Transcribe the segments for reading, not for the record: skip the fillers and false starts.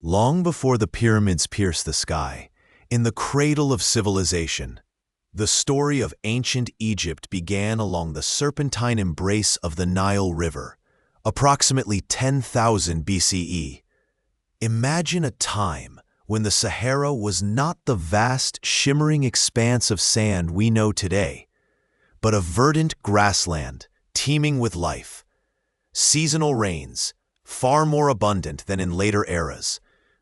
Long before the pyramids pierced the sky, in the cradle of civilization, the story of ancient Egypt began along the serpentine embrace of the Nile River, approximately 10,000 BCE. Imagine a time when the Sahara was not the vast, shimmering expanse of sand we know today, but a verdant grassland teeming with life. Seasonal rains, far more abundant than in later eras,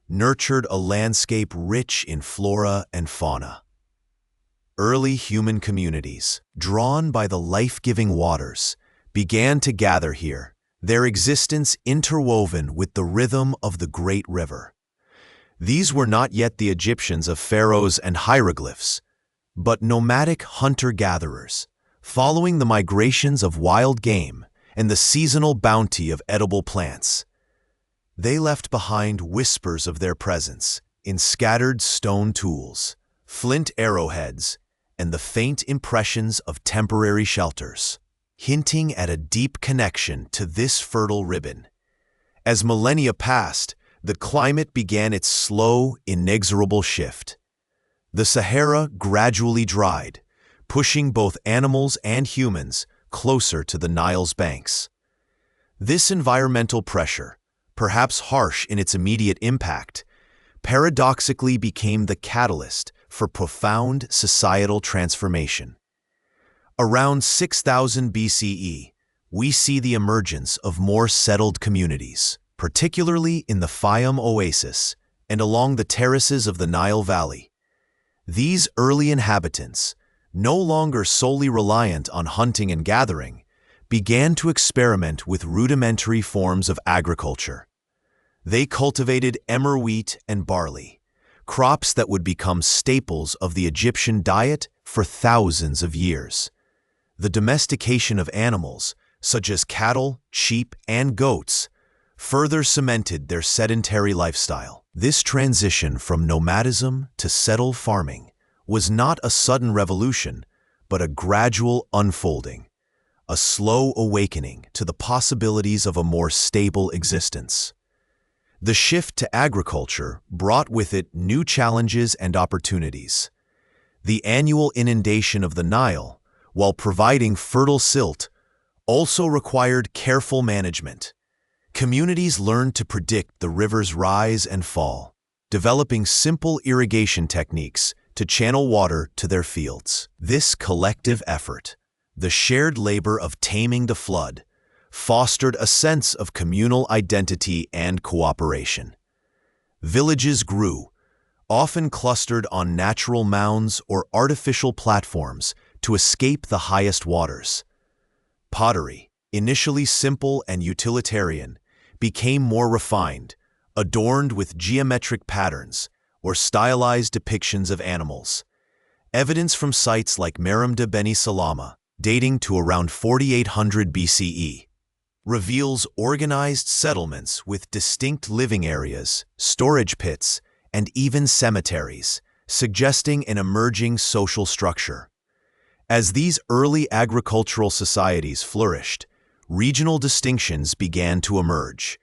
nurtured a landscape rich in flora and fauna. Early human communities, drawn by the life-giving waters, began to gather here, their existence interwoven with the rhythm of the great river. These were not yet the Egyptians of pharaohs and hieroglyphs, but nomadic hunter-gatherers, following the migrations of wild game and the seasonal bounty of edible plants. They left behind whispers of their presence in scattered stone tools, flint arrowheads, and the faint impressions of temporary shelters, hinting at a deep connection to this fertile ribbon. As millennia passed, the climate began its slow, inexorable shift. The Sahara gradually dried, pushing both animals and humans closer to the Nile's banks. This environmental pressure, perhaps harsh in its immediate impact, paradoxically became the catalyst for profound societal transformation. Around 6000 BCE, we see the emergence of more settled communities, particularly in the Fayum oasis and along the terraces of the Nile Valley. These early inhabitants, no longer solely reliant on hunting and gathering, began to experiment with rudimentary forms of agriculture. They cultivated emmer wheat and barley, crops that would become staples of the Egyptian diet for thousands of years. The domestication of animals, such as cattle, sheep, and goats, further cemented their sedentary lifestyle. This transition from nomadism to settled farming was not a sudden revolution, but a gradual unfolding, a slow awakening to the possibilities of a more stable existence. The shift to agriculture brought with it new challenges and opportunities. The annual inundation of the Nile, while providing fertile silt, also required careful management. Communities learned to predict the river's rise and fall, developing simple irrigation techniques to channel water to their fields. This collective effort, the shared labor of taming the flood, fostered a sense of communal identity and cooperation. Villages grew, often clustered on natural mounds or artificial platforms to escape the highest waters. Pottery, initially simple and utilitarian, became more refined, adorned with geometric patterns or stylized depictions of animals. Evidence from sites like Merimda Beni Salama, dating to around 4800 BCE, reveals organized settlements with distinct living areas, storage pits, and even cemeteries, suggesting an emerging social structure. As these early agricultural societies flourished, regional distinctions began to emerge.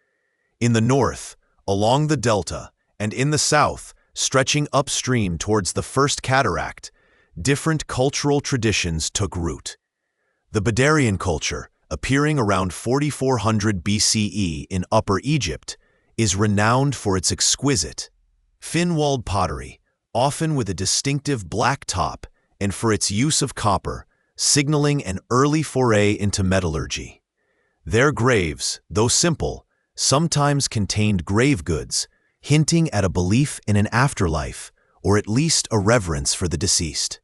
In the north, along the delta, and in the south, stretching upstream towards the First Cataract, different cultural traditions took root. The Badarian culture, appearing around 4400 BCE in Upper Egypt, is renowned for its exquisite, fin-walled pottery, often with a distinctive black top, and for its use of copper, signaling an early foray into metallurgy. Their graves, though simple, sometimes contained grave goods, hinting at a belief in an afterlife, or at least a reverence for the deceased.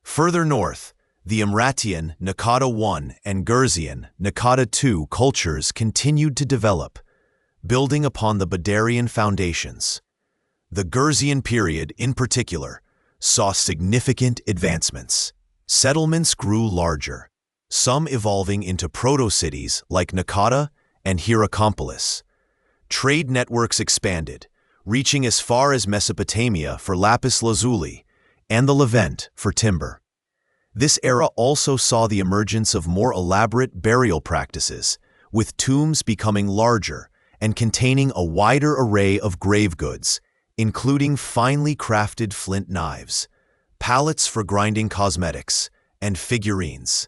Further north, the Amratian Naqada I and Gurzian Naqada II cultures continued to develop, building upon the Badarian foundations. The Gurzian period, in particular, saw significant advancements. Settlements grew larger, some evolving into proto-cities like Naqada and Hierakonpolis. Trade networks expanded, reaching as far as Mesopotamia for lapis lazuli and the Levant for timber. This era also saw the emergence of more elaborate burial practices, with tombs becoming larger and containing a wider array of grave goods, including finely crafted flint knives, pallets for grinding cosmetics, and figurines.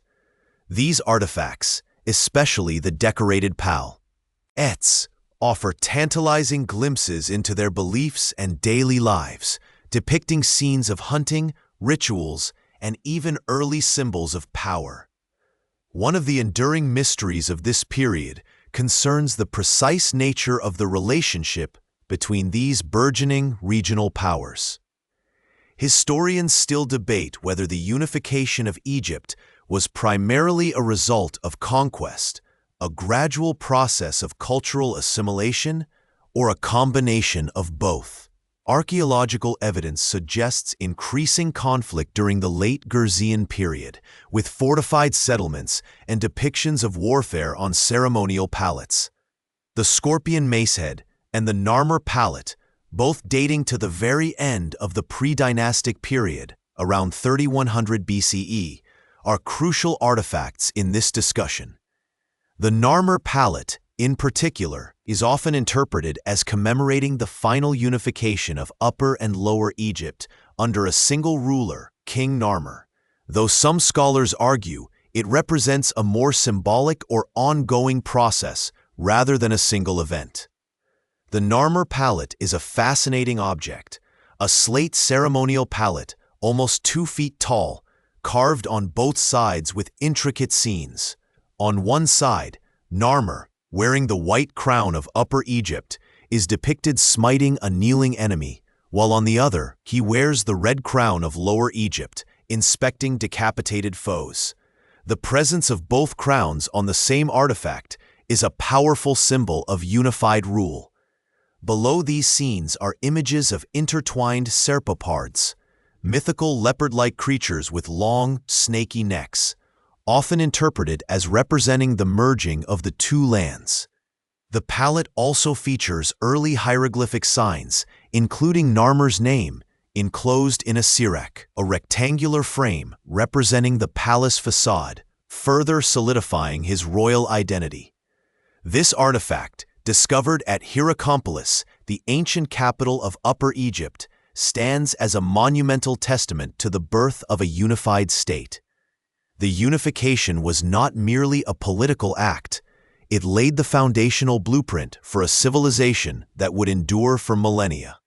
These artifacts, especially the decorated pallets, offer tantalizing glimpses into their beliefs and daily lives, depicting scenes of hunting, rituals, and even early symbols of power. One of the enduring mysteries of this period concerns the precise nature of the relationship between these burgeoning regional powers. Historians still debate whether the unification of Egypt was primarily a result of conquest, a gradual process of cultural assimilation, or a combination of both. Archaeological evidence suggests increasing conflict during the late Gurzean period, with fortified settlements and depictions of warfare on ceremonial pallets. The scorpion macehead and the Narmer pallet, both dating to the very end of the pre-dynastic period, around 3100 BCE, are crucial artifacts in this discussion. The Narmer pallet, in particular, is often interpreted as commemorating the final unification of Upper and Lower Egypt under a single ruler, King Narmer, though some scholars argue it represents a more symbolic or ongoing process rather than a single event. The Narmer pallet is a fascinating object, a slate ceremonial pallet almost 2 feet tall, carved on both sides with intricate scenes. On one side, Narmer, wearing the white crown of Upper Egypt, is depicted smiting a kneeling enemy, while on the other, he wears the red crown of Lower Egypt, inspecting decapitated foes. The presence of both crowns on the same artifact is a powerful symbol of unified rule. Below these scenes are images of intertwined serpopards, mythical leopard-like creatures with long, snaky necks, often interpreted as representing the merging of the two lands. The pallet also features early hieroglyphic signs, including Narmer's name, enclosed in a sirak, a rectangular frame representing the palace facade, further solidifying his royal identity. This artifact, discovered at Hierakonpolis, the ancient capital of Upper Egypt, stands as a monumental testament to the birth of a unified state. The unification was not merely a political act, it laid the foundational blueprint for a civilization that would endure for millennia.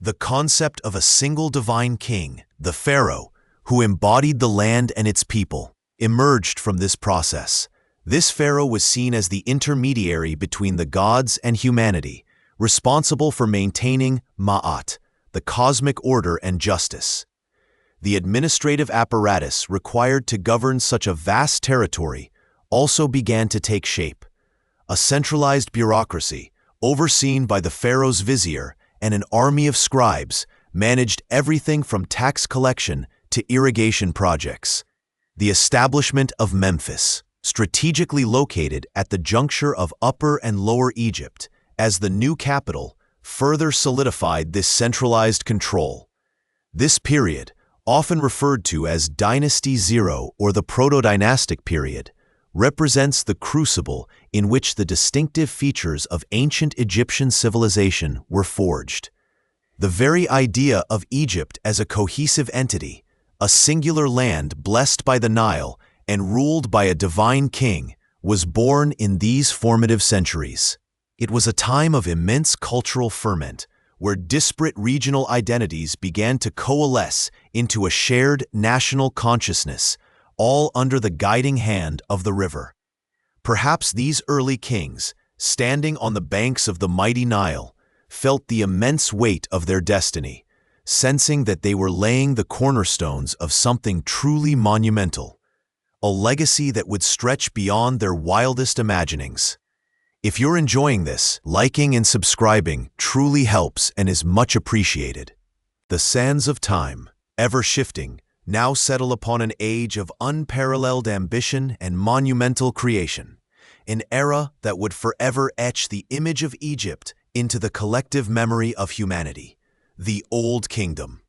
The concept of a single divine king, the pharaoh, who embodied the land and its people, emerged from this process. This pharaoh was seen as the intermediary between the gods and humanity, responsible for maintaining Ma'at, the cosmic order and justice. The administrative apparatus required to govern such a vast territory also began to take shape. A centralized bureaucracy, overseen by the pharaoh's vizier and an army of scribes, managed everything from tax collection to irrigation projects. The establishment of Memphis, strategically located at the juncture of Upper and Lower Egypt, as the new capital, further solidified this centralized control. This period, often referred to as Dynasty Zero or the Proto-Dynastic period, represents the crucible in which the distinctive features of ancient Egyptian civilization were forged. The very idea of Egypt as a cohesive entity, a singular land blessed by the Nile and ruled by a divine king, was born in these formative centuries. It was a time of immense cultural ferment, where disparate regional identities began to coalesce into a shared national consciousness, all under the guiding hand of the river. Perhaps these early kings, standing on the banks of the mighty Nile, felt the immense weight of their destiny, sensing that they were laying the cornerstones of something truly monumental, a legacy that would stretch beyond their wildest imaginings. If you're enjoying this, liking and subscribing truly helps and is much appreciated. The sands of time, ever shifting, now settle upon an age of unparalleled ambition and monumental creation, an era that would forever etch the image of Egypt into the collective memory of humanity, the Old Kingdom.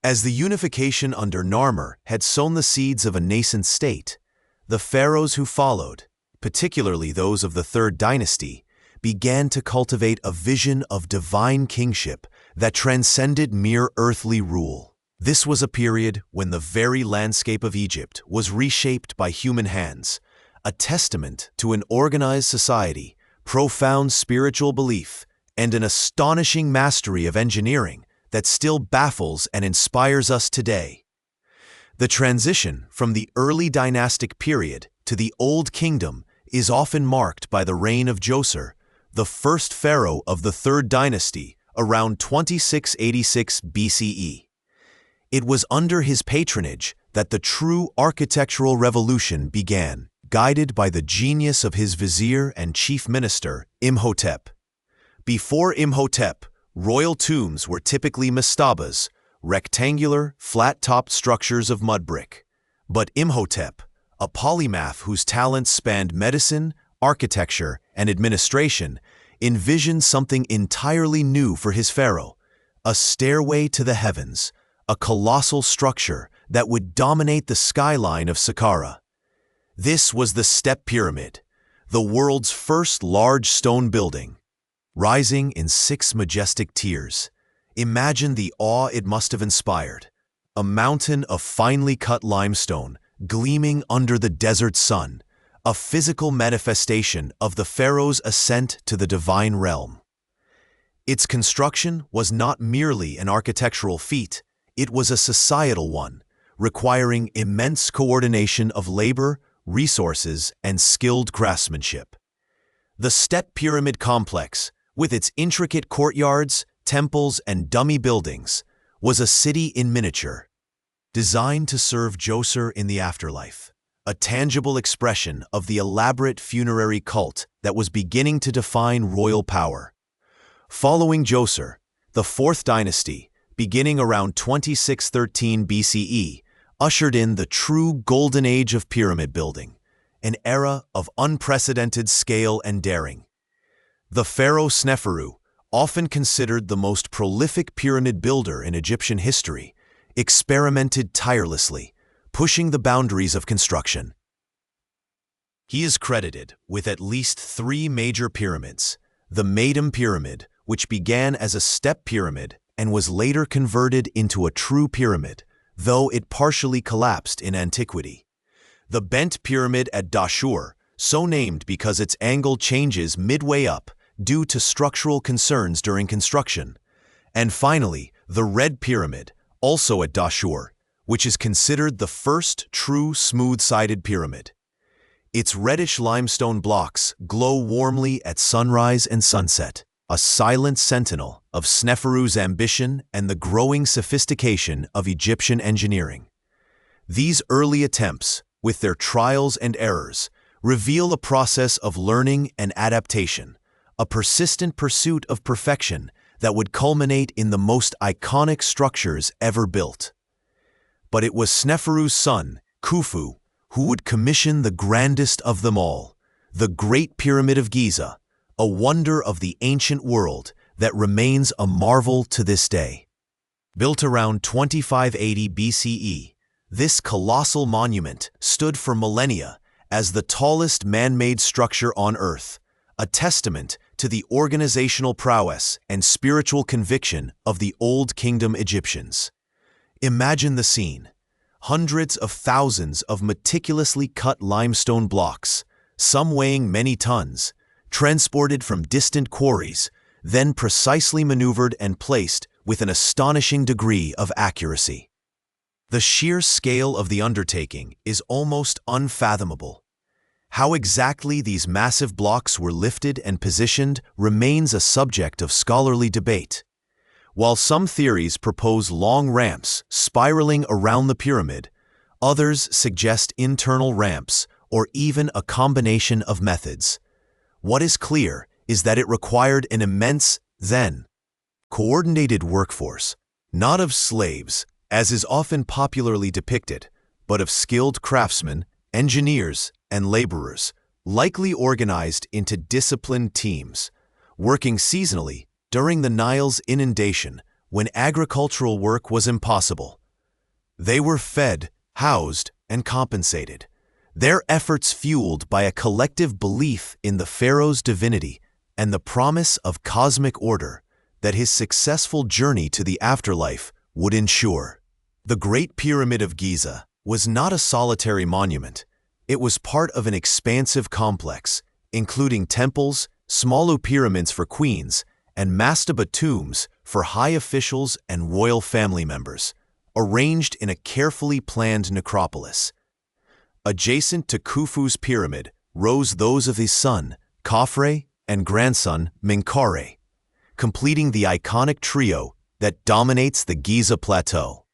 As the unification under Narmer had sown the seeds of a nascent state, the pharaohs who followed, particularly those of the Third Dynasty, began to cultivate a vision of divine kingship that transcended mere earthly rule. This was a period when the very landscape of Egypt was reshaped by human hands, a testament to an organized society, profound spiritual belief, and an astonishing mastery of engineering that still baffles and inspires us today. The transition from the early dynastic period to the Old Kingdom is often marked by the reign of Djoser, the first pharaoh of the Third Dynasty, around 2686 BCE. It was under his patronage that the true architectural revolution began, guided by the genius of his vizier and chief minister, Imhotep. Before Imhotep, royal tombs were typically mastabas, rectangular, flat-topped structures of mud brick. But Imhotep, a polymath whose talents spanned medicine, architecture, and administration, envisioned something entirely new for his pharaoh, a stairway to the heavens, a colossal structure that would dominate the skyline of Saqqara. This was the Step Pyramid, the world's first large stone building. Rising in 6 majestic tiers, imagine the awe it must have inspired. A mountain of finely cut limestone, gleaming under the desert sun, a physical manifestation of the pharaoh's ascent to the divine realm. Its construction was not merely an architectural feat, it was a societal one, requiring immense coordination of labor, resources, and skilled craftsmanship. The Step Pyramid complex, with its intricate courtyards, temples, and dummy buildings, was a city in miniature, designed to serve Djoser in the afterlife, a tangible expression of the elaborate funerary cult that was beginning to define royal power. Following Djoser, the Fourth Dynasty, beginning around 2613 BCE, ushered in the true golden age of pyramid building, an era of unprecedented scale and daring. The pharaoh Sneferu, often considered the most prolific pyramid builder in Egyptian history, experimented tirelessly, pushing the boundaries of construction. He is credited with at least 3 major pyramids: the Maidum Pyramid, which began as a step pyramid and was later converted into a true pyramid, though it partially collapsed in antiquity; the Bent Pyramid at Dashur, so named because its angle changes midway up due to structural concerns during construction; and finally, the Red Pyramid, also at Dashur, which is considered the first true smooth-sided pyramid. Its reddish limestone blocks glow warmly at sunrise and sunset, a silent sentinel of Sneferu's ambition and the growing sophistication of Egyptian engineering. These early attempts, with their trials and errors, reveal a process of learning and adaptation, a persistent pursuit of perfection that would culminate in the most iconic structures ever built. But it was Sneferu's son, Khufu, who would commission the grandest of them all, the Great Pyramid of Giza, a wonder of the ancient world that remains a marvel to this day. Built around 2580 BCE, this colossal monument stood for millennia as the tallest man-made structure on Earth, a testament to the organizational prowess and spiritual conviction of the Old Kingdom Egyptians. Imagine the scene: hundreds of thousands of meticulously cut limestone blocks, some weighing many tons, transported from distant quarries, then precisely maneuvered and placed with an astonishing degree of accuracy. The sheer scale of the undertaking is almost unfathomable. How exactly these massive blocks were lifted and positioned remains a subject of scholarly debate. While some theories propose long ramps spiraling around the pyramid, others suggest internal ramps or even a combination of methods. What is clear is that it required an immense, coordinated workforce, not of slaves, as is often popularly depicted, but of skilled craftsmen, engineers, and laborers, likely organized into disciplined teams, working seasonally during the Nile's inundation when agricultural work was impossible. They were fed, housed, and compensated, their efforts fueled by a collective belief in the pharaoh's divinity and the promise of cosmic order that his successful journey to the afterlife would ensure. The Great Pyramid of Giza was not a solitary monument. It was part of an expansive complex, including temples, smaller pyramids for queens, and mastaba tombs for high officials and royal family members, arranged in a carefully planned necropolis. Adjacent to Khufu's pyramid rose those of his son, Khafre, and grandson, Menkaure, completing the iconic trio that dominates the Giza Plateau.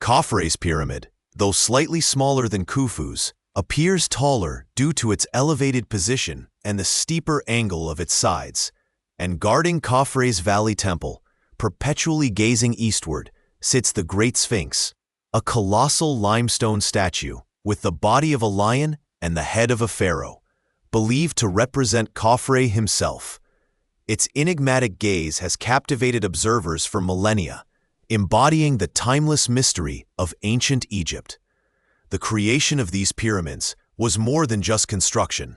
Khafre's pyramid, though slightly smaller than Khufu's, appears taller due to its elevated position and the steeper angle of its sides, and guarding Khafre's Valley Temple, perpetually gazing eastward, sits the Great Sphinx, a colossal limestone statue with the body of a lion and the head of a pharaoh, believed to represent Khafre himself. Its enigmatic gaze has captivated observers for millennia, embodying the timeless mystery of ancient Egypt. The creation of these pyramids was more than just construction.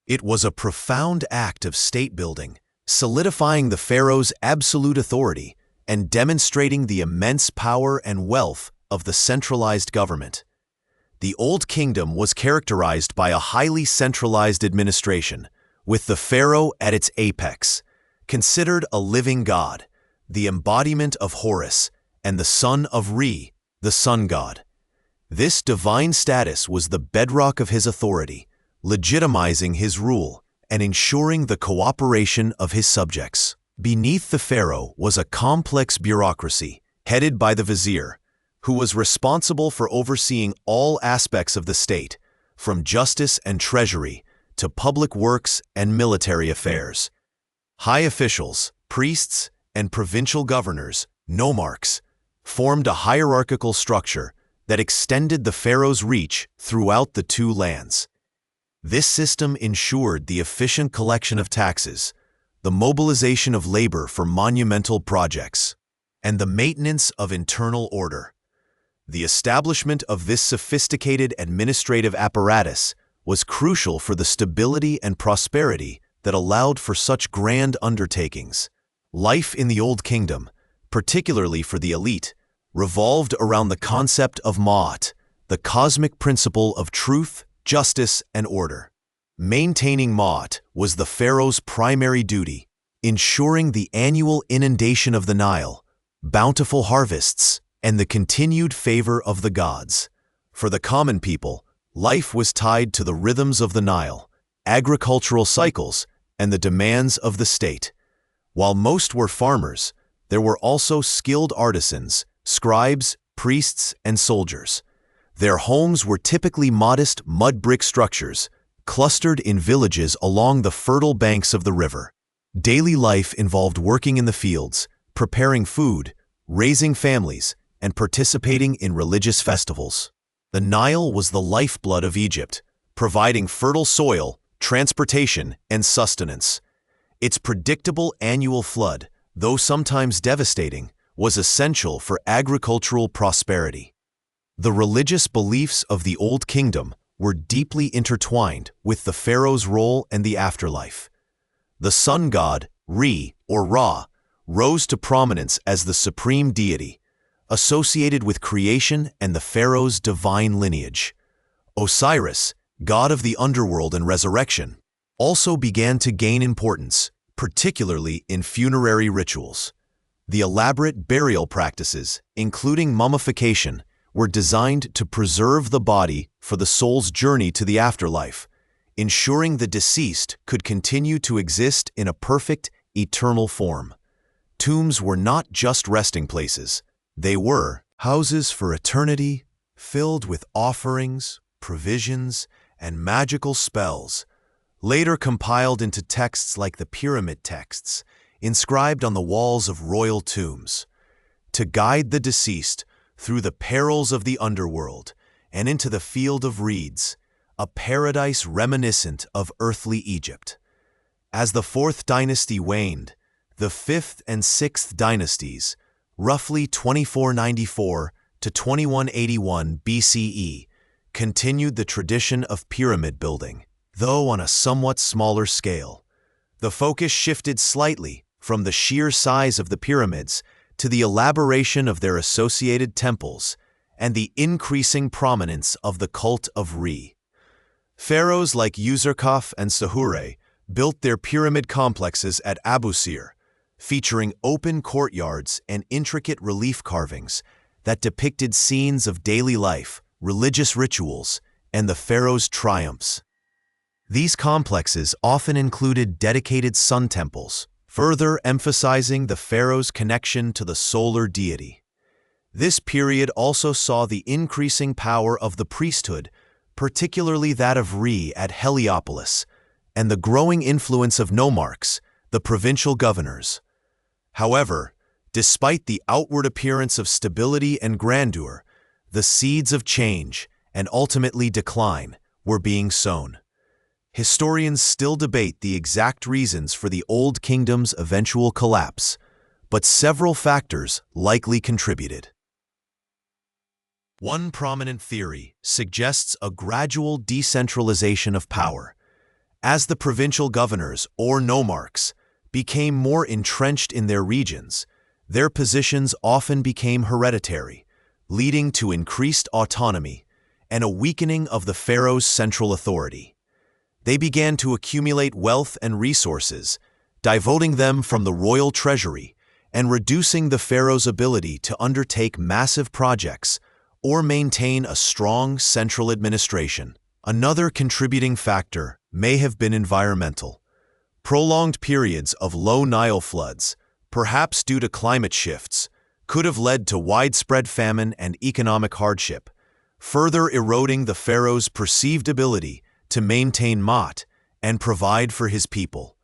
It was a profound act of state-building, solidifying the pharaoh's absolute authority and demonstrating the immense power and wealth of the centralized government. The Old Kingdom was characterized by a highly centralized administration, with the pharaoh at its apex, considered a living god, the embodiment of Horus, and the son of Re, the sun god. This divine status was the bedrock of his authority, legitimizing his rule and ensuring the cooperation of his subjects. Beneath the pharaoh was a complex bureaucracy, headed by the vizier, who was responsible for overseeing all aspects of the state, from justice and treasury to public works and military affairs. High officials, priests, and provincial governors, nomarchs, formed a hierarchical structure that extended the pharaoh's reach throughout the two lands. This system ensured the efficient collection of taxes, the mobilization of labor for monumental projects, and the maintenance of internal order. The establishment of this sophisticated administrative apparatus was crucial for the stability and prosperity that allowed for such grand undertakings. Life in the Old Kingdom, particularly for the elite, revolved around the concept of Ma'at, the cosmic principle of truth, justice, and order. Maintaining Ma'at was the pharaoh's primary duty, ensuring the annual inundation of the Nile, bountiful harvests, and the continued favor of the gods. For the common people, life was tied to the rhythms of the Nile, agricultural cycles, and the demands of the state. While most were farmers, there were also skilled artisans, scribes, priests, and soldiers. Their homes were typically modest mud brick structures, clustered in villages along the fertile banks of the river. Daily life involved working in the fields, preparing food, raising families, and participating in religious festivals. The Nile was the lifeblood of Egypt, providing fertile soil, transportation, and sustenance. Its predictable annual flood, though sometimes devastating, was essential for agricultural prosperity. The religious beliefs of the Old Kingdom were deeply intertwined with the pharaoh's role and the afterlife. The sun god, Re, or Ra, rose to prominence as the supreme deity, associated with creation and the pharaoh's divine lineage. Osiris, god of the underworld and resurrection, also began to gain importance, particularly in funerary rituals. The elaborate burial practices, including mummification, were designed to preserve the body for the soul's journey to the afterlife, ensuring the deceased could continue to exist in a perfect, eternal form. Tombs were not just resting places. They were houses for eternity, filled with offerings, provisions, and magical spells, later compiled into texts like the pyramid texts, inscribed on the walls of royal tombs, to guide the deceased through the perils of the underworld and into the field of reeds, a paradise reminiscent of earthly Egypt. As the Fourth Dynasty waned, the Fifth and Sixth Dynasties, roughly 2494 to 2181 BCE, continued the tradition of pyramid building, though on a somewhat smaller scale. The focus shifted slightly from the sheer size of the pyramids to the elaboration of their associated temples and the increasing prominence of the cult of Re. Pharaohs like Userkaf and Sahure built their pyramid complexes at Abusir, featuring open courtyards and intricate relief carvings that depicted scenes of daily life, religious rituals, and the pharaoh's triumphs. These complexes often included dedicated sun temples, further emphasizing the pharaoh's connection to the solar deity. This period also saw the increasing power of the priesthood, particularly that of Re at Heliopolis, and the growing influence of nomarchs, the provincial governors. However, despite the outward appearance of stability and grandeur, the seeds of change, and ultimately decline, were being sown. Historians still debate the exact reasons for the Old Kingdom's eventual collapse, but several factors likely contributed. One prominent theory suggests a gradual decentralization of power. As the provincial governors, or nomarchs, became more entrenched in their regions, their positions often became hereditary, leading to increased autonomy and a weakening of the pharaoh's central authority. They began to accumulate wealth and resources, diverting them from the royal treasury and reducing the pharaoh's ability to undertake massive projects or maintain a strong central administration. Another contributing factor may have been environmental. Prolonged periods of low Nile floods, perhaps due to climate shifts, could have led to widespread famine and economic hardship, further eroding the pharaoh's perceived ability to maintain Maat and provide for his people.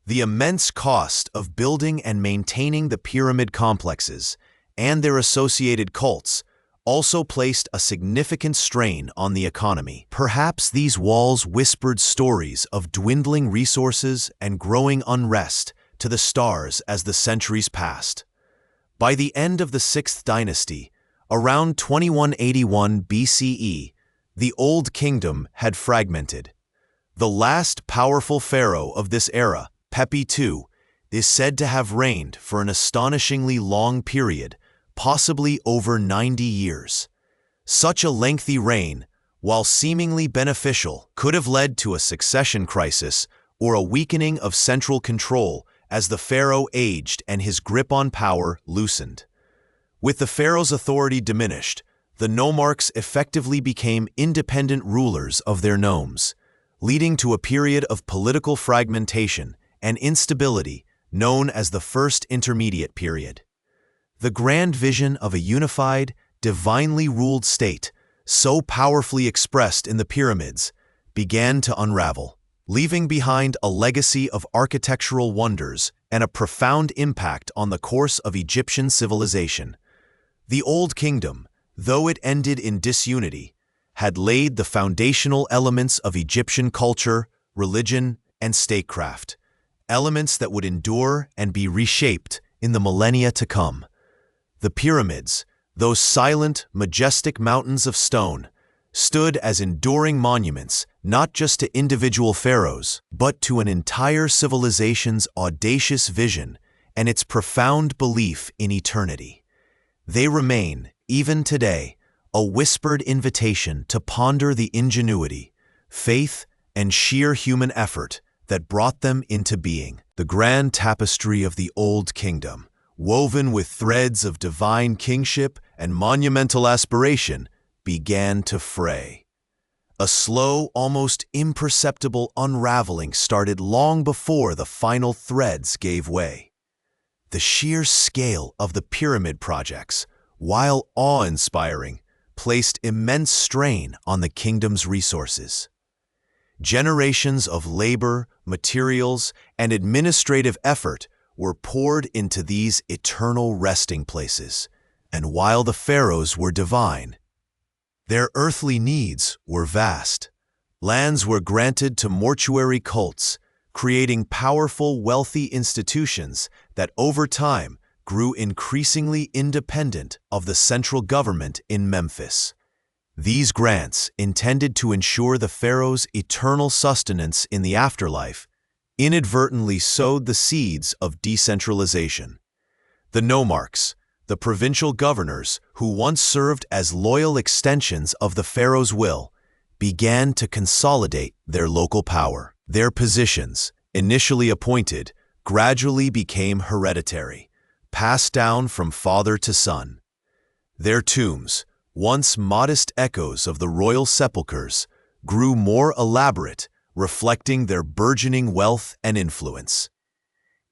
The immense cost of building and maintaining the pyramid complexes and their associated cults also placed a significant strain on the economy. Perhaps these walls whispered stories of dwindling resources and growing unrest to the stars as the centuries passed. By the end of the 6th dynasty, around 2181 BCE, the Old Kingdom had fragmented. The last powerful pharaoh of this era, Pepi II, is said to have reigned for an astonishingly long period, possibly over 90 years. Such a lengthy reign, while seemingly beneficial, could have led to a succession crisis or a weakening of central control as the pharaoh aged and his grip on power loosened. With the pharaoh's authority diminished, the nomarchs effectively became independent rulers of their nomes, leading to a period of political fragmentation and instability known as the First Intermediate Period. The grand vision of a unified, divinely ruled state, so powerfully expressed in the pyramids, began to unravel, leaving behind a legacy of architectural wonders and a profound impact on the course of Egyptian civilization. The Old Kingdom, though it ended in disunity, had laid the foundational elements of Egyptian culture, religion, and statecraft, elements that would endure and be reshaped in the millennia to come. The pyramids, those silent, majestic mountains of stone, stood as enduring monuments not just to individual pharaohs, but to an entire civilization's audacious vision and its profound belief in eternity. They remain, even today, a whispered invitation to ponder the ingenuity, faith, and sheer human effort that brought them into being. The grand tapestry of the Old Kingdom, woven with threads of divine kingship and monumental aspiration, began to fray. A slow, almost imperceptible unraveling started long before the final threads gave way. The sheer scale of the pyramid projects, while awe-inspiring, placed immense strain on the kingdom's resources. Generations of labor, materials, and administrative effort were poured into these eternal resting places, and while the pharaohs were divine, their earthly needs were vast. Lands were granted to mortuary cults, creating powerful, wealthy institutions that over time grew increasingly independent of the central government in Memphis. These grants, intended to ensure the pharaoh's eternal sustenance in the afterlife, inadvertently sowed the seeds of decentralization. The nomarchs, the provincial governors who once served as loyal extensions of the pharaoh's will, began to consolidate their local power. Their positions, initially appointed, gradually became hereditary, passed down from father to son. Their tombs, once modest echoes of the royal sepulchres, grew more elaborate, reflecting their burgeoning wealth and influence.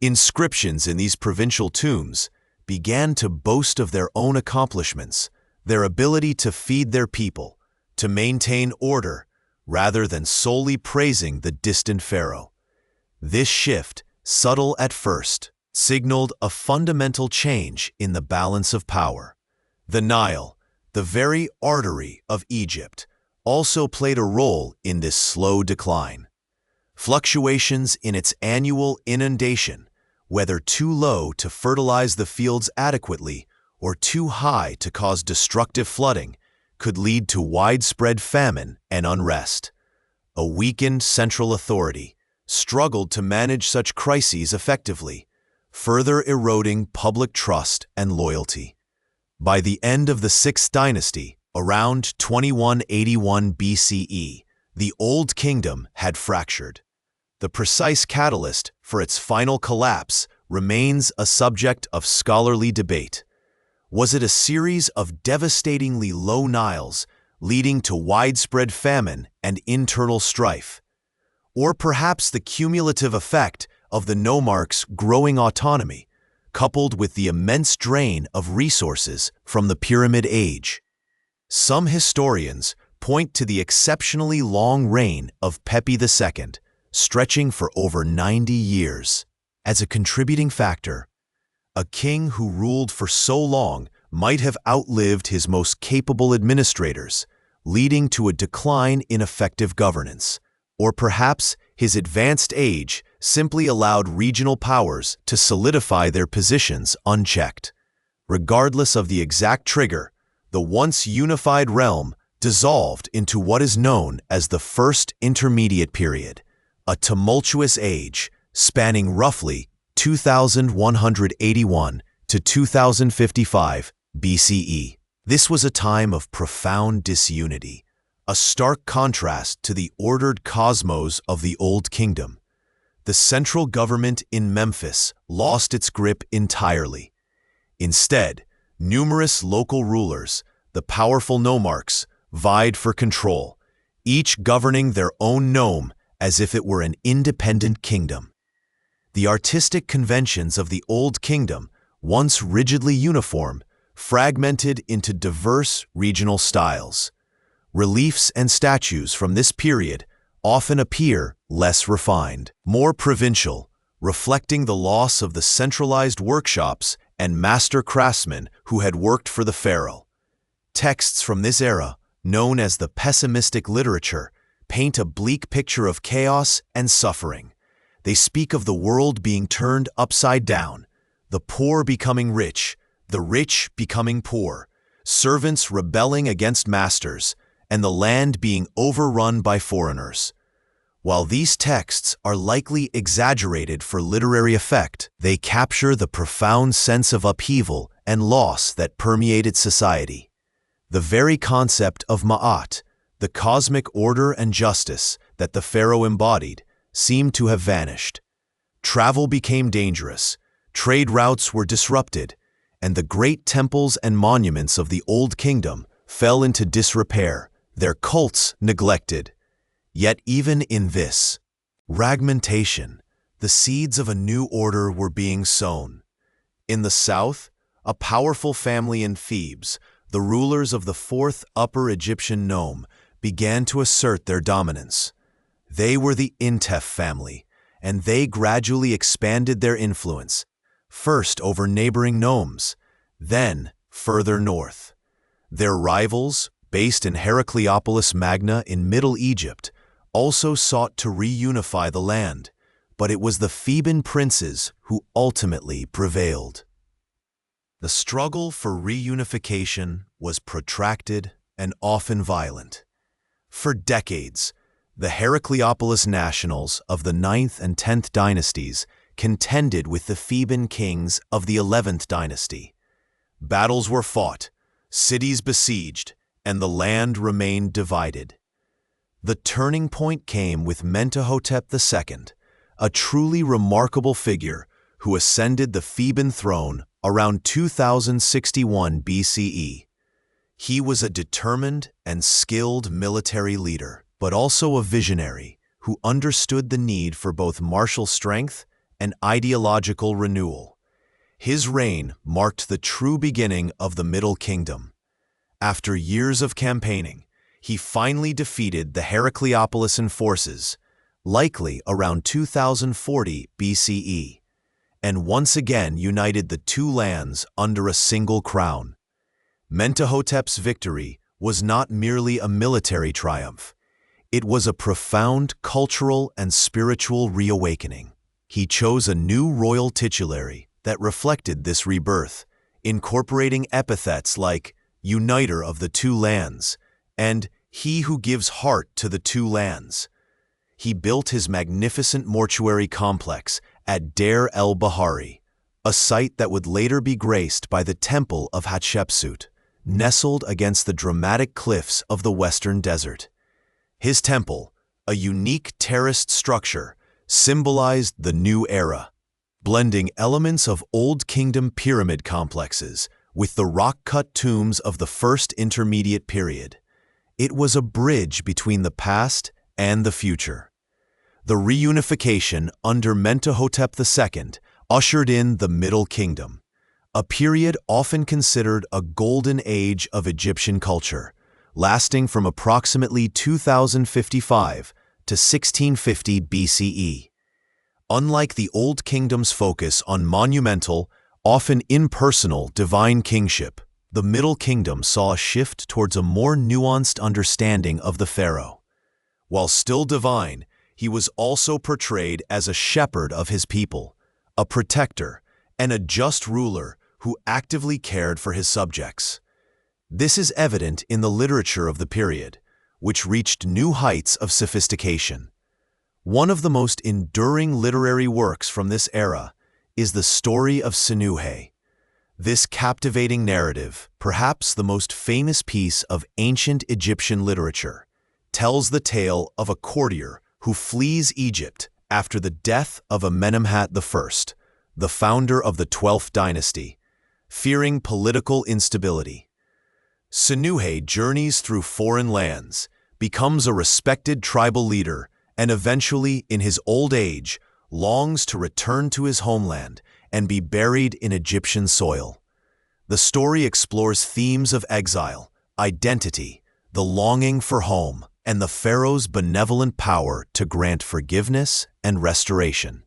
Inscriptions in these provincial tombs began to boast of their own accomplishments, their ability to feed their people, to maintain order, rather than solely praising the distant pharaoh. This shift, subtle at first, signaled a fundamental change in the balance of power. The Nile, the very artery of Egypt, also played a role in this slow decline. Fluctuations in its annual inundation, whether too low to fertilize the fields adequately or too high to cause destructive flooding, could lead to widespread famine and unrest. A weakened central authority struggled to manage such crises effectively, further eroding public trust and loyalty. By the end of the 6th dynasty, around 2181 BCE, the Old Kingdom had fractured. The precise catalyst for its final collapse remains a subject of scholarly debate. Was it a series of devastatingly low Niles leading to widespread famine and internal strife? Or perhaps the cumulative effect of the nomarchs' growing autonomy, coupled with the immense drain of resources from the Pyramid Age? Some historians point to the exceptionally long reign of Pepi II, stretching for over 90 years, as a contributing factor. A king who ruled for so long might have outlived his most capable administrators, leading to a decline in effective governance. Or perhaps his advanced age simply allowed regional powers to solidify their positions unchecked. Regardless of the exact trigger, the once unified realm dissolved into what is known as the First Intermediate Period, a tumultuous age spanning roughly 2181 to 2055 BCE. This was a time of profound disunity, a stark contrast to the ordered cosmos of the Old Kingdom. The central government in Memphis lost its grip entirely. Instead, numerous local rulers, the powerful nomarchs, vied for control, each governing their own nome as if it were an independent kingdom. The artistic conventions of the Old Kingdom, once rigidly uniform, fragmented into diverse regional styles. Reliefs and statues from this period often appear less refined, more provincial, reflecting the loss of the centralized workshops and master craftsmen who had worked for the pharaoh. Texts from this era, known as the pessimistic literature, paint a bleak picture of chaos and suffering. They speak of the world being turned upside down, the poor becoming rich, the rich becoming poor, servants rebelling against masters, and the land being overrun by foreigners. While these texts are likely exaggerated for literary effect, they capture the profound sense of upheaval and loss that permeated society. The very concept of Ma'at, the cosmic order and justice that the pharaoh embodied, seemed to have vanished. Travel became dangerous, trade routes were disrupted, and the great temples and monuments of the Old Kingdom fell into disrepair, their cults neglected. Yet even in this fragmentation, the seeds of a new order were being sown. In the south, a powerful family in Thebes, the rulers of the fourth Upper Egyptian nome, began to assert their dominance. They were the Intef family, and they gradually expanded their influence, first over neighboring nomes, then further north. Their rivals, based in Heracleopolis Magna in Middle Egypt, also sought to reunify the land, but it was the Theban princes who ultimately prevailed. The struggle for reunification was protracted and often violent. For decades, The Heracleopolis nationals of the 9th and 10th dynasties contended with the Theban kings of the 11th dynasty. Battles were fought, cities besieged, and the land remained divided. The turning point came with Mentuhotep II, a truly remarkable figure who ascended the Theban throne around 2061 BCE. He was a determined and skilled military leader, but also a visionary who understood the need for both martial strength and ideological renewal. His reign marked the true beginning of the Middle Kingdom. After years of campaigning, he finally defeated the Heracleopolisan forces, likely around 2040 BCE, and once again united the two lands under a single crown. Mentuhotep's victory was not merely a military triumph. It was a profound cultural and spiritual reawakening. He chose a new royal titulary that reflected this rebirth, incorporating epithets like Uniter of the Two Lands and He who gives heart to the two lands. He built his magnificent mortuary complex at Deir el-Bahari, a site that would later be graced by the Temple of Hatshepsut, nestled against the dramatic cliffs of the Western Desert. His temple, a unique terraced structure, symbolized the new era, blending elements of Old Kingdom pyramid complexes with the rock-cut tombs of the First Intermediate Period. It was a bridge between the past and the future. The reunification under Mentuhotep II ushered in the Middle Kingdom, a period often considered a golden age of Egyptian culture, lasting from approximately 2055 to 1650 BCE. Unlike the Old Kingdom's focus on monumental, often impersonal divine kingship, the Middle Kingdom saw a shift towards a more nuanced understanding of the pharaoh. While still divine, he was also portrayed as a shepherd of his people, a protector, and a just ruler who actively cared for his subjects. This is evident in the literature of the period, which reached new heights of sophistication. One of the most enduring literary works from this era is the story of Sinuhe. This captivating narrative, perhaps the most famous piece of ancient Egyptian literature, tells the tale of a courtier who flees Egypt after the death of Amenemhat I, the founder of the 12th dynasty, fearing political instability. Sinuhe journeys through foreign lands, becomes a respected tribal leader, and eventually, in his old age, longs to return to his homeland and be buried in Egyptian soil. The story explores themes of exile, identity, the longing for home, and the pharaoh's benevolent power to grant forgiveness and restoration.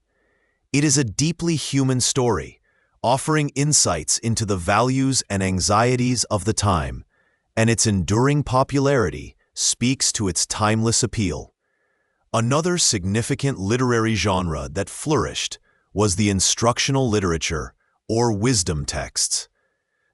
It is a deeply human story, offering insights into the values and anxieties of the time, and its enduring popularity speaks to its timeless appeal. Another significant literary genre that flourished was the instructional literature, or wisdom texts.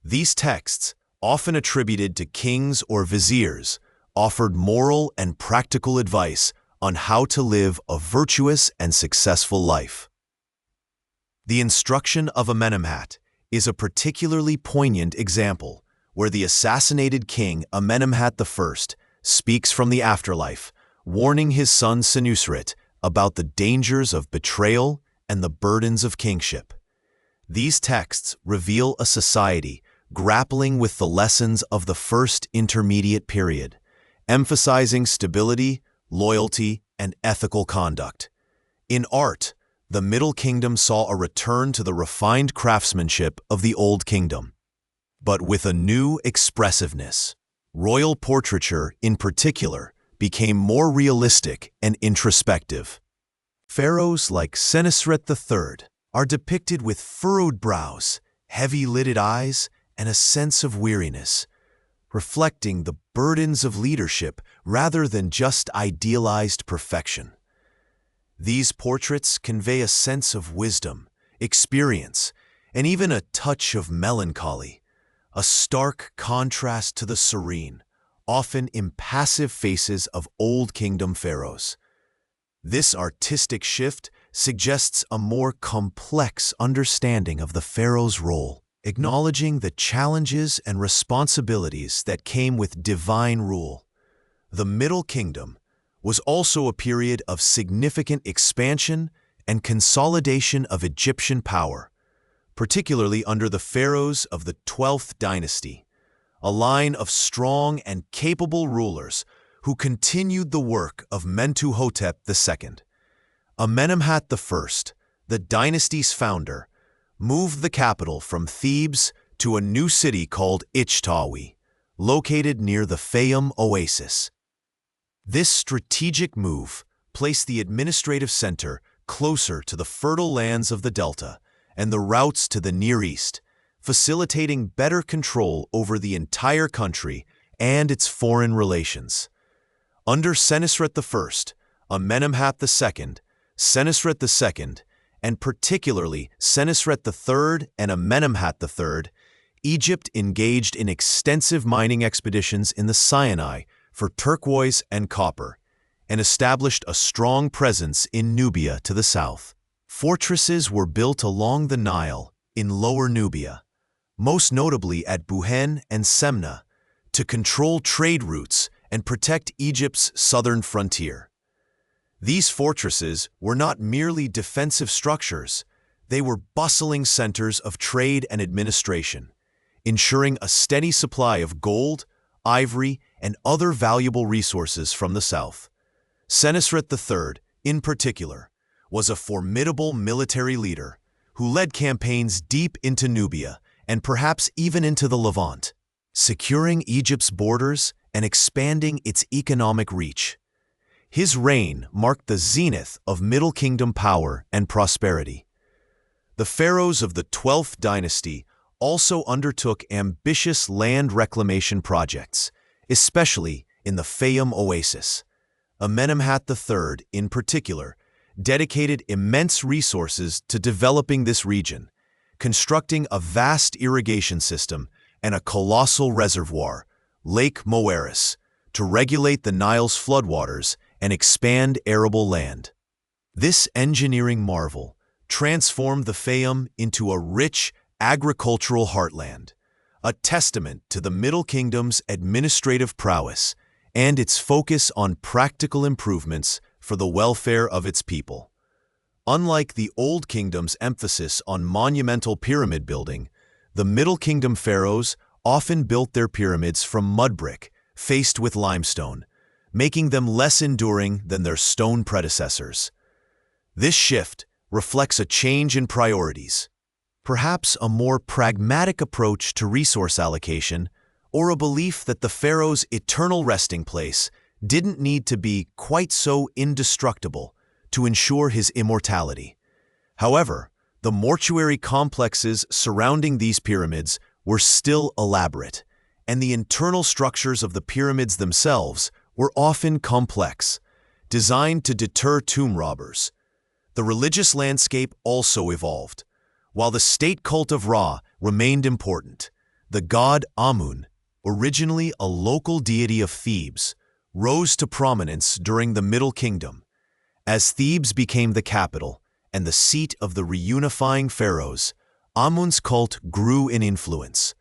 These texts, often attributed to kings or viziers, offered moral and practical advice on how to live a virtuous and successful life. The Instruction of Amenemhat is a particularly poignant example where the assassinated king Amenemhat I speaks from the afterlife, warning his son Senusret about the dangers of betrayal and the burdens of kingship. These texts reveal a society grappling with the lessons of the First Intermediate Period, emphasizing stability, loyalty, and ethical conduct. In art, the Middle Kingdom saw a return to the refined craftsmanship of the Old Kingdom, but with a new expressiveness. Royal portraiture, in particular, became more realistic and introspective. Pharaohs like Senusret III are depicted with furrowed brows, heavy-lidded eyes, and a sense of weariness, reflecting the burdens of leadership rather than just idealized perfection. These portraits convey a sense of wisdom, experience, and even a touch of melancholy, a stark contrast to the serene, often impassive faces of Old Kingdom pharaohs. This artistic shift suggests a more complex understanding of the pharaoh's role, acknowledging the challenges and responsibilities that came with divine rule. The Middle Kingdom was also a period of significant expansion and consolidation of Egyptian power, particularly under the pharaohs of the 12th dynasty, a line of strong and capable rulers who continued the work of Mentuhotep II. Amenemhat I, the dynasty's founder, moved the capital from Thebes to a new city called Ichtawi, located near the Fayum oasis. This strategic move placed the administrative center closer to the fertile lands of the Delta and the routes to the Near East, facilitating better control over the entire country and its foreign relations. Under Senusret I, Amenemhat II, Senusret II, and particularly Senusret III and Amenemhat III, Egypt engaged in extensive mining expeditions in the Sinai for turquoise and copper, and established a strong presence in Nubia to the south. Fortresses were built along the Nile in Lower Nubia, most notably at Buhen and Semna, to control trade routes and protect Egypt's southern frontier. These fortresses were not merely defensive structures, they were bustling centers of trade and administration, ensuring a steady supply of gold, ivory, and other valuable resources from the south. Senusret III, in particular, was a formidable military leader who led campaigns deep into Nubia and perhaps even into the Levant, securing Egypt's borders and expanding its economic reach. His reign marked the zenith of Middle Kingdom power and prosperity. The pharaohs of the 12th dynasty also undertook ambitious land reclamation projects, especially in the Fayum oasis. Amenemhat III, in particular, dedicated immense resources to developing this region, constructing a vast irrigation system and a colossal reservoir, Lake Moeris, to regulate the Nile's floodwaters and expand arable land. This engineering marvel transformed the Fayum into a rich agricultural heartland, a testament to the Middle Kingdom's administrative prowess and its focus on practical improvements for the welfare of its people. Unlike the Old Kingdom's emphasis on monumental pyramid building, the Middle Kingdom pharaohs often built their pyramids from mud brick, faced with limestone, making them less enduring than their stone predecessors. This shift reflects a change in priorities, perhaps a more pragmatic approach to resource allocation, or a belief that the pharaoh's eternal resting place didn't need to be quite so indestructible to ensure his immortality. However, the mortuary complexes surrounding these pyramids were still elaborate, and the internal structures of the pyramids themselves were often complex, designed to deter tomb robbers. The religious landscape also evolved. While the state cult of Ra remained important, the god Amun, originally a local deity of Thebes, rose to prominence during the Middle Kingdom. As Thebes became the capital and the seat of the reunifying pharaohs, Amun's cult grew in influence,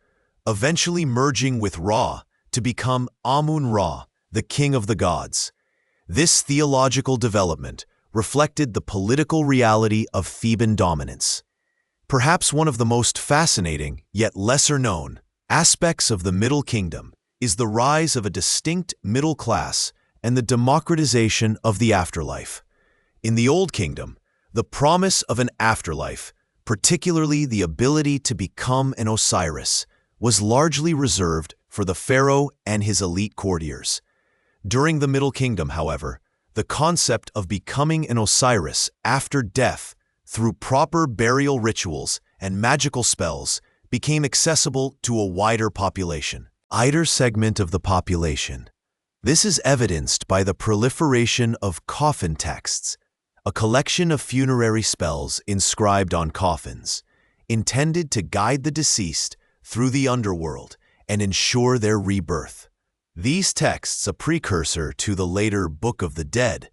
eventually merging with Ra to become Amun-Ra, the king of the gods. This theological development reflected the political reality of Theban dominance. Perhaps one of the most fascinating, yet lesser-known, aspects of the Middle Kingdom is the rise of a distinct middle class and the democratization of the afterlife. In the Old Kingdom, the promise of an afterlife, particularly the ability to become an Osiris, was largely reserved for the pharaoh and his elite courtiers. During the Middle Kingdom, however, the concept of becoming an Osiris after death through proper burial rituals and magical spells became accessible to a wider population. Either segment of the population. This is evidenced by the proliferation of coffin texts, a collection of funerary spells inscribed on coffins, intended to guide the deceased through the underworld and ensure their rebirth. These texts, a precursor to the later Book of the Dead,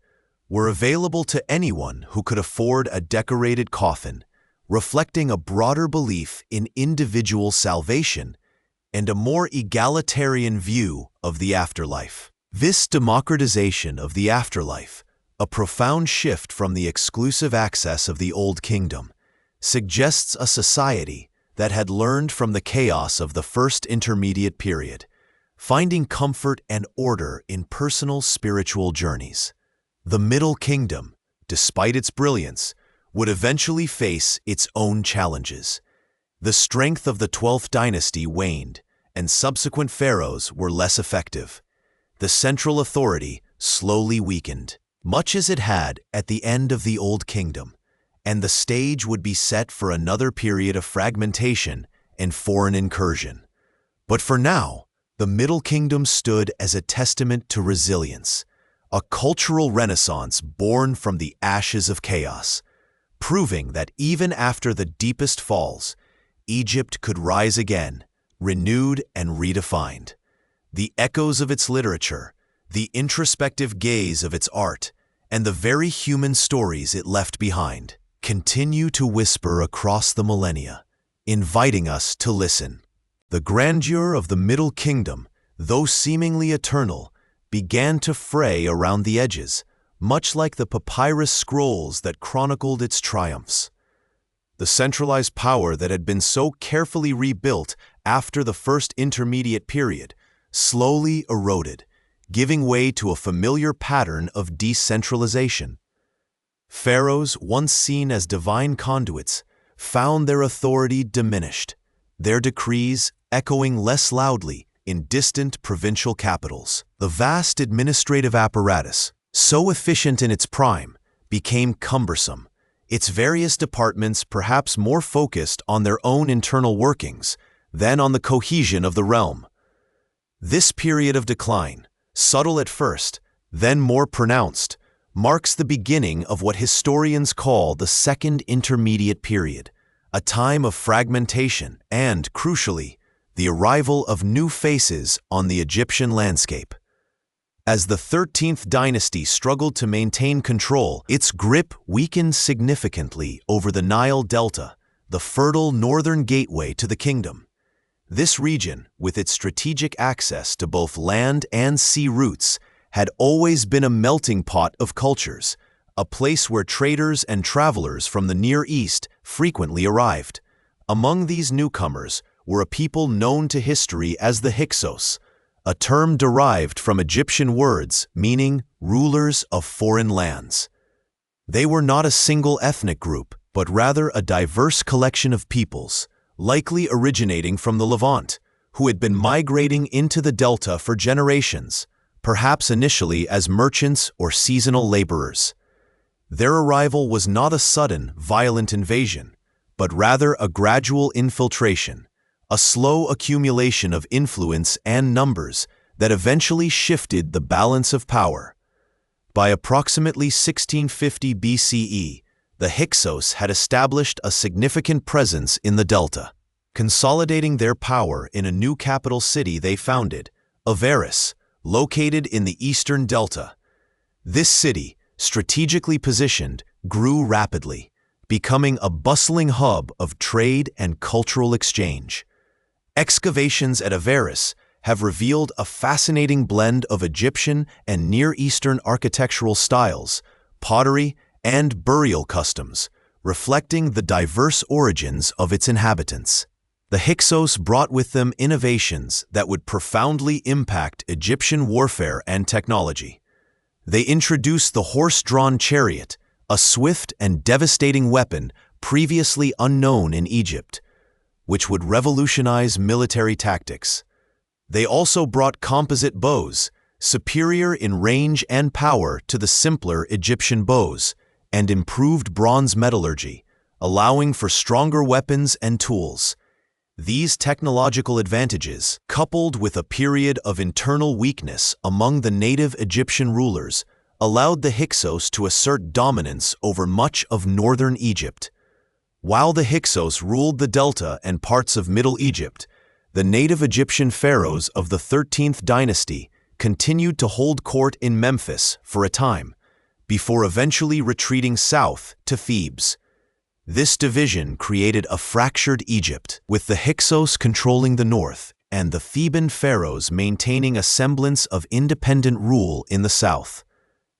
were available to anyone who could afford a decorated coffin, reflecting a broader belief in individual salvation and a more egalitarian view of the afterlife. This democratization of the afterlife, a profound shift from the exclusive access of the Old Kingdom, suggests a society that had learned from the chaos of the first intermediate period, finding comfort and order in personal spiritual journeys. The Middle Kingdom, despite its brilliance, would eventually face its own challenges. The strength of the 12th dynasty waned, and subsequent pharaohs were less effective. The central authority slowly weakened, much as it had at the end of the Old Kingdom, and the stage would be set for another period of fragmentation and foreign incursion. But for now, the Middle Kingdom stood as a testament to resilience, a cultural renaissance born from the ashes of chaos, proving that even after the deepest falls, Egypt could rise again, renewed and redefined. The echoes of its literature, the introspective gaze of its art, and the very human stories it left behind continue to whisper across the millennia, inviting us to listen. The grandeur of the Middle Kingdom, though seemingly eternal, began to fray around the edges, much like the papyrus scrolls that chronicled its triumphs. The centralized power that had been so carefully rebuilt after the first intermediate period slowly eroded, giving way to a familiar pattern of decentralization. Pharaohs, once seen as divine conduits, found their authority diminished, their decrees echoing less loudly in distant provincial capitals. The vast administrative apparatus, so efficient in its prime, became cumbersome, its various departments perhaps more focused on their own internal workings than on the cohesion of the realm. This period of decline, subtle at first, then more pronounced, marks the beginning of what historians call the Second Intermediate Period, a time of fragmentation and, crucially, the arrival of new faces on the Egyptian landscape. As the 13th dynasty struggled to maintain control, its grip weakened significantly over the Nile Delta, the fertile northern gateway to the kingdom. This region, with its strategic access to both land and sea routes, had always been a melting pot of cultures, a place where traders and travelers from the Near East frequently arrived. Among these newcomers were a people known to history as the Hyksos, a term derived from Egyptian words meaning rulers of foreign lands. They were not a single ethnic group, but rather a diverse collection of peoples, likely originating from the Levant, who had been migrating into the delta for generations, perhaps initially as merchants or seasonal laborers. Their arrival was not a sudden, violent invasion, but rather a gradual infiltration, a slow accumulation of influence and numbers that eventually shifted the balance of power. By approximately 1650 BCE, the Hyksos had established a significant presence in the delta, consolidating their power in a new capital city they founded, Avaris, located in the eastern delta. This city, strategically positioned, grew rapidly, becoming a bustling hub of trade and cultural exchange. Excavations at Avaris have revealed a fascinating blend of Egyptian and Near Eastern architectural styles, pottery, and burial customs, reflecting the diverse origins of its inhabitants. The Hyksos brought with them innovations that would profoundly impact Egyptian warfare and technology. They introduced the horse-drawn chariot, a swift and devastating weapon previously unknown in Egypt, which would revolutionize military tactics. They also brought composite bows, superior in range and power to the simpler Egyptian bows, and improved bronze metallurgy, allowing for stronger weapons and tools. These technological advantages, coupled with a period of internal weakness among the native Egyptian rulers, allowed the Hyksos to assert dominance over much of northern Egypt. While the Hyksos ruled the delta and parts of Middle Egypt, the native Egyptian pharaohs of the 13th dynasty continued to hold court in Memphis for a time, before eventually retreating south to Thebes. This division created a fractured Egypt, with the Hyksos controlling the north and the Theban pharaohs maintaining a semblance of independent rule in the south.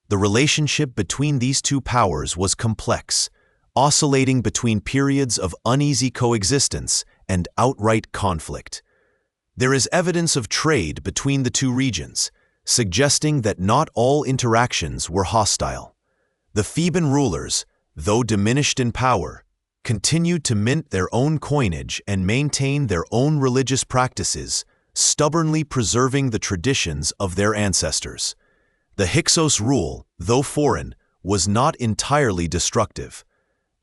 The relationship between these two powers was complex, oscillating between periods of uneasy coexistence and outright conflict. There is evidence of trade between the two regions, suggesting that not all interactions were hostile. The Theban rulers, though diminished in power, continued to mint their own coinage and maintain their own religious practices, stubbornly preserving the traditions of their ancestors. The Hyksos rule, though foreign, was not entirely destructive.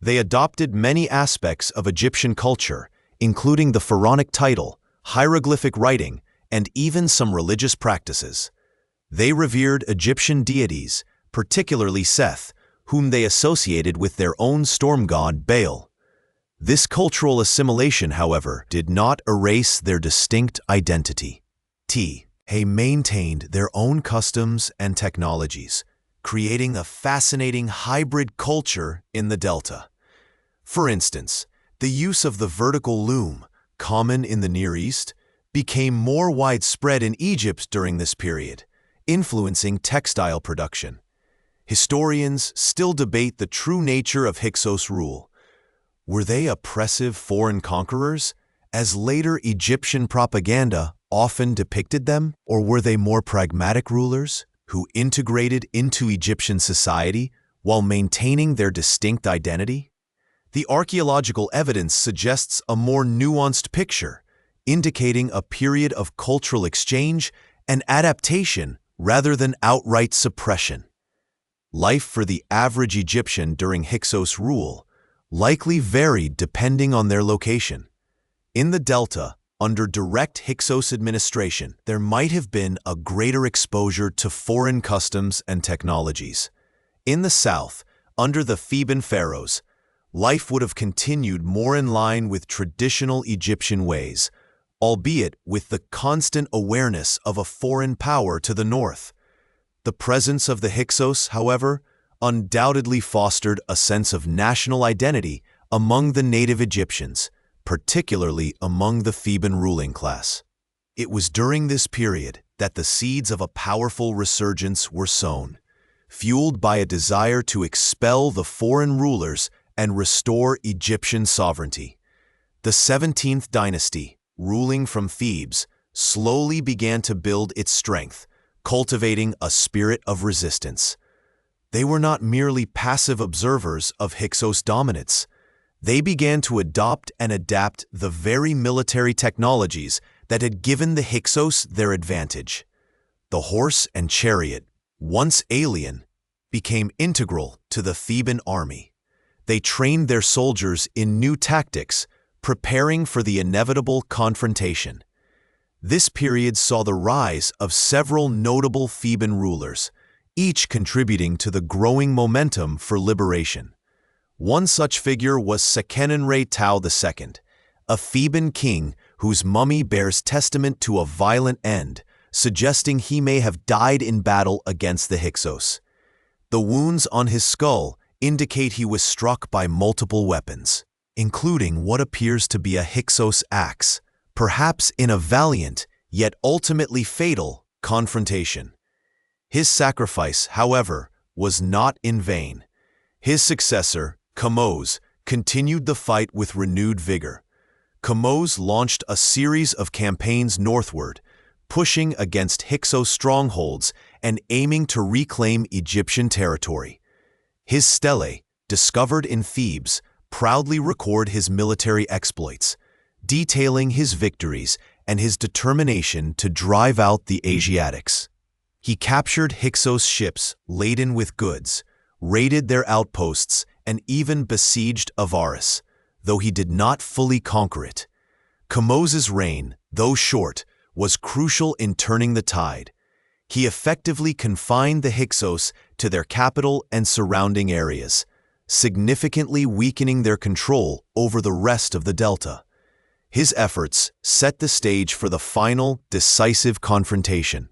They adopted many aspects of Egyptian culture, including the pharaonic title, hieroglyphic writing, and even some religious practices. They revered Egyptian deities, particularly Seth, whom they associated with their own storm god Baal. This cultural assimilation, however, did not erase their distinct identity. They maintained their own customs and technologies, creating a fascinating hybrid culture in the Delta. For instance, the use of the vertical loom, common in the Near East, became more widespread in Egypt during this period, influencing textile production. Historians still debate the true nature of Hyksos rule. Were they oppressive foreign conquerors, as later Egyptian propaganda often depicted them, or were they more pragmatic rulers who integrated into Egyptian society while maintaining their distinct identity? The archaeological evidence suggests a more nuanced picture, indicating a period of cultural exchange and adaptation rather than outright suppression. Life for the average Egyptian during Hyksos rule likely varied depending on their location. In the Delta, under direct Hyksos administration, there might have been a greater exposure to foreign customs and technologies. In the South, under the Theban pharaohs, life would have continued more in line with traditional Egyptian ways, albeit with the constant awareness of a foreign power to the north. The presence of the Hyksos, however, undoubtedly fostered a sense of national identity among the native Egyptians, particularly among the Theban ruling class. It was during this period that the seeds of a powerful resurgence were sown, fueled by a desire to expel the foreign rulers and restore Egyptian sovereignty. The 17th dynasty, ruling from Thebes, slowly began to build its strength, cultivating a spirit of resistance. They were not merely passive observers of Hyksos dominance. They began to adopt and adapt the very military technologies that had given the Hyksos their advantage. The horse and chariot, once alien, became integral to the Theban army. They trained their soldiers in new tactics, preparing for the inevitable confrontation. This period saw the rise of several notable Theban rulers, each contributing to the growing momentum for liberation. One such figure was Seqenenre-Tao II, a Theban king whose mummy bears testament to a violent end, suggesting he may have died in battle against the Hyksos. The wounds on his skull indicate he was struck by multiple weapons, including what appears to be a Hyksos axe, perhaps in a valiant, yet ultimately fatal, confrontation. His sacrifice, however, was not in vain. His successor, Kamose, continued the fight with renewed vigor. Kamose launched a series of campaigns northward, pushing against Hyksos strongholds and aiming to reclaim Egyptian territory. His stele, discovered in Thebes, proudly record his military exploits, detailing his victories and his determination to drive out the Asiatics. He captured Hyksos ships laden with goods, raided their outposts, and even besieged Avaris, though he did not fully conquer it. Kamose's reign, though short, was crucial in turning the tide. He effectively confined the Hyksos to their capital and surrounding areas, significantly weakening their control over the rest of the Delta. His efforts set the stage for the final, decisive confrontation.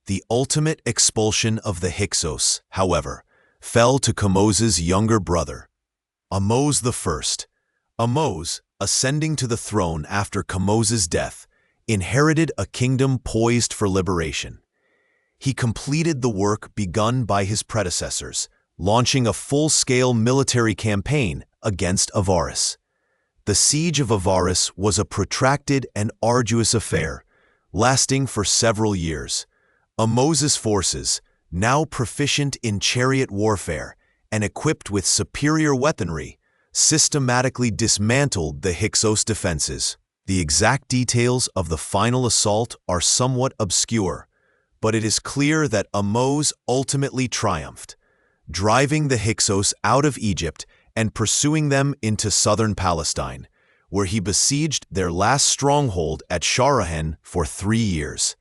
The ultimate expulsion of the Hyksos, however, fell to Kamos's younger brother, Ahmose I. Ahmose, ascending to the throne after Kamos's death, inherited a kingdom poised for liberation. He completed the work begun by his predecessors, launching a full-scale military campaign against Avaris. The siege of Avaris was a protracted and arduous affair, lasting for several years. Ahmose's forces, now proficient in chariot warfare and equipped with superior weaponry, systematically dismantled the Hyksos defenses. The exact details of the final assault are somewhat obscure, but it is clear that Ahmose ultimately triumphed, driving the Hyksos out of Egypt and pursuing them into southern Palestine, where he besieged their last stronghold at Sharahan for 3 years.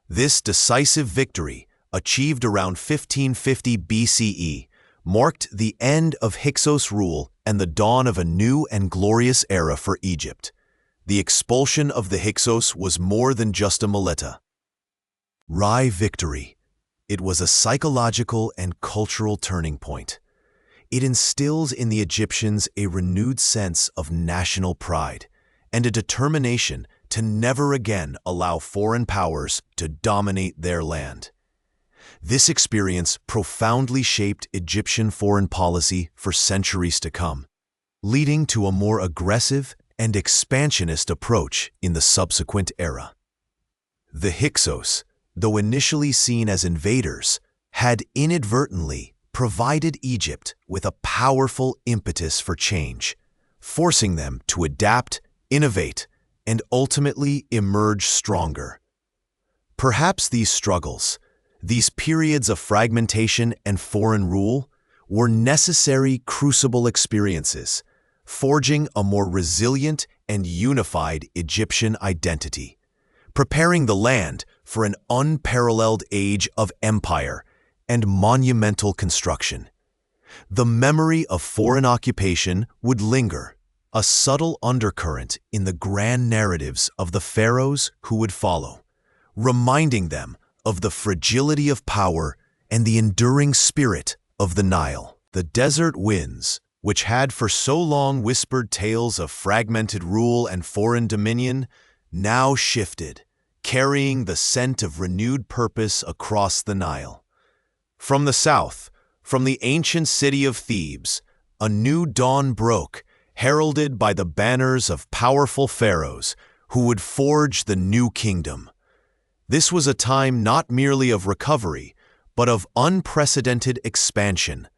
This decisive victory, achieved around 1550 BCE, marked the end of Hyksos rule and the dawn of a new and glorious era for Egypt. The expulsion of the Hyksos was more than just a militia. Victory. It was a psychological and cultural turning point. It instills in the Egyptians a renewed sense of national pride and a determination to never again allow foreign powers to dominate their land. This experience profoundly shaped Egyptian foreign policy for centuries to come, leading to a more aggressive and expansionist approach in the subsequent era. The Hyksos, though initially seen as invaders, had inadvertently provided Egypt with a powerful impetus for change, forcing them to adapt, innovate, and ultimately emerge stronger. Perhaps these struggles, these periods of fragmentation and foreign rule, were necessary crucible experiences, forging a more resilient and unified Egyptian identity, preparing the land for an unparalleled age of empire and monumental construction. The memory of foreign occupation would linger, a subtle undercurrent in the grand narratives of the pharaohs who would follow, reminding them of the fragility of power and the enduring spirit of the Nile. The desert winds, which had for so long whispered tales of fragmented rule and foreign dominion, now shifted, carrying the scent of renewed purpose across the Nile. From the south, from the ancient city of Thebes, a new dawn broke, heralded by the banners of powerful pharaohs who would forge the new kingdom. This was a time not merely of recovery, but of unprecedented expansion,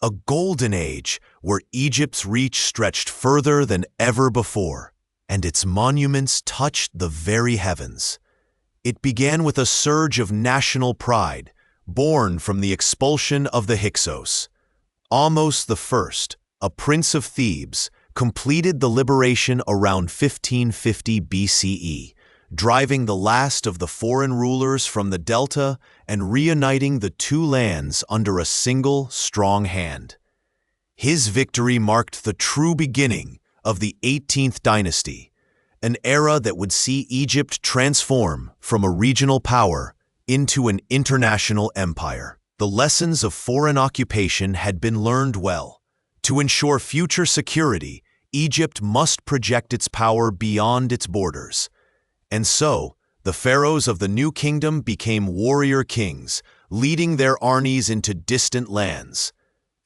a golden age where Egypt's reach stretched further than ever before, and its monuments touched the very heavens. It began with a surge of national pride, born from the expulsion of the Hyksos. Ahmose I, a prince of Thebes, completed the liberation around 1550 BCE, driving the last of the foreign rulers from the delta and reuniting the two lands under a single, strong hand. His victory marked the true beginning of the 18th dynasty, an era that would see Egypt transform from a regional power into an international empire. The lessons of foreign occupation had been learned well. To ensure future security, Egypt must project its power beyond its borders. And so, the pharaohs of the new kingdom became warrior kings, leading their armies into distant lands.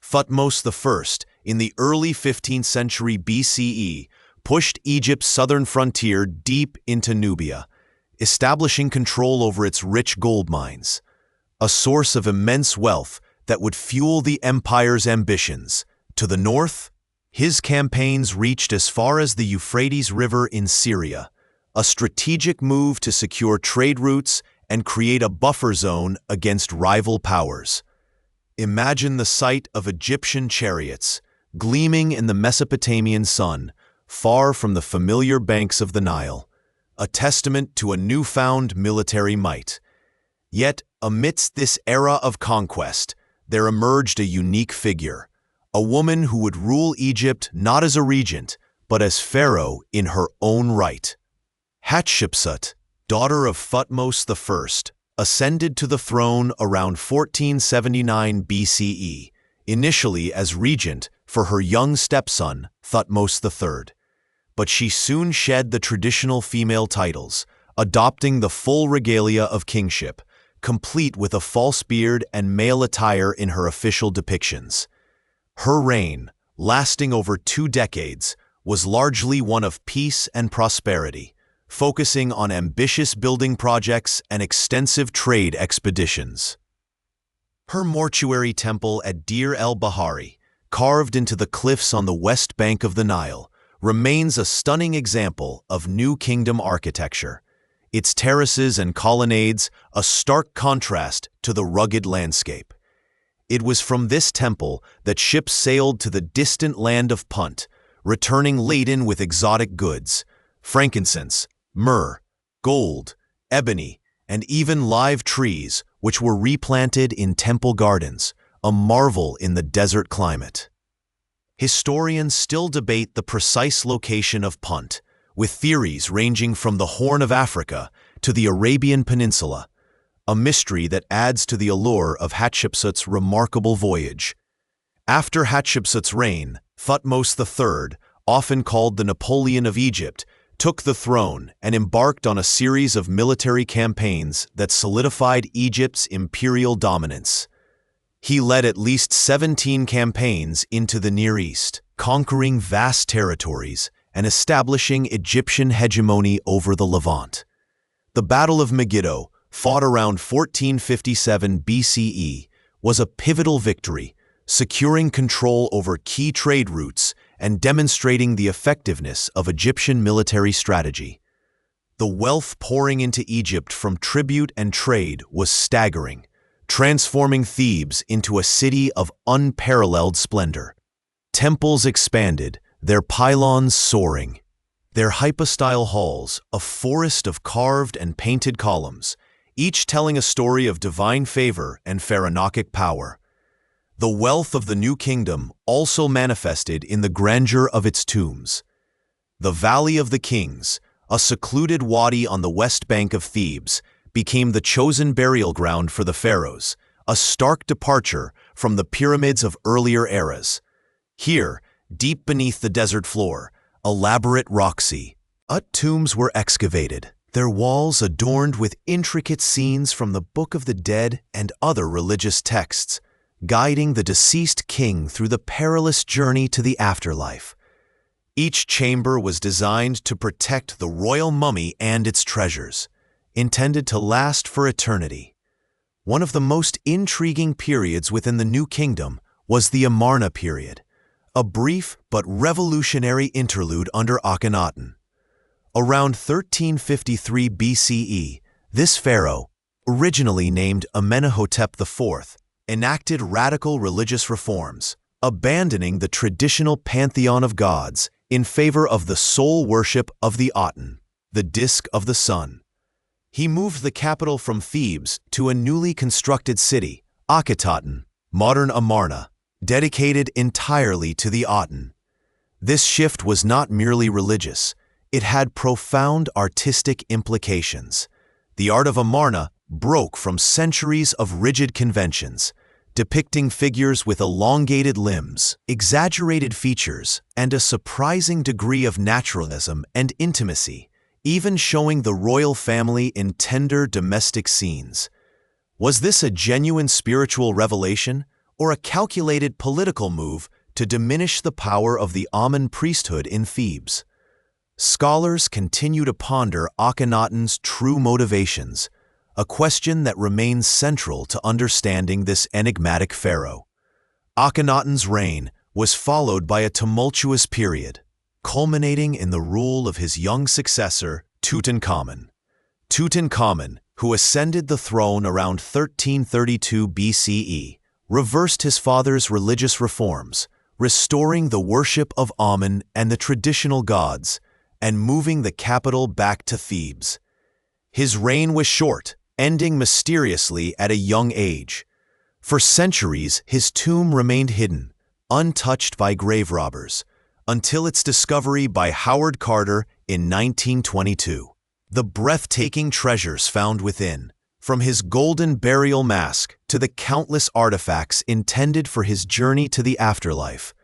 Thutmose I, in the early 15th century BCE, pushed Egypt's southern frontier deep into Nubia, establishing control over its rich gold mines, a source of immense wealth that would fuel the empire's ambitions. To the north, his campaigns reached as far as the Euphrates River in Syria, a strategic move to secure trade routes and create a buffer zone against rival powers. Imagine the sight of Egyptian chariots, gleaming in the Mesopotamian sun, far from the familiar banks of the Nile, a testament to a newfound military might. Yet, amidst this era of conquest, there emerged a unique figure, a woman who would rule Egypt not as a regent, but as pharaoh in her own right. Hatshepsut, daughter of Thutmose I, ascended to the throne around 1479 BCE, initially as regent for her young stepson, Thutmose III. But she soon shed the traditional female titles, adopting the full regalia of kingship, complete with a false beard and male attire in her official depictions. Her reign, lasting over 2 decades, was largely one of peace and prosperity, focusing on ambitious building projects and extensive trade expeditions. Her mortuary temple at Deir el-Bahari, carved into the cliffs on the west bank of the Nile, remains a stunning example of New Kingdom architecture, its terraces and colonnades a stark contrast to the rugged landscape. It was from this temple that ships sailed to the distant land of Punt, returning laden with exotic goods, frankincense, myrrh, gold, ebony, and even live trees, which were replanted in temple gardens, a marvel in the desert climate. Historians still debate the precise location of Punt, with theories ranging from the Horn of Africa to the Arabian Peninsula, a mystery that adds to the allure of Hatshepsut's remarkable voyage. After Hatshepsut's reign, Thutmose III, often called the Napoleon of Egypt, took the throne and embarked on a series of military campaigns that solidified Egypt's imperial dominance. He led at least 17 campaigns into the Near East, conquering vast territories and establishing Egyptian hegemony over the Levant. The Battle of Megiddo, fought around 1457 BCE, was a pivotal victory, securing control over key trade routes and demonstrating the effectiveness of Egyptian military strategy. The wealth pouring into Egypt from tribute and trade was staggering, transforming Thebes into a city of unparalleled splendor. Temples expanded, their pylons soaring. Their hypostyle halls, a forest of carved and painted columns, each telling a story of divine favor and pharaonic power. The wealth of the New Kingdom also manifested in the grandeur of its tombs. The Valley of the Kings, a secluded wadi on the west bank of Thebes, became the chosen burial ground for the pharaohs, a stark departure from the pyramids of earlier eras. Here, deep beneath the desert floor, elaborate rock-sea, tombs were excavated, their walls adorned with intricate scenes from the Book of the Dead and other religious texts, guiding the deceased king through the perilous journey to the afterlife. Each chamber was designed to protect the royal mummy and its treasures, intended to last for eternity. One of the most intriguing periods within the New Kingdom was the Amarna period, a brief but revolutionary interlude under Akhenaten. Around 1353 BCE, this pharaoh, originally named Amenhotep IV, enacted radical religious reforms, abandoning the traditional pantheon of gods in favor of the sole worship of the Aten, the disk of the sun. He moved the capital from Thebes to a newly constructed city, Akhenaten, modern Amarna, dedicated entirely to the Aten. This shift was not merely religious, it had profound artistic implications. The art of Amarna broke from centuries of rigid conventions, depicting figures with elongated limbs, exaggerated features, and a surprising degree of naturalism and intimacy, even showing the royal family in tender domestic scenes. Was this a genuine spiritual revelation, or a calculated political move to diminish the power of the Amun priesthood in Thebes? Scholars continue to ponder Akhenaten's true motivations, a question that remains central to understanding this enigmatic pharaoh. Akhenaten's reign was followed by a tumultuous period, culminating in the rule of his young successor, Tutankhamun. Tutankhamun, who ascended the throne around 1332 BCE, reversed his father's religious reforms, restoring the worship of Amun and the traditional gods, and moving the capital back to Thebes. His reign was short, ending mysteriously at a young age. For centuries, his tomb remained hidden, untouched by grave robbers, until its discovery by Howard Carter in 1922. The breathtaking treasures found within, From his golden burial mask to the countless artifacts intended for his journey to the afterlife,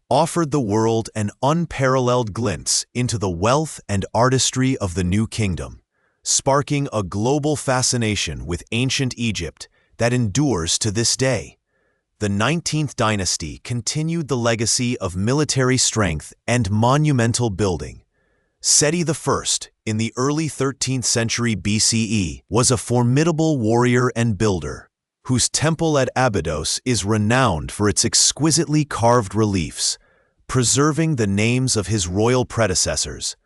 offered the world an unparalleled glimpse into the wealth and artistry of the New Kingdom, sparking a global fascination with ancient Egypt that endures to this day. The 19th dynasty continued the legacy of military strength and monumental building. Seti I, in the early 13th century BCE, was a formidable warrior and builder, whose temple at Abydos is renowned for its exquisitely carved reliefs, preserving the names of his royal predecessors.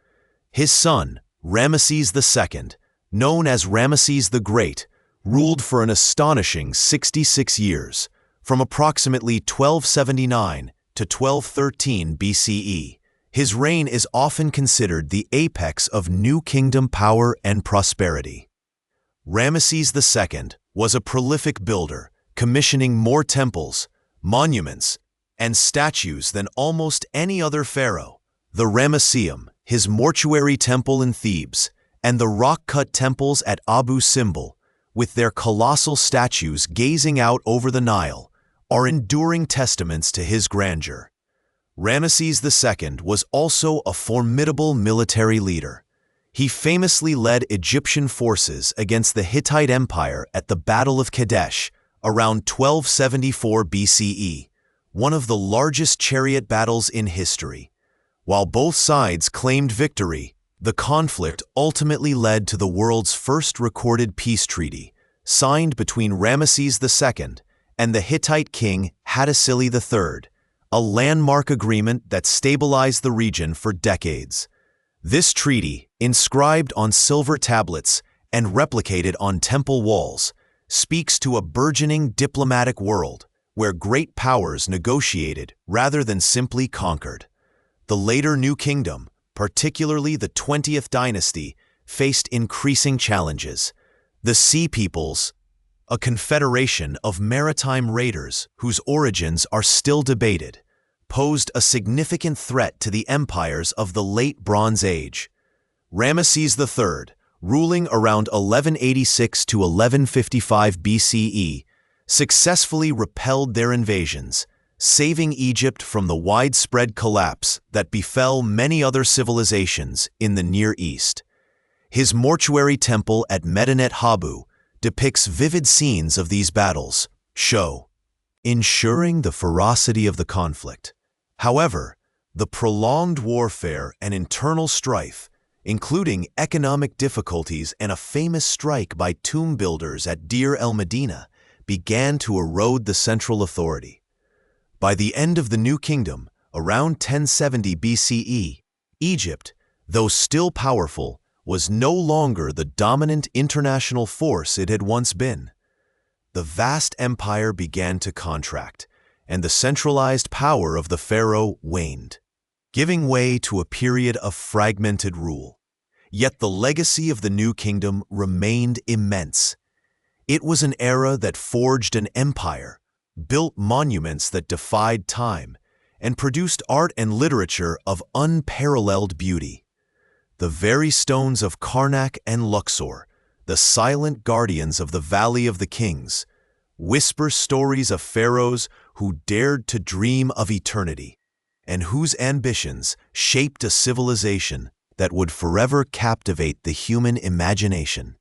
His son, Ramesses II, known as Ramesses the Great, ruled for an astonishing 66 years, from approximately 1279 to 1213 BCE. His reign is often considered the apex of New Kingdom power and prosperity. Ramesses II was a prolific builder, commissioning more temples, monuments, and statues than almost any other pharaoh. The Ramesseum, his mortuary temple in Thebes, and the rock-cut temples at Abu Simbel, with their colossal statues gazing out over the Nile, are enduring testaments to his grandeur. Ramesses II was also a formidable military leader. He famously led Egyptian forces against the Hittite Empire at the Battle of Kadesh around 1274 BCE, one of the largest chariot battles in history. While both sides claimed victory, the conflict ultimately led to the world's first recorded peace treaty, signed between Ramesses II and the Hittite king Hattusili III, a landmark agreement that stabilized the region for decades. This treaty, inscribed on silver tablets and replicated on temple walls, speaks to a burgeoning diplomatic world where great powers negotiated rather than simply conquered. The later New Kingdom, particularly the 20th dynasty, faced increasing challenges. The Sea Peoples, a confederation of maritime raiders whose origins are still debated, posed a significant threat to the empires of the Late Bronze Age. Ramesses III, ruling around 1186 to 1155 BCE, successfully repelled their invasions, saving Egypt from the widespread collapse that befell many other civilizations in the Near East. His mortuary temple at Medinet Habu depicts vivid scenes of these battles, ensuring the ferocity of the conflict. However, the prolonged warfare and internal strife, including economic difficulties and a famous strike by tomb builders at Deir el-Medina, began to erode the central authority. By the end of the New Kingdom, around 1070 BCE, Egypt, though still powerful, was no longer the dominant international force it had once been. The vast empire began to contract, and the centralized power of the pharaoh waned, giving way to a period of fragmented rule. Yet the legacy of the New Kingdom remained immense. It was an era that forged an empire, built monuments that defied time, and produced art and literature of unparalleled beauty. The very stones of Karnak and Luxor, the silent guardians of the Valley of the Kings, whisper stories of pharaohs who dared to dream of eternity, and whose ambitions shaped a civilization that would forever captivate the human imagination.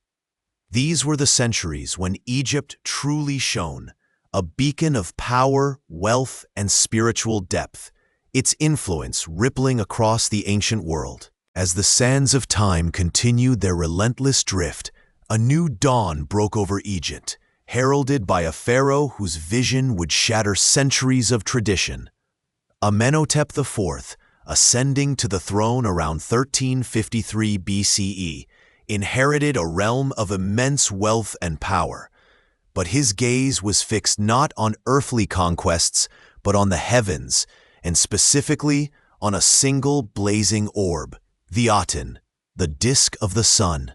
These were the centuries when Egypt truly shone, a beacon of power, wealth, and spiritual depth, its influence rippling across the ancient world. As the sands of time continued their relentless drift, a new dawn broke over Egypt, heralded by a pharaoh whose vision would shatter centuries of tradition. Amenhotep IV, ascending to the throne around 1353 BCE, inherited a realm of immense wealth and power. But his gaze was fixed not on earthly conquests, but on the heavens, and specifically on a single blazing orb, the Aten, the disk of the sun.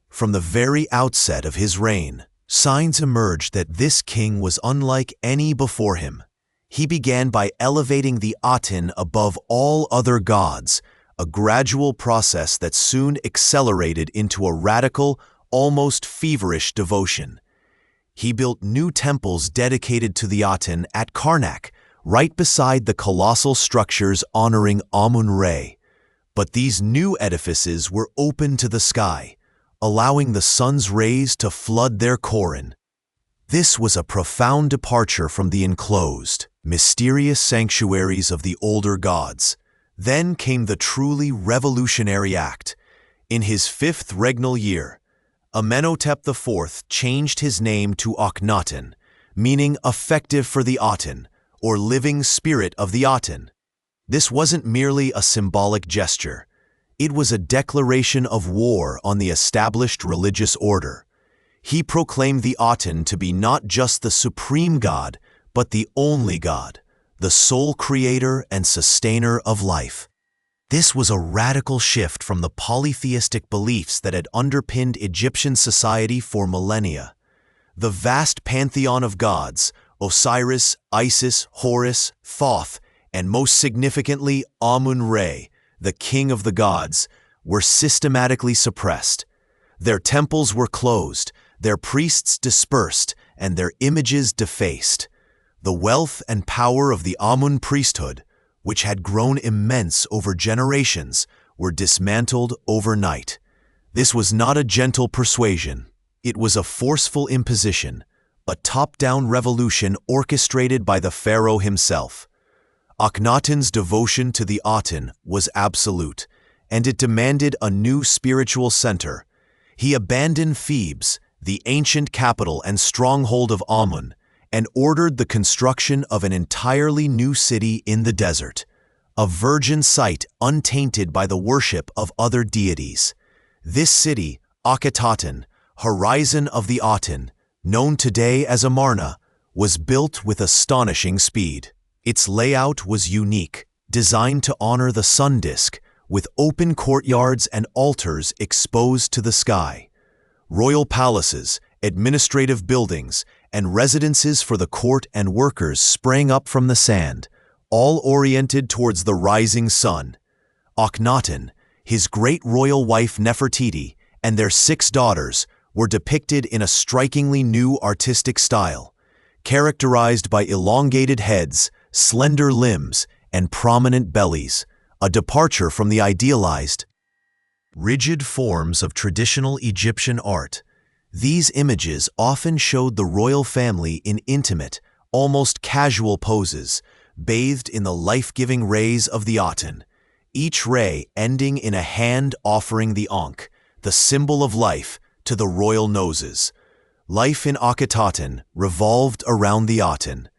From the very outset of his reign, signs emerged that this king was unlike any before him. He began by elevating the Aten above all other gods, a gradual process that soon accelerated into a radical, almost feverish devotion. He built new temples dedicated to the Aten at Karnak, right beside the colossal structures honoring Amun-Re. But these new edifices were open to the sky, allowing the sun's rays to flood their Koran. This was a profound departure from the enclosed, mysterious sanctuaries of the older gods. Then came the truly revolutionary act. In his 5th regnal year, Amenhotep IV changed his name to Akhenaten, meaning effective for the Aten, or living spirit of the Aten. This wasn't merely a symbolic gesture. It was a declaration of war on the established religious order. He proclaimed the Aten to be not just the supreme god, but the only god, the sole creator and sustainer of life. This was a radical shift from the polytheistic beliefs that had underpinned Egyptian society for millennia. The vast pantheon of gods, Osiris, Isis, Horus, Thoth, and most significantly Amun-Re, the king of the gods, were systematically suppressed. Their temples were closed, their priests dispersed, and their images defaced. The wealth and power of the Amun priesthood, which had grown immense over generations, were dismantled overnight. This was not a gentle persuasion. It was a forceful imposition, a top-down revolution orchestrated by the pharaoh himself. Akhenaten's devotion to the Aten was absolute, and it demanded a new spiritual center. He abandoned Thebes, the ancient capital and stronghold of Amun, and ordered the construction of an entirely new city in the desert, a virgin site untainted by the worship of other deities. This city, Akhenaten, horizon of the Aten, known today as Amarna, was built with astonishing speed. Its layout was unique, designed to honor the sun disk, with open courtyards and altars exposed to the sky. Royal palaces, administrative buildings, and residences for the court and workers sprang up from the sand, all oriented towards the rising sun. Akhenaten, his great royal wife Nefertiti, and their 6 daughters were depicted in a strikingly new artistic style, characterized by elongated heads, slender limbs, and prominent bellies, a departure from the idealized, rigid forms of traditional Egyptian art. These images often showed the royal family in intimate, almost casual poses, bathed in the life-giving rays of the Aten, each ray ending in a hand offering the Ankh, the symbol of life, to the royal noses. Life in Akhenaten revolved around the Aten.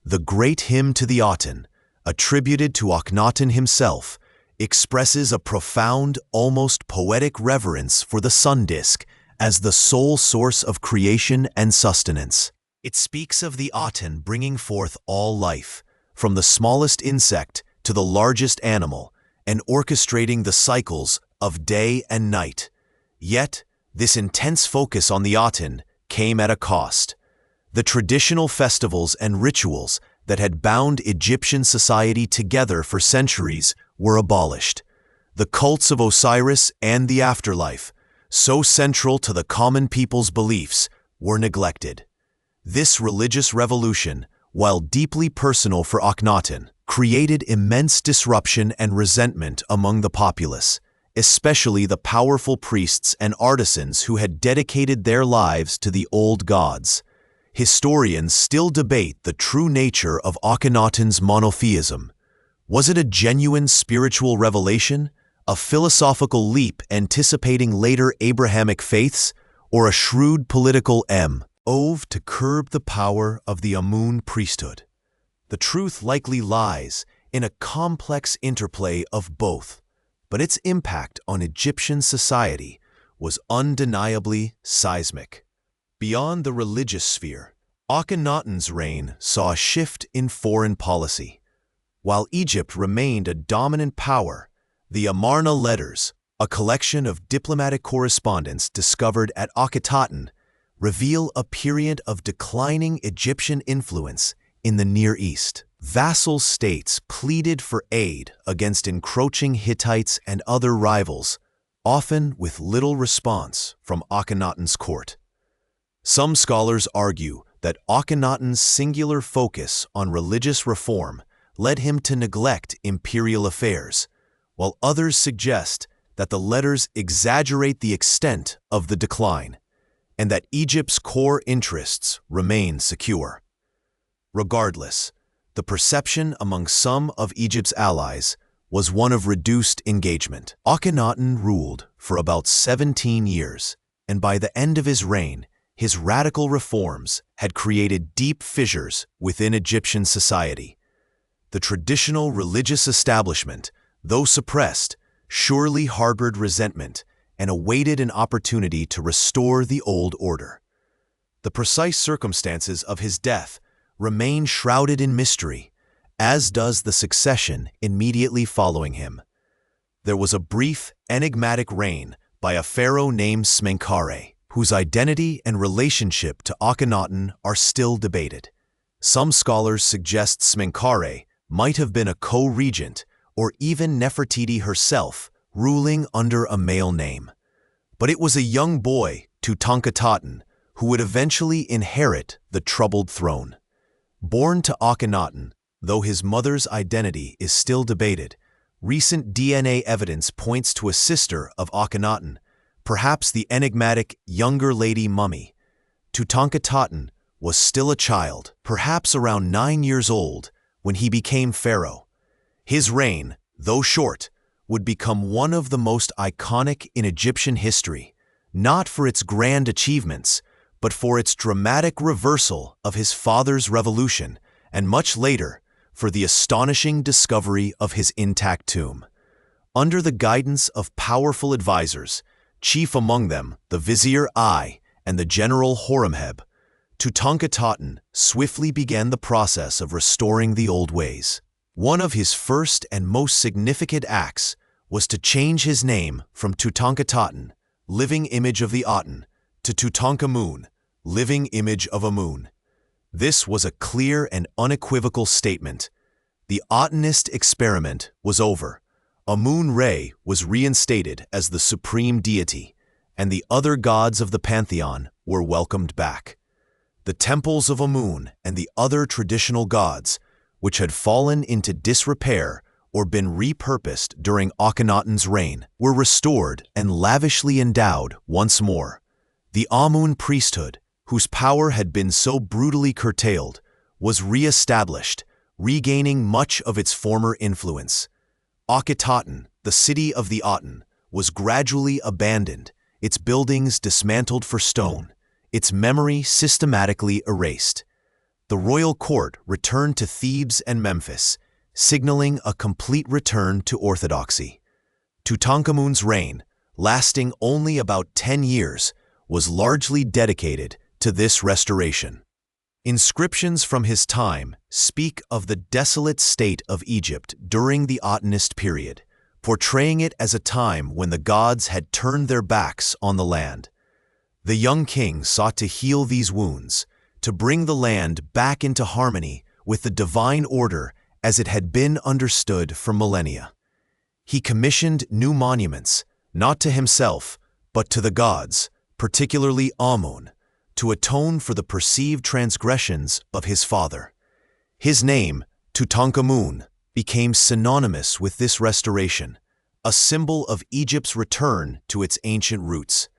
The great hymn to the Aten, attributed to Akhenaten himself, expresses a profound, almost poetic reverence for the sun disk as the sole source of creation and sustenance. It speaks of the Aten bringing forth all life, from the smallest insect to the largest animal, and orchestrating the cycles of day and night. Yet, this intense focus on the Aten came at a cost. The traditional festivals and rituals that had bound Egyptian society together for centuries were abolished. The cults of Osiris and the afterlife, so central to the common people's beliefs, were neglected. This religious revolution, while deeply personal for Akhenaten, created immense disruption and resentment among the populace, especially the powerful priests and artisans who had dedicated their lives to the old gods. Historians still debate the true nature of Akhenaten's monotheism. Was it a genuine spiritual revelation, a philosophical leap anticipating later Abrahamic faiths, or a shrewd political move to curb the power of the Amun priesthood? The truth likely lies in a complex interplay of both, but its impact on Egyptian society was undeniably seismic. Beyond the religious sphere, Akhenaten's reign saw a shift in foreign policy. While Egypt remained a dominant power, the Amarna letters, a collection of diplomatic correspondence discovered at Akhenaten, reveal a period of declining Egyptian influence in the Near East. Vassal states pleaded for aid against encroaching Hittites and other rivals, often with little response from Akhenaten's court. Some scholars argue that Akhenaten's singular focus on religious reform led him to neglect imperial affairs, while others suggest that the letters exaggerate the extent of the decline, and that Egypt's core interests remain secure. Regardless, the perception among some of Egypt's allies was one of reduced engagement. Akhenaten ruled for about 17 years, and by the end of his reign, his radical reforms had created deep fissures within Egyptian society. The traditional religious establishment, though suppressed, surely harbored resentment and awaited an opportunity to restore the old order. The precise circumstances of his death remain shrouded in mystery, as does the succession immediately following him. There was a brief, enigmatic reign by a pharaoh named Smenkhare, whose identity and relationship to Akhenaten are still debated. Some scholars suggest Smenkhare might have been a co-regent or even Nefertiti herself, ruling under a male name. But it was a young boy, Tutankhamun, who would eventually inherit the troubled throne. Born to Akhenaten, though his mother's identity is still debated, recent DNA evidence points to a sister of Akhenaten, perhaps the enigmatic younger lady mummy. Tutankhamun was still a child, perhaps around 9 years old, when he became pharaoh. His reign, though short, would become one of the most iconic in Egyptian history, not for its grand achievements, but for its dramatic reversal of his father's revolution, and much later, for the astonishing discovery of his intact tomb. Under the guidance of powerful advisors, chief among them the Vizier I and the General Horemheb, Tutankhamun swiftly began the process of restoring the old ways. One of his first and most significant acts was to change his name from Tutankhaten, living image of the Aten, to Tutankhamun, living image of Amun. This was a clear and unequivocal statement. The Atenist experiment was over. Amun-Re was reinstated as the supreme deity, and the other gods of the pantheon were welcomed back. The temples of Amun and the other traditional gods, which had fallen into disrepair or been repurposed during Akhenaten's reign, were restored and lavishly endowed once more. The Amun priesthood, whose power had been so brutally curtailed, was re-established, regaining much of its former influence. Akhenaten, the city of the Aten, was gradually abandoned, its buildings dismantled for stone, its memory systematically erased. The royal court returned to Thebes and Memphis, signaling a complete return to orthodoxy. Tutankhamun's reign, lasting only about 10 years, was largely dedicated to this restoration. Inscriptions from his time speak of the desolate state of Egypt during the Atenist period, portraying it as a time when the gods had turned their backs on the land. The young king sought to heal these wounds, to bring the land back into harmony with the divine order as it had been understood for millennia. He commissioned new monuments, not to himself, but to the gods, particularly Amun, to atone for the perceived transgressions of his father. His name, Tutankhamun, became synonymous with this restoration, a symbol of Egypt's return to its ancient roots.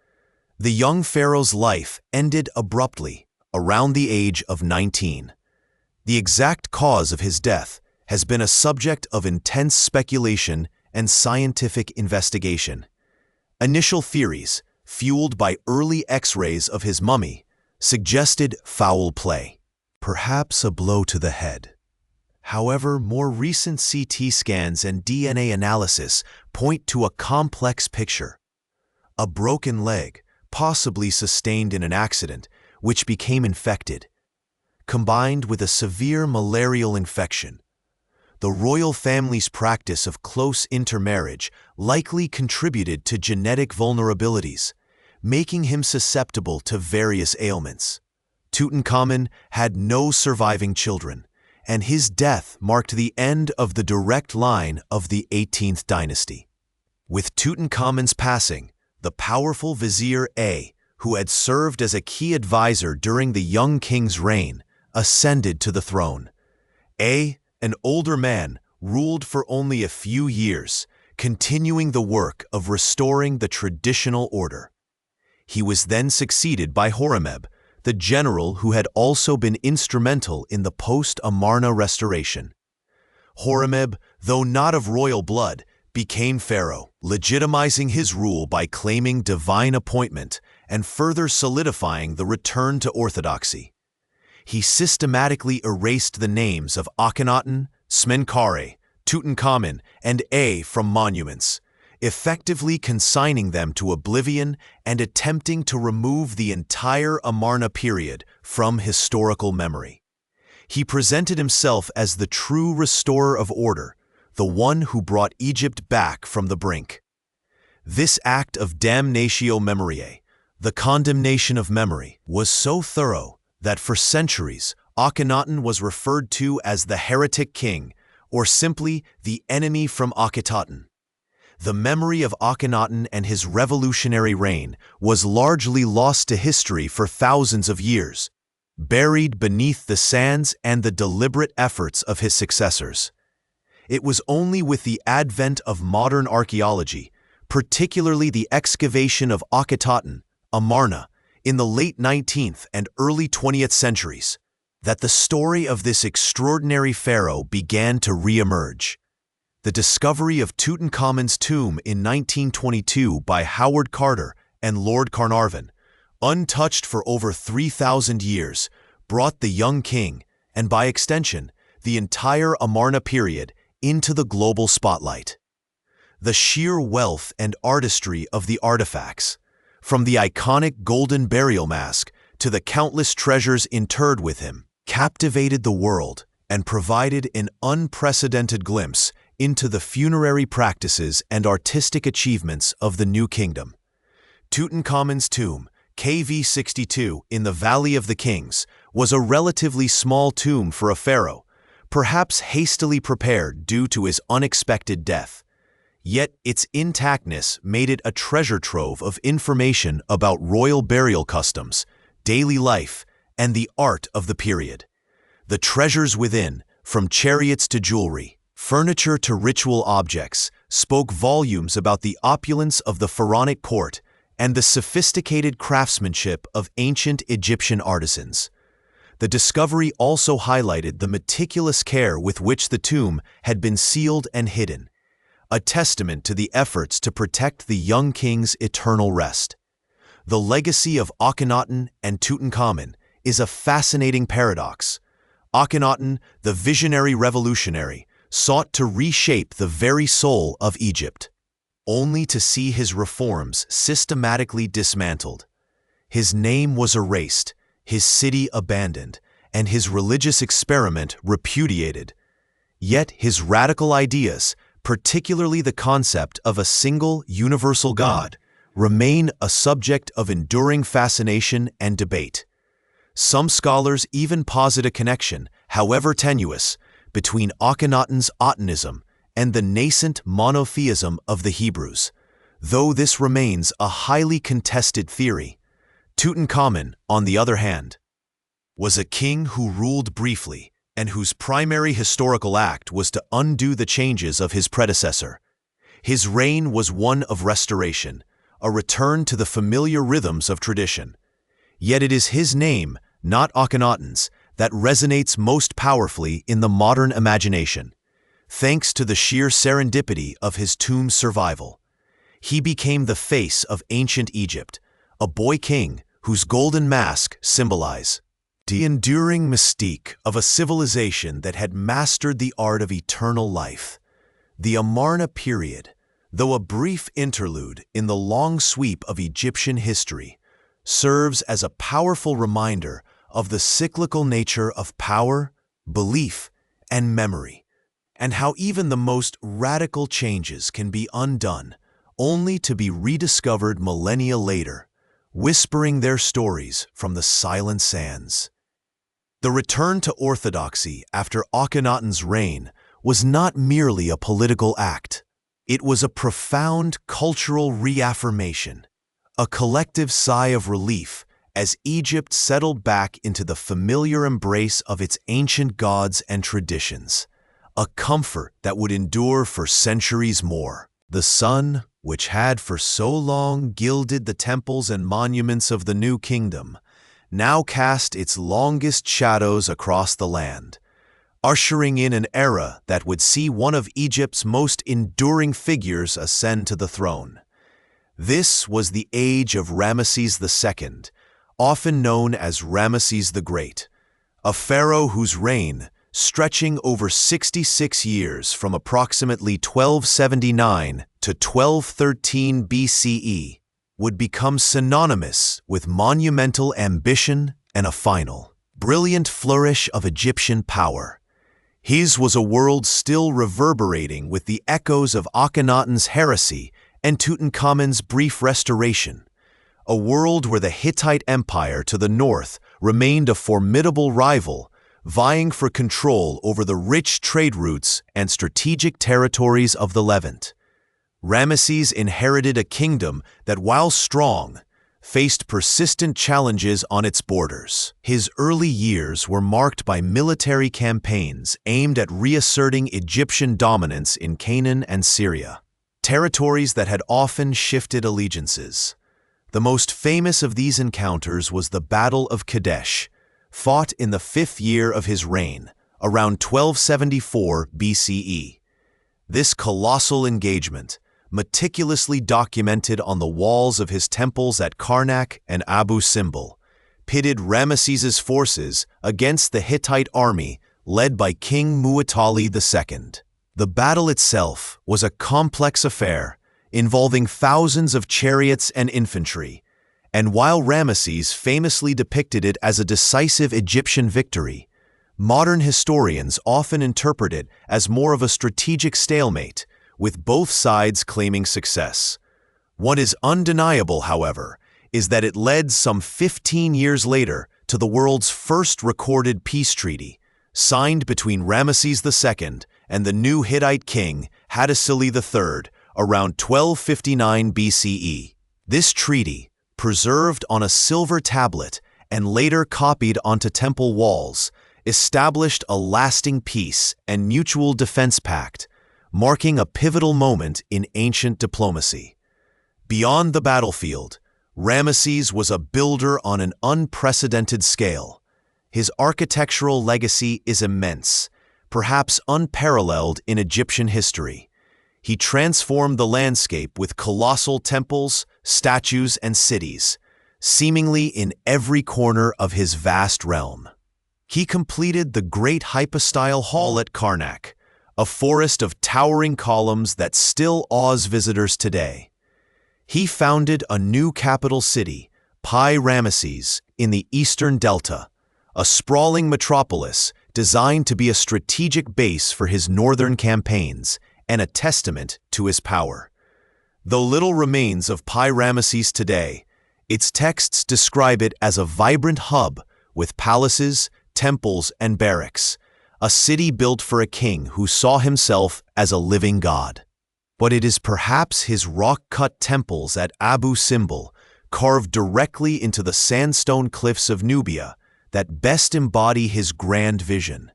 The young pharaoh's life ended abruptly, around the age of 19. The exact cause of his death has been a subject of intense speculation and scientific investigation. Initial theories, fueled by early X-rays of his mummy, suggested foul play, perhaps a blow to the head. However, more recent CT scans and DNA analysis point to a complex picture. A broken leg, possibly sustained in an accident, which became infected, combined with a severe malarial infection. The royal family's practice of close intermarriage likely contributed to genetic vulnerabilities, making him susceptible to various ailments. Tutankhamun had no surviving children, and his death marked the end of the direct line of the 18th dynasty. With Tutankhamun's passing, the powerful vizier A, who had served as a key advisor during the young king's reign, ascended to the throne. A, an older man, ruled for only a few years, continuing the work of restoring the traditional order. He was then succeeded by Horemheb, the general who had also been instrumental in the post-Amarna restoration. Horemheb, though not of royal blood, became pharaoh, legitimizing his rule by claiming divine appointment and further solidifying the return to orthodoxy. He systematically erased the names of Akhenaten, Smenkhare, Tutankhamun, and A from monuments, effectively consigning them to oblivion and attempting to remove the entire Amarna period from historical memory. He presented himself as the true restorer of order, the one who brought Egypt back from the brink. This act of damnatio memoriae, the condemnation of memory, was so thorough that for centuries Akhenaten was referred to as the heretic king, or simply the enemy from Akhenaten. The memory of Akhenaten and his revolutionary reign was largely lost to history for thousands of years, buried beneath the sands and the deliberate efforts of his successors. It was only with the advent of modern archaeology, particularly the excavation of Akhenaten, Amarna, in the late 19th and early 20th centuries, that the story of this extraordinary pharaoh began to re-emerge. The discovery of Tutankhamun's tomb in 1922 by Howard Carter and Lord Carnarvon, untouched for over 3,000 years, brought the young king, and by extension, the entire Amarna period, into the global spotlight. The sheer wealth and artistry of the artifacts, from the iconic golden burial mask to the countless treasures interred with him, captivated the world and provided an unprecedented glimpse into the funerary practices and artistic achievements of the New Kingdom. Tutankhamun's tomb, KV62, in the Valley of the Kings, was a relatively small tomb for a pharaoh, perhaps hastily prepared due to his unexpected death. Yet its intactness made it a treasure trove of information about royal burial customs, daily life, and the art of the period. The treasures within, from chariots to jewelry, furniture to ritual objects, spoke volumes about the opulence of the pharaonic court and the sophisticated craftsmanship of ancient Egyptian artisans. The discovery also highlighted the meticulous care with which the tomb had been sealed and hidden, a testament to the efforts to protect the young king's eternal rest. The legacy of Akhenaten and Tutankhamun is a fascinating paradox. Akhenaten, the visionary revolutionary, sought to reshape the very soul of Egypt, only to see his reforms systematically dismantled. His name was erased, his city abandoned, and his religious experiment repudiated. Yet his radical ideas, particularly the concept of a single universal God, remain a subject of enduring fascination and debate. Some scholars even posit a connection, however tenuous, between Akhenaten's Atenism and the nascent monotheism of the Hebrews, though this remains a highly contested theory. Tutankhamun, on the other hand, was a king who ruled briefly and whose primary historical act was to undo the changes of his predecessor. His reign was one of restoration, a return to the familiar rhythms of tradition. Yet it is his name, not Akhenaten's, that resonates most powerfully in the modern imagination. Thanks to the sheer serendipity of his tomb's survival, he became the face of ancient Egypt, a boy king whose golden mask symbolized the enduring mystique of a civilization that had mastered the art of eternal life. The Amarna period, though a brief interlude in the long sweep of Egyptian history, serves as a powerful reminder of the cyclical nature of power, belief, and memory, and how even the most radical changes can be undone, only to be rediscovered millennia later, whispering their stories from the silent sands. The return to orthodoxy after Akhenaten's reign was not merely a political act. It was a profound cultural reaffirmation, a collective sigh of relief as Egypt settled back into the familiar embrace of its ancient gods and traditions, a comfort that would endure for centuries more. The sun, which had for so long gilded the temples and monuments of the new kingdom, now cast its longest shadows across the land, ushering in an era that would see one of Egypt's most enduring figures ascend to the throne. This was the age of Ramesses II, often known as Ramesses the Great, a pharaoh whose reign, stretching over 66 years from approximately 1279 to 1213 BCE, would become synonymous with monumental ambition and a final, brilliant flourish of Egyptian power. His was a world still reverberating with the echoes of Akhenaten's heresy and Tutankhamun's brief restoration, a world where the Hittite Empire to the north remained a formidable rival, vying for control over the rich trade routes and strategic territories of the Levant. Ramesses inherited a kingdom that, while strong, faced persistent challenges on its borders. His early years were marked by military campaigns aimed at reasserting Egyptian dominance in Canaan and Syria, territories that had often shifted allegiances. The most famous of these encounters was the Battle of Kadesh, fought in the 5th year of his reign, around 1274 BCE. This colossal engagement, meticulously documented on the walls of his temples at Karnak and Abu Simbel, pitted Ramesses' forces against the Hittite army led by King Muwatalli II. The battle itself was a complex affair involving thousands of chariots and infantry, and while Ramesses famously depicted it as a decisive Egyptian victory, modern historians often interpret it as more of a strategic stalemate, with both sides claiming success. What is undeniable, however, is that it led some 15 years later to the world's first recorded peace treaty, signed between Ramesses II and the new Hittite king Hattusili III around 1259 BCE. This treaty, preserved on a silver tablet and later copied onto temple walls, established a lasting peace and mutual defense pact, marking a pivotal moment in ancient diplomacy. Beyond the battlefield, Ramesses was a builder on an unprecedented scale. His architectural legacy is immense, perhaps unparalleled in Egyptian history. He transformed the landscape with colossal temples, statues, and cities, seemingly in every corner of his vast realm. He completed the great hypostyle hall at Karnak, a forest of towering columns that still awes visitors today. He founded a new capital city, Pi-Ramesses, in the eastern delta, a sprawling metropolis designed to be a strategic base for his northern campaigns and a testament to his power. Though little remains of Pi-Ramesses today, its texts describe it as a vibrant hub with palaces, temples, and barracks, a city built for a king who saw himself as a living god. But it is perhaps his rock-cut temples at Abu Simbel, carved directly into the sandstone cliffs of Nubia, that best embody his grand vision.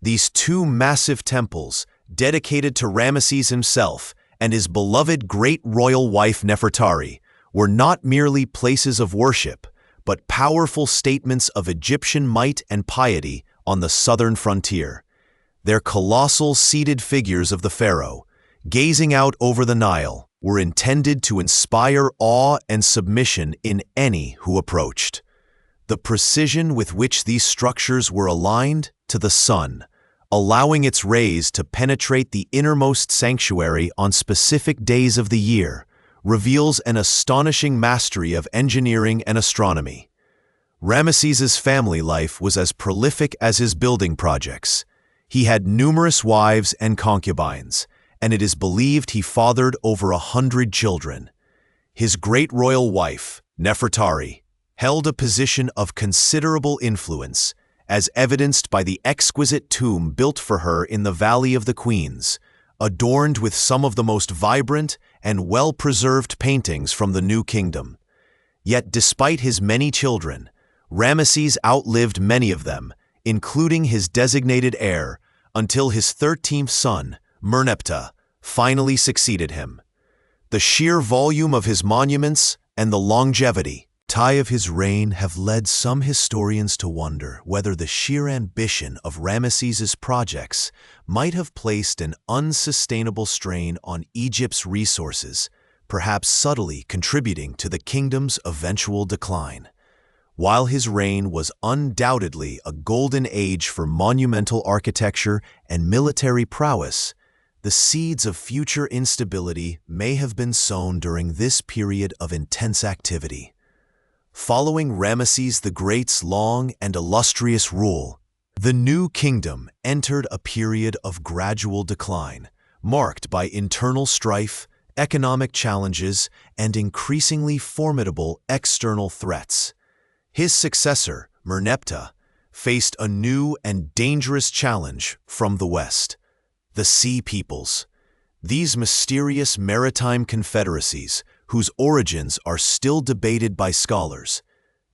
These two massive temples, dedicated to Ramesses himself and his beloved great royal wife Nefertari, were not merely places of worship, but powerful statements of Egyptian might and piety on the southern frontier. Their colossal seated figures of the pharaoh, gazing out over the Nile, were intended to inspire awe and submission in any who approached. The precision with which these structures were aligned to the sun, allowing its rays to penetrate the innermost sanctuary on specific days of the year, reveals an astonishing mastery of engineering and astronomy. Ramesses' family life was as prolific as his building projects. He had numerous wives and concubines, and it is believed he fathered over 100 children. His great royal wife, Nefertari, held a position of considerable influence, as evidenced by the exquisite tomb built for her in the Valley of the Queens, adorned with some of the most vibrant and well-preserved paintings from the New Kingdom. Yet despite his many children, Ramesses outlived many of them, including his designated heir, until his 13th son, Merneptah, finally succeeded him. The sheer volume of his monuments and the longevity of his reign have led some historians to wonder whether the sheer ambition of Ramesses's projects might have placed an unsustainable strain on Egypt's resources, perhaps subtly contributing to the kingdom's eventual decline. While his reign was undoubtedly a golden age for monumental architecture and military prowess, the seeds of future instability may have been sown during this period of intense activity. Following Ramesses the Great's long and illustrious rule, the New Kingdom entered a period of gradual decline, marked by internal strife, economic challenges, and increasingly formidable external threats. His successor, Merneptah, faced a new and dangerous challenge from the west: the Sea Peoples. These mysterious maritime confederacies, whose origins are still debated by scholars,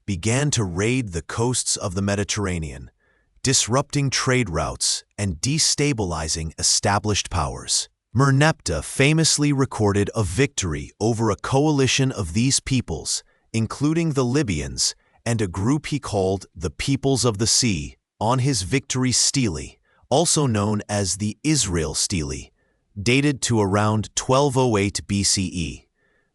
began to raid the coasts of the Mediterranean, disrupting trade routes and destabilizing established powers. Merneptah famously recorded a victory over a coalition of these peoples, including the Libyans and a group he called the Peoples of the Sea, on his victory stele, also known as the Israel stele, dated to around 1208 BCE.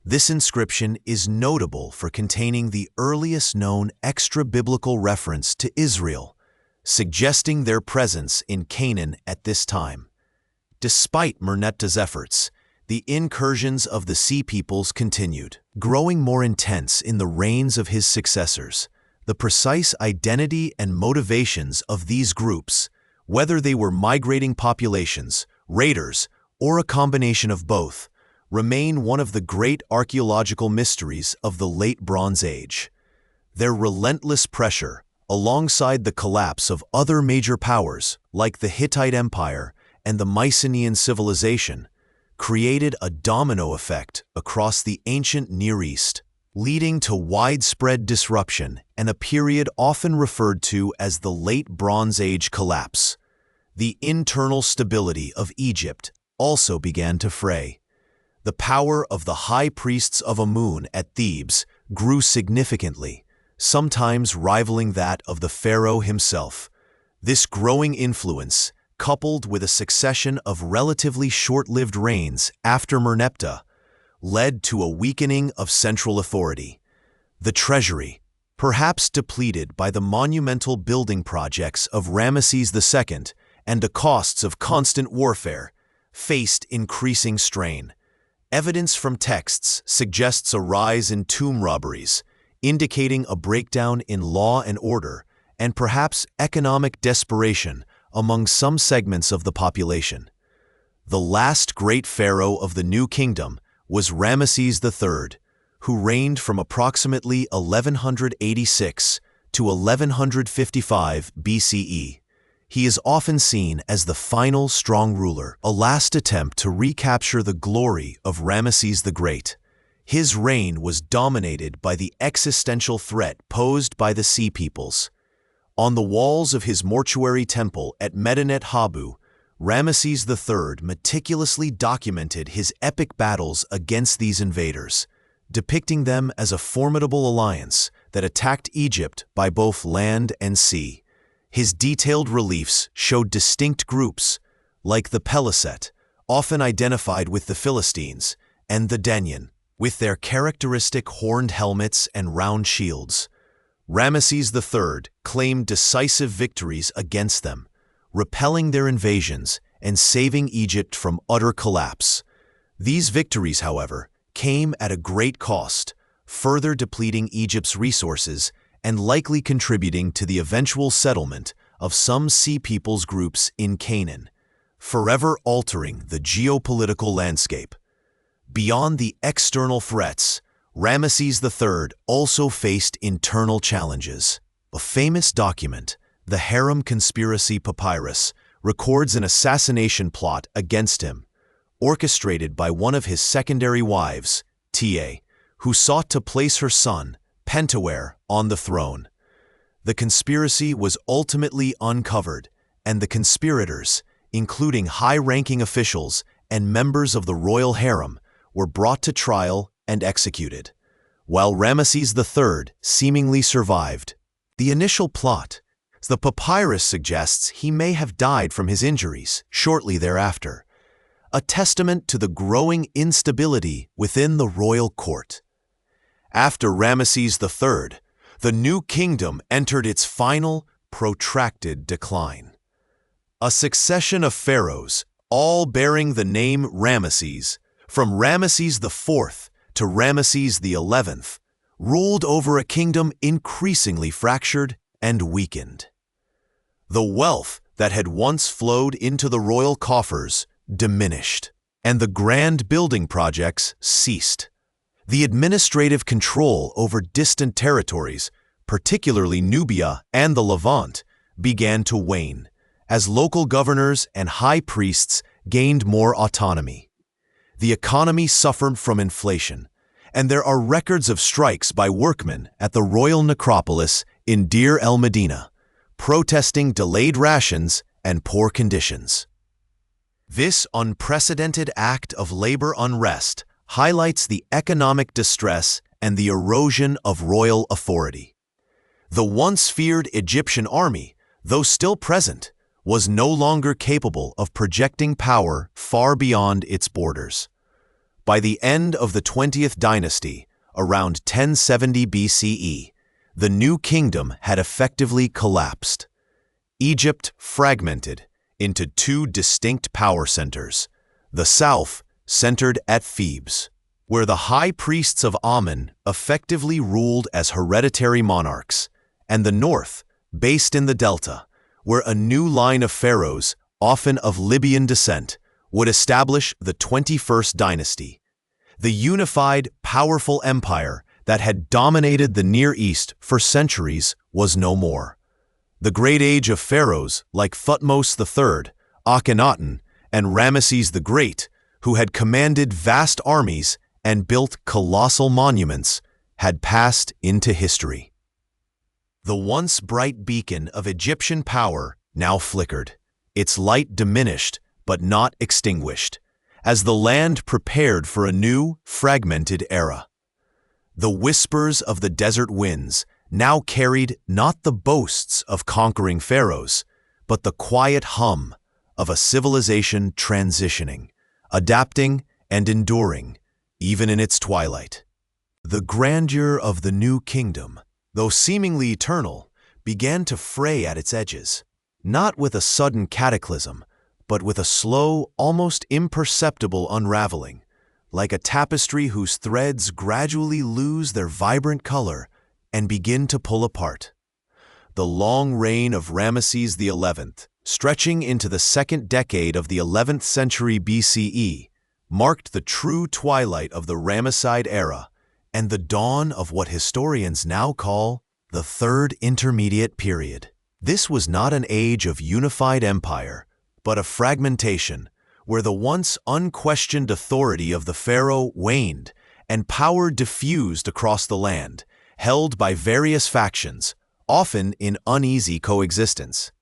This inscription is notable for containing the earliest known extra-biblical reference to Israel, suggesting their presence in Canaan at this time. Despite Merneptah's efforts, the incursions of the Sea Peoples continued, growing more intense in the reigns of his successors. The precise identity and motivations of these groups, whether they were migrating populations, raiders, or a combination of both, remain one of the great archaeological mysteries of the Late Bronze Age. Their relentless pressure, alongside the collapse of other major powers like the Hittite Empire and the Mycenaean civilization, created a domino effect across the ancient Near East, leading to widespread disruption and a period often referred to as the Late Bronze Age collapse. The internal stability of Egypt also began to fray. The power of the high priests of Amun at Thebes grew significantly, sometimes rivaling that of the pharaoh himself. This growing influence, coupled with a succession of relatively short-lived reigns after Merneptah, led to a weakening of central authority. The treasury, perhaps depleted by the monumental building projects of Ramesses II and the costs of constant warfare, faced increasing strain. Evidence from texts suggests a rise in tomb robberies, indicating a breakdown in law and order and perhaps economic desperation among some segments of the population. The last great pharaoh of the New Kingdom was Ramesses III, who reigned from approximately 1186 to 1155 BCE. He is often seen as the final strong ruler, a last attempt to recapture the glory of Ramesses the Great. His reign was dominated by the existential threat posed by the Sea Peoples. On the walls of his mortuary temple at Medinet Habu, Ramesses III meticulously documented his epic battles against these invaders, depicting them as a formidable alliance that attacked Egypt by both land and sea. His detailed reliefs showed distinct groups, like the Peliset, often identified with the Philistines, and the Denyen, with their characteristic horned helmets and round shields. Ramesses III claimed decisive victories against them, repelling their invasions and saving Egypt from utter collapse. These victories, however, came at a great cost, further depleting Egypt's resources and likely contributing to the eventual settlement of some Sea Peoples groups in Canaan, forever altering the geopolitical landscape. Beyond the external threats, Ramesses III also faced internal challenges. A famous document, the Harem Conspiracy Papyrus, records an assassination plot against him, orchestrated by one of his secondary wives, Ta, who sought to place her son, Pentawere, on the throne. The conspiracy was ultimately uncovered, and the conspirators, including high-ranking officials and members of the royal harem, were brought to trial and executed, while Ramesses III seemingly survived. The initial plot, the papyrus suggests he may have died from his injuries shortly thereafter, a testament to the growing instability within the royal court. After Ramesses III, the new kingdom entered its final, protracted decline. A succession of pharaohs, all bearing the name Ramesses, from Ramesses IV to Ramesses XI, ruled over a kingdom increasingly fractured and weakened. The wealth that had once flowed into the royal coffers diminished, and the grand building projects ceased. The administrative control over distant territories, particularly Nubia and the Levant, began to wane, as local governors and high priests gained more autonomy. The economy suffered from inflation, and there are records of strikes by workmen at the royal necropolis in Deir el-Medina, protesting delayed rations and poor conditions. This unprecedented act of labor unrest highlights the economic distress and the erosion of royal authority. The once feared Egyptian army, though still present, was no longer capable of projecting power far beyond its borders. By the end of the 20th dynasty, around 1070 BCE, the new kingdom had effectively collapsed. Egypt fragmented into two distinct power centers, the south centered at Thebes, where the high priests of Amun effectively ruled as hereditary monarchs, and the north, based in the delta, where a new line of pharaohs, often of Libyan descent, would establish the 21st dynasty, the unified, powerful empire that had dominated the Near East for centuries was no more. The great age of pharaohs like Thutmose III, Akhenaten, and Ramesses the Great, who had commanded vast armies and built colossal monuments, had passed into history. The once bright beacon of Egyptian power now flickered, its light diminished but not extinguished, as the land prepared for a new, fragmented era. The whispers of the desert winds now carried not the boasts of conquering pharaohs, but the quiet hum of a civilization transitioning, adapting and enduring, even in its twilight. The grandeur of the new kingdom, though seemingly eternal, began to fray at its edges, not with a sudden cataclysm, but with a slow, almost imperceptible unraveling, like a tapestry whose threads gradually lose their vibrant color and begin to pull apart. The long reign of Ramesses XI, stretching into the second decade of the 11th century BCE, marked the true twilight of the Ramesside era and the dawn of what historians now call the Third Intermediate Period. This was not an age of unified empire, but a fragmentation, where the once unquestioned authority of the pharaoh waned and power diffused across the land, held by various factions, often in uneasy coexistence.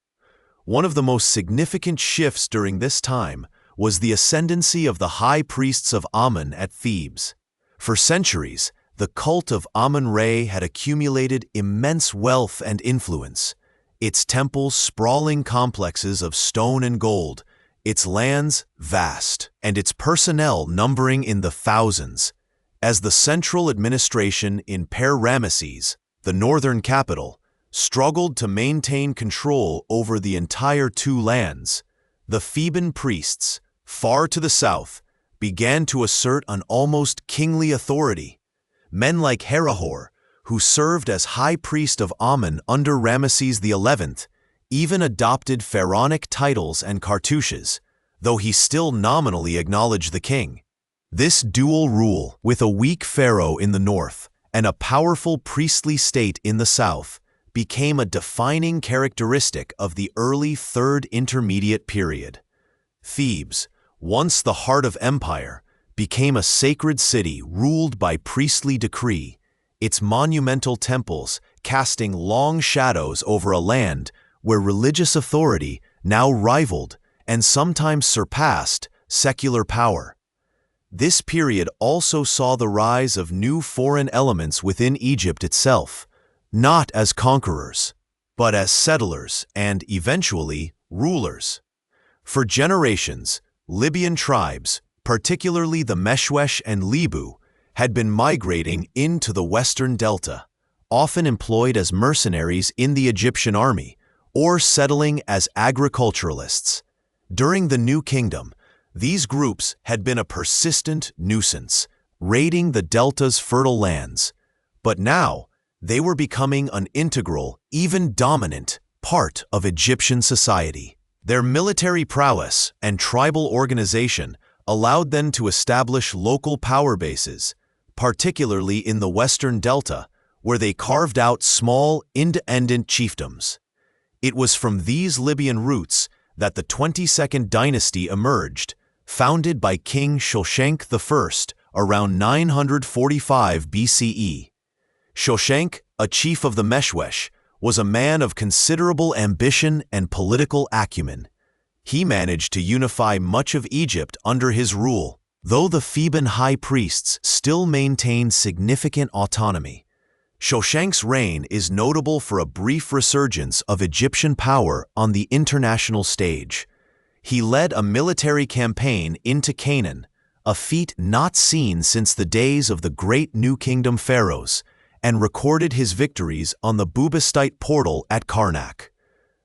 One of the most significant shifts during this time was the ascendancy of the high priests of Amun at Thebes. For centuries, the cult of Amun-Re had accumulated immense wealth and influence, its temples sprawling complexes of stone and gold, its lands vast, and its personnel numbering in the thousands. As the central administration in Ramesses, the northern capital, struggled to maintain control over the entire two lands, the Theban priests, far to the south, began to assert an almost kingly authority. Men like Herihor, who served as high priest of Amun under Ramesses XI, even adopted pharaonic titles and cartouches, though he still nominally acknowledged the king. This dual rule, with a weak pharaoh in the north and a powerful priestly state in the south, became a defining characteristic of the early Third Intermediate Period. Thebes, once the heart of empire, became a sacred city ruled by priestly decree, its monumental temples casting long shadows over a land where religious authority now rivaled and sometimes surpassed secular power. This period also saw the rise of new foreign elements within Egypt itself, not as conquerors, but as settlers and, eventually, rulers. For generations, Libyan tribes, particularly the Meshwesh and Libu, had been migrating into the western delta, often employed as mercenaries in the Egyptian army, or settling as agriculturalists. During the New Kingdom, these groups had been a persistent nuisance, raiding the delta's fertile lands. But now, they were becoming an integral, even dominant, part of Egyptian society. Their military prowess and tribal organization allowed them to establish local power bases, particularly in the western delta, where they carved out small, independent chiefdoms. It was from these Libyan roots that the 22nd dynasty emerged, founded by King Shoshenq I around 945 BCE. Shoshenq, a chief of the Meshwesh, was a man of considerable ambition and political acumen. He managed to unify much of Egypt under his rule, though the Theban high priests still maintained significant autonomy. Shoshenq's reign is notable for a brief resurgence of Egyptian power on the international stage. He led a military campaign into Canaan, a feat not seen since the days of the great New Kingdom pharaohs, and recorded his victories on the Bubastite portal at Karnak.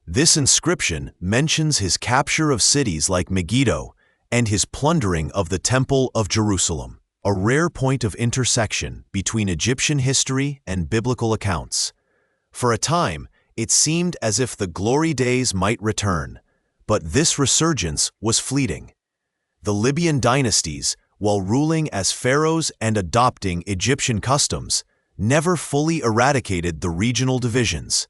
This inscription mentions his capture of cities like Megiddo and his plundering of the Temple of Jerusalem, a rare point of intersection between Egyptian history and biblical accounts. For a time, it seemed as if the glory days might return, but this resurgence was fleeting. The Libyan dynasties, while ruling as pharaohs and adopting Egyptian customs, never fully eradicated the regional divisions.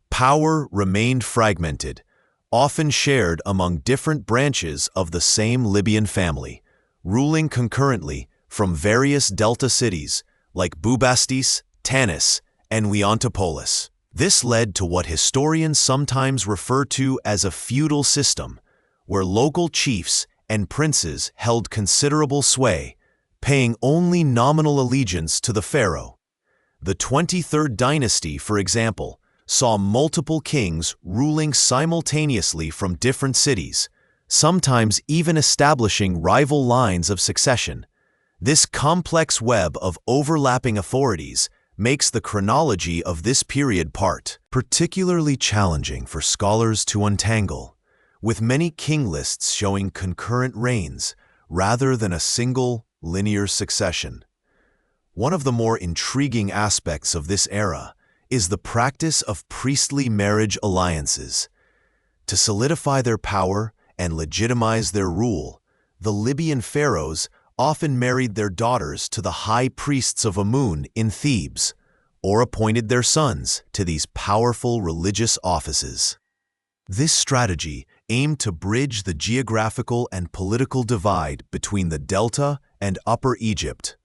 Power remained fragmented, often shared among different branches of the same Libyan family, ruling concurrently from various delta cities like Bubastis, Tanis, and Leontopolis. This led to what historians sometimes refer to as a feudal system, where local chiefs and princes held considerable sway, paying only nominal allegiance to the pharaoh. The 23rd dynasty, for example, saw multiple kings ruling simultaneously from different cities, sometimes even establishing rival lines of succession. This complex web of overlapping authorities makes the chronology of this period particularly challenging for scholars to untangle, with many king lists showing concurrent reigns rather than a single, linear succession. One of the more intriguing aspects of this era is the practice of priestly marriage alliances. To solidify their power and legitimize their rule, the Libyan pharaohs often married their daughters to the high priests of Amun in Thebes, or appointed their sons to these powerful religious offices. This strategy aimed to bridge the geographical and political divide between the Delta and Upper Egypt,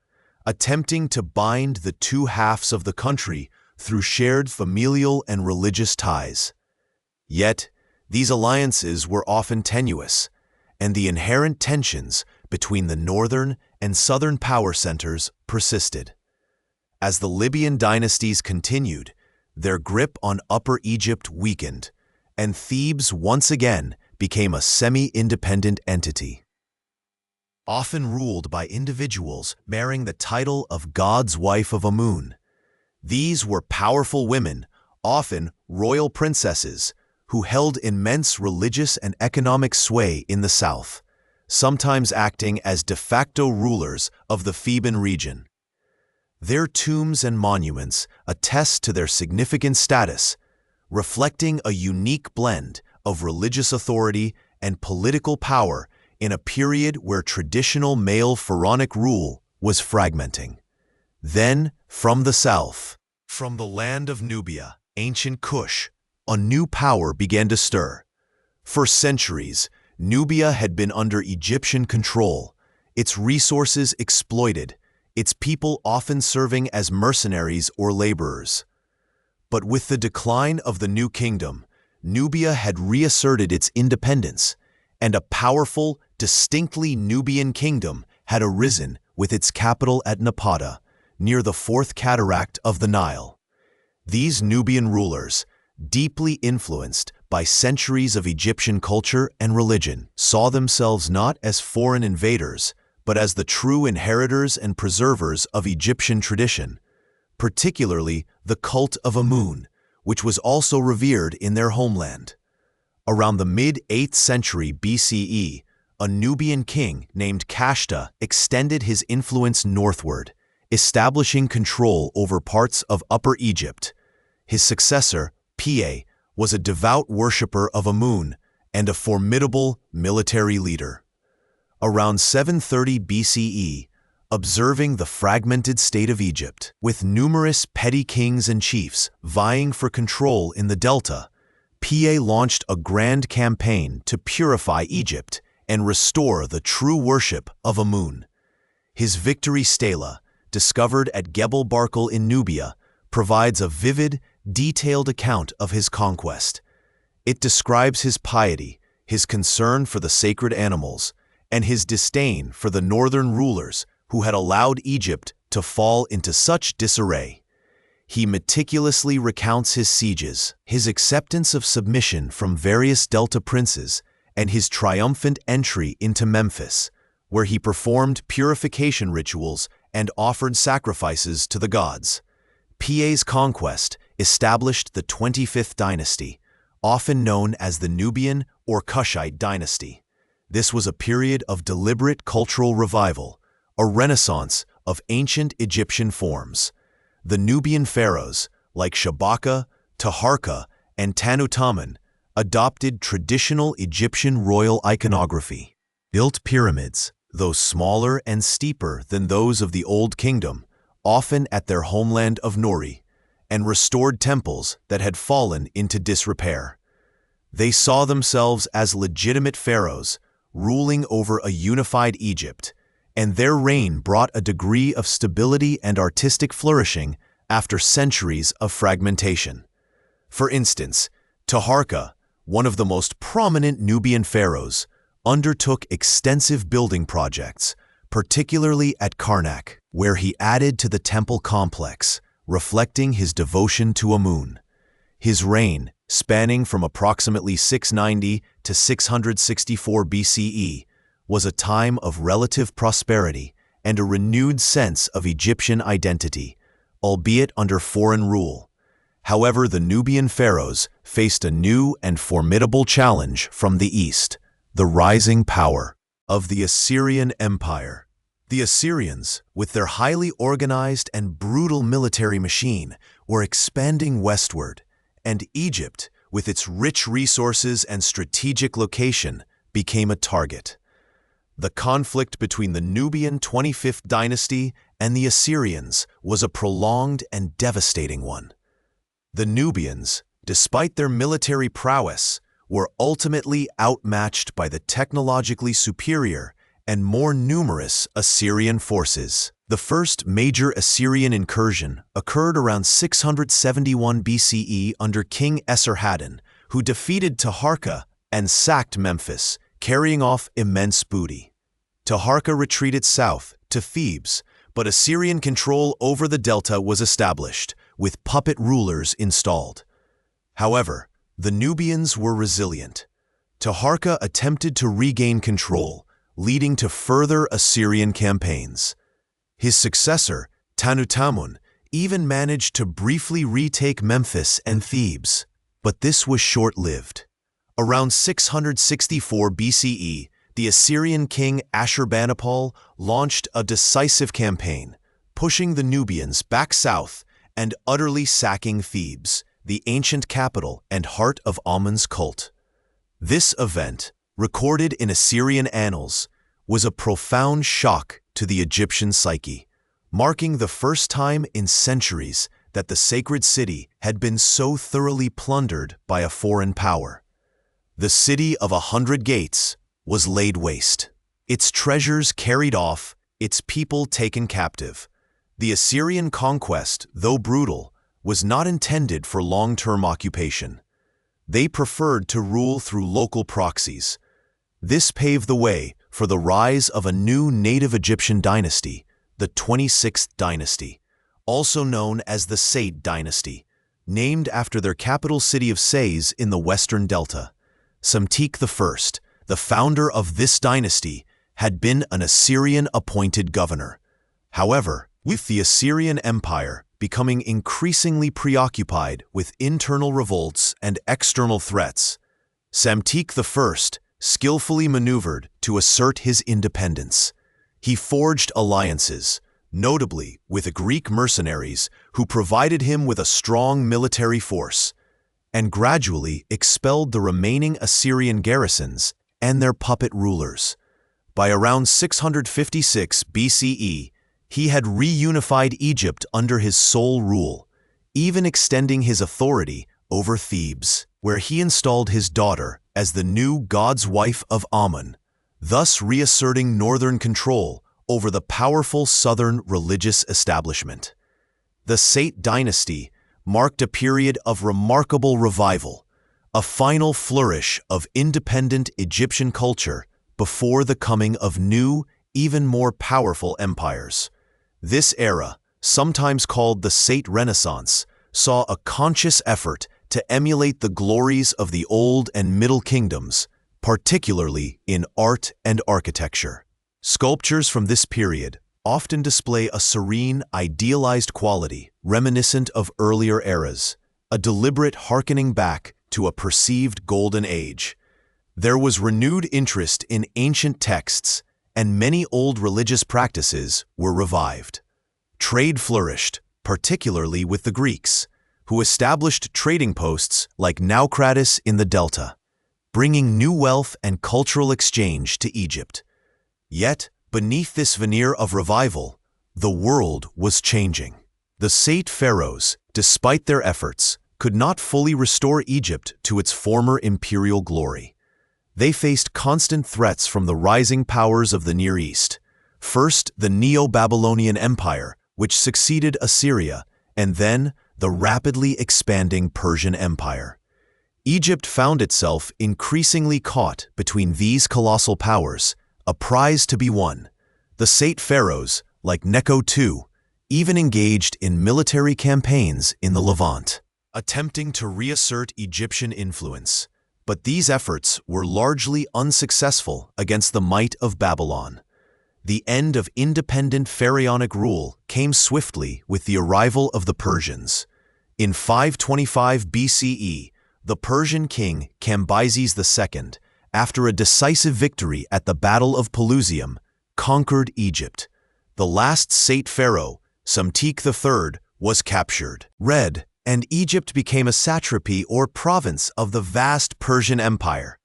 attempting to bind the two halves of the country through shared familial and religious ties. Yet, these alliances were often tenuous, and the inherent tensions between the northern and southern power centers persisted. As the Libyan dynasties continued, their grip on Upper Egypt weakened, and Thebes once again became a semi-independent entity, often ruled by individuals bearing the title of God's wife of Amun. These were powerful women, often royal princesses, who held immense religious and economic sway in the south, sometimes acting as de facto rulers of the Theban region. Their tombs and monuments attest to their significant status, reflecting a unique blend of religious authority and political power in a period where traditional male pharaonic rule was fragmenting. Then, from the south, from the land of Nubia, ancient Kush, a new power began to stir. For centuries, Nubia had been under Egyptian control, its resources exploited, its people often serving as mercenaries or laborers. But with the decline of the new kingdom, Nubia had reasserted its independence, and a powerful, distinctly Nubian kingdom had arisen with its capital at Napata, near the fourth cataract of the Nile. These Nubian rulers, deeply influenced by centuries of Egyptian culture and religion, saw themselves not as foreign invaders, but as the true inheritors and preservers of Egyptian tradition, particularly the cult of Amun, which was also revered in their homeland. Around the mid-8th century BCE, a Nubian king named Kashta extended his influence northward, establishing control over parts of Upper Egypt. His successor, Piye, was a devout worshipper of Amun and a formidable military leader. Around 730 BCE, observing the fragmented state of Egypt, with numerous petty kings and chiefs vying for control in the delta, Piye launched a grand campaign to purify Egypt and restore the true worship of Amun. His victory stela, discovered at Gebel Barkal in Nubia, provides a vivid, detailed account of his conquest. It describes his piety, his concern for the sacred animals, and his disdain for the northern rulers who had allowed Egypt to fall into such disarray. He meticulously recounts his sieges, his acceptance of submission from various delta princes, and his triumphant entry into Memphis, where he performed purification rituals and offered sacrifices to the gods. Piye's conquest established the 25th dynasty, often known as the Nubian or Kushite dynasty. This was a period of deliberate cultural revival, a renaissance of ancient Egyptian forms. The Nubian pharaohs, like Shabaka, Taharqa, and Tutankhamun, adopted traditional Egyptian royal iconography, built pyramids, though smaller and steeper than those of the Old Kingdom, often at their homeland of Nuri, and restored temples that had fallen into disrepair. They saw themselves as legitimate pharaohs, ruling over a unified Egypt, and their reign brought a degree of stability and artistic flourishing after centuries of fragmentation. For instance, Taharqa, one of the most prominent Nubian pharaohs, undertook extensive building projects, particularly at Karnak, where he added to the temple complex, reflecting his devotion to Amun. His reign, spanning from approximately 690 to 664 BCE, was a time of relative prosperity and a renewed sense of Egyptian identity, albeit under foreign rule. However, the Nubian pharaohs faced a new and formidable challenge from the east, the rising power of the Assyrian Empire. The Assyrians, with their highly organized and brutal military machine, were expanding westward, and Egypt, with its rich resources and strategic location, became a target. The conflict between the Nubian 25th dynasty and the Assyrians was a prolonged and devastating one. The Nubians, despite their military prowess, were ultimately outmatched by the technologically superior and more numerous Assyrian forces. The first major Assyrian incursion occurred around 671 BCE under King Esarhaddon, who defeated Taharqa and sacked Memphis, carrying off immense booty. Taharqa retreated south to Thebes, but Assyrian control over the delta was established, with puppet rulers installed. However, the Nubians were resilient. Taharqa attempted to regain control, leading to further Assyrian campaigns. His successor, Tutankhamun, even managed to briefly retake Memphis and Thebes, but this was short-lived. Around 664 BCE, the Assyrian king Ashurbanipal launched a decisive campaign, pushing the Nubians back south and utterly sacking Thebes, the ancient capital and heart of Amun's cult. This event, recorded in Assyrian annals, was a profound shock to the Egyptian psyche, marking the first time in centuries that the sacred city had been so thoroughly plundered by a foreign power. The city of 100 gates, was laid waste. Its treasures carried off, its people taken captive. The Assyrian conquest, though brutal, was not intended for long-term occupation. They preferred to rule through local proxies. This paved the way for the rise of a new native Egyptian dynasty, the 26th dynasty, also known as the Sate dynasty, named after their capital city of Sais in the western delta. Psamtik I, the founder of this dynasty, had been an Assyrian-appointed governor. However, with the Assyrian Empire becoming increasingly preoccupied with internal revolts and external threats, Psamtik I skillfully maneuvered to assert his independence. He forged alliances, notably with Greek mercenaries who provided him with a strong military force, and gradually expelled the remaining Assyrian garrisons and their puppet rulers. By around 656 BCE, he had reunified Egypt under his sole rule, even extending his authority over Thebes, where he installed his daughter as the new god's wife of Amun, thus reasserting northern control over the powerful southern religious establishment. The Sate dynasty marked a period of remarkable revival, a final flourish of independent Egyptian culture before the coming of new, even more powerful empires. This era, sometimes called the Sate Renaissance, saw a conscious effort to emulate the glories of the Old and Middle Kingdoms, particularly in art and architecture. Sculptures from this period often display a serene, idealized quality reminiscent of earlier eras, a deliberate hearkening back to a perceived golden age. There was renewed interest in ancient texts, and many old religious practices were revived. Trade flourished, particularly with the Greeks, who established trading posts like Naucratis in the Delta, bringing new wealth and cultural exchange to Egypt. Yet, beneath this veneer of revival, the world was changing. The Sate pharaohs, despite their efforts, could not fully restore Egypt to its former imperial glory. They faced constant threats from the rising powers of the Near East. First, the Neo-Babylonian Empire, which succeeded Assyria, and then the rapidly expanding Persian Empire. Egypt found itself increasingly caught between these colossal powers, a prize to be won. The Sate pharaohs, like Necho II, even engaged in military campaigns in the Levant, attempting to reassert Egyptian influence. But these efforts were largely unsuccessful against the might of Babylon. The end of independent pharaonic rule came swiftly with the arrival of the Persians. In 525 BCE, the Persian king Cambyses II, after a decisive victory at the Battle of Pelusium, conquered Egypt. The last Sate pharaoh, Psamtik III, was captured. And Egypt became a satrapy or province of the vast Persian Empire.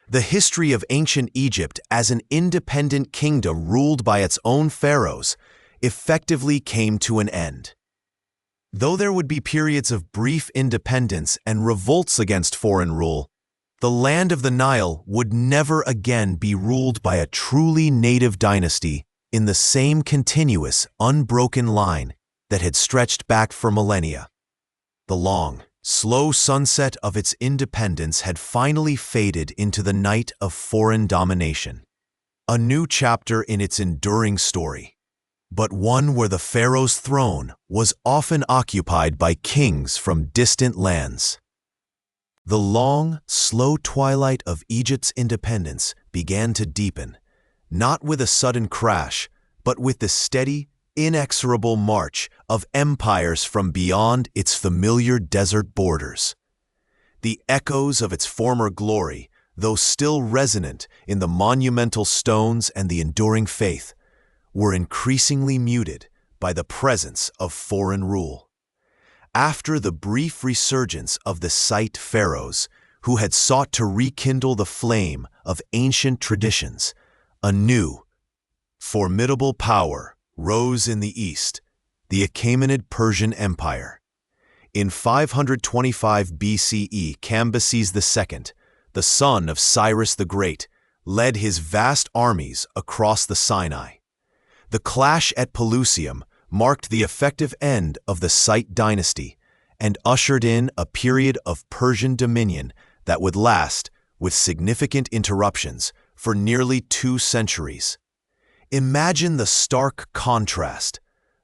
The history of ancient Egypt as an independent kingdom ruled by its own pharaohs effectively came to an end. Though there would be periods of brief independence and revolts against foreign rule, the land of the Nile would never again be ruled by a truly native dynasty in the same continuous, unbroken line that had stretched back for millennia. The long, slow sunset of its independence had finally faded into the night of foreign domination. A new chapter in its enduring story, but one where the pharaoh's throne was often occupied by kings from distant lands. The long, slow twilight of Egypt's independence began to deepen, not with a sudden crash, but with the steady, inexorable march of empires from beyond its familiar desert borders. The echoes of its former glory, though still resonant in the monumental stones and the enduring faith, were increasingly muted by the presence of foreign rule. After the brief resurgence of the Sate pharaohs, who had sought to rekindle the flame of ancient traditions, a new, formidable power rose in the east, the Achaemenid Persian Empire. In 525 BCE, Cambyses II, the son of Cyrus the Great, led his vast armies across the Sinai. The clash at Pelusium marked the effective end of the Scythe dynasty and ushered in a period of Persian dominion that would last, with significant interruptions, for nearly 2 centuries. Imagine the stark contrast: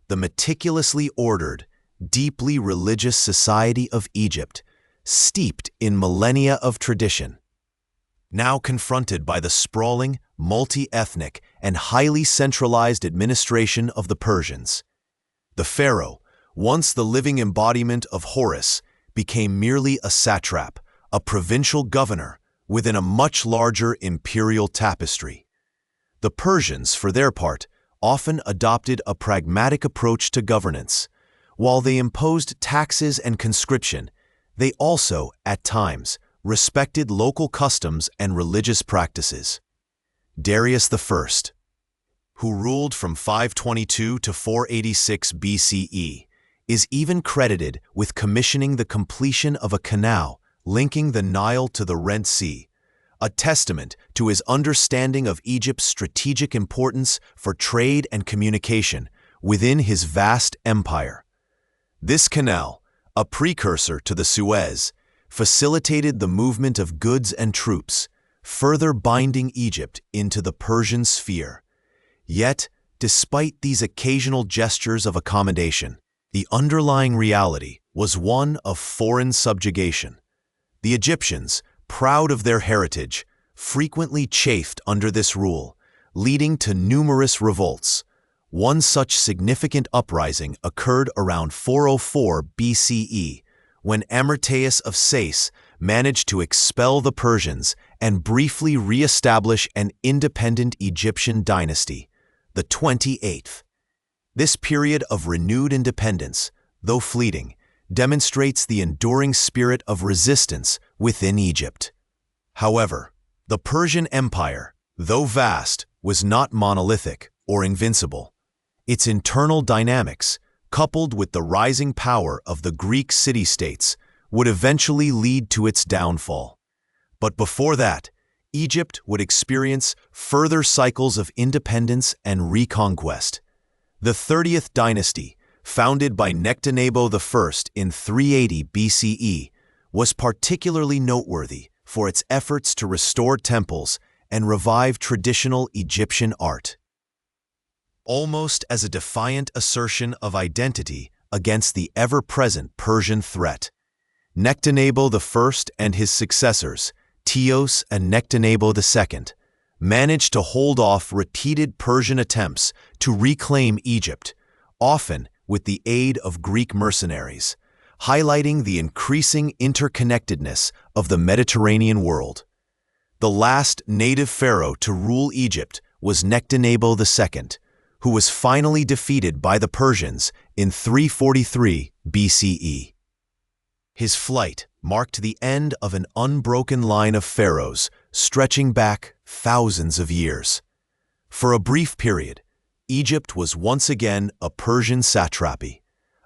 the meticulously ordered, deeply religious society of Egypt, steeped in millennia of tradition, now confronted by the sprawling, multi-ethnic, and highly centralized administration of the Persians. The pharaoh, once the living embodiment of Horus, became merely a satrap, a provincial governor within a much larger imperial tapestry. The Persians, for their part, often adopted a pragmatic approach to governance. While they imposed taxes and conscription, they also, at times, respected local customs and religious practices. Darius I, who ruled from 522 to 486 BCE, is even credited with commissioning the completion of a canal linking the Nile to the Red Sea, a testament to his understanding of Egypt's strategic importance for trade and communication within his vast empire. This canal, a precursor to the Suez, facilitated the movement of goods and troops, further binding Egypt into the Persian sphere. Yet, despite these occasional gestures of accommodation, the underlying reality was one of foreign subjugation. The Egyptians, proud of their heritage, frequently chafed under this rule, leading to numerous revolts. One such significant uprising occurred around 404 BCE, when Amyrtaeus of Sais managed to expel the Persians and briefly re-establish an independent Egyptian dynasty, the 28th. This period of renewed independence, though fleeting, demonstrates the enduring spirit of resistance within Egypt. However, the Persian Empire, though vast, was not monolithic or invincible. Its internal dynamics, coupled with the rising power of the Greek city-states, would eventually lead to its downfall. But before that, Egypt would experience further cycles of independence and reconquest. The 30th dynasty, founded by Nectanebo I in 380 BCE, was particularly noteworthy for its efforts to restore temples and revive traditional Egyptian art. Almost as a defiant assertion of identity against the ever-present Persian threat, Nectanebo I and his successors, Teos and Nectanebo II, managed to hold off repeated Persian attempts to reclaim Egypt, often with the aid of Greek mercenaries, highlighting the increasing interconnectedness of the Mediterranean world. The last native pharaoh to rule Egypt was Nectanebo II, who was finally defeated by the Persians in 343 BCE. His flight marked the end of an unbroken line of pharaohs stretching back thousands of years. For a brief period, Egypt was once again a Persian satrapy,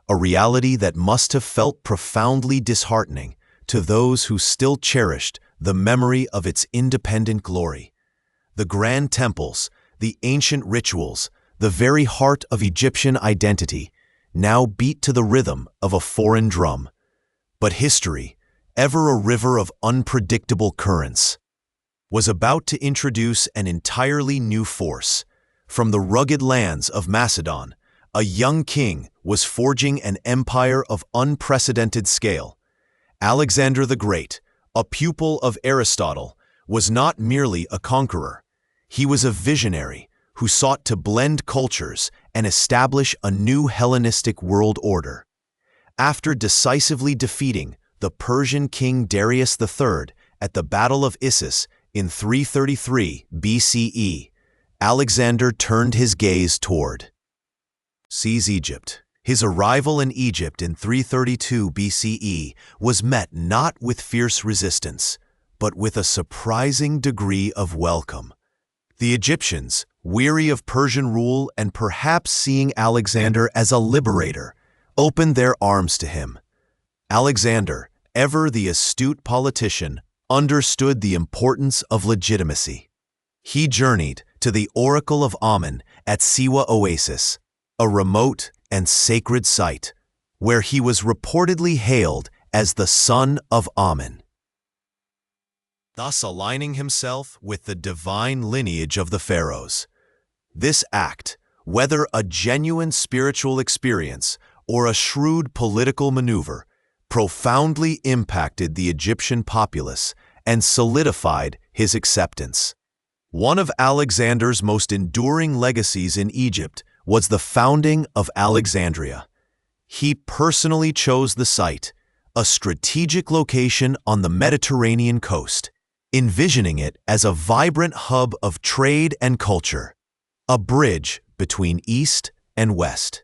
a reality that must have felt profoundly disheartening to those who still cherished the memory of its independent glory. The grand temples, the ancient rituals, the very heart of Egyptian identity, now beat to the rhythm of a foreign drum. But history, ever a river of unpredictable currents, was about to introduce an entirely new force. From the rugged lands of Macedon, a young king was forging an empire of unprecedented scale. Alexander the Great, a pupil of Aristotle, was not merely a conqueror. He was a visionary who sought to blend cultures and establish a new Hellenistic world order. After decisively defeating the Persian king Darius III at the Battle of Issus in 333 BCE, Alexander turned his gaze toward Egypt. His arrival in Egypt in 332 BCE was met not with fierce resistance, but with a surprising degree of welcome. The Egyptians, weary of Persian rule and perhaps seeing Alexander as a liberator, opened their arms to him. Alexander, ever the astute politician, understood the importance of legitimacy. He journeyed to the Oracle of Amun at Siwa Oasis, a remote and sacred site, where he was reportedly hailed as the son of Amun, thus aligning himself with the divine lineage of the pharaohs. This act, whether a genuine spiritual experience or a shrewd political maneuver, profoundly impacted the Egyptian populace and solidified his acceptance. One of Alexander's most enduring legacies in Egypt was the founding of Alexandria. He personally chose the site, a strategic location on the Mediterranean coast, envisioning it as a vibrant hub of trade and culture, a bridge between East and West.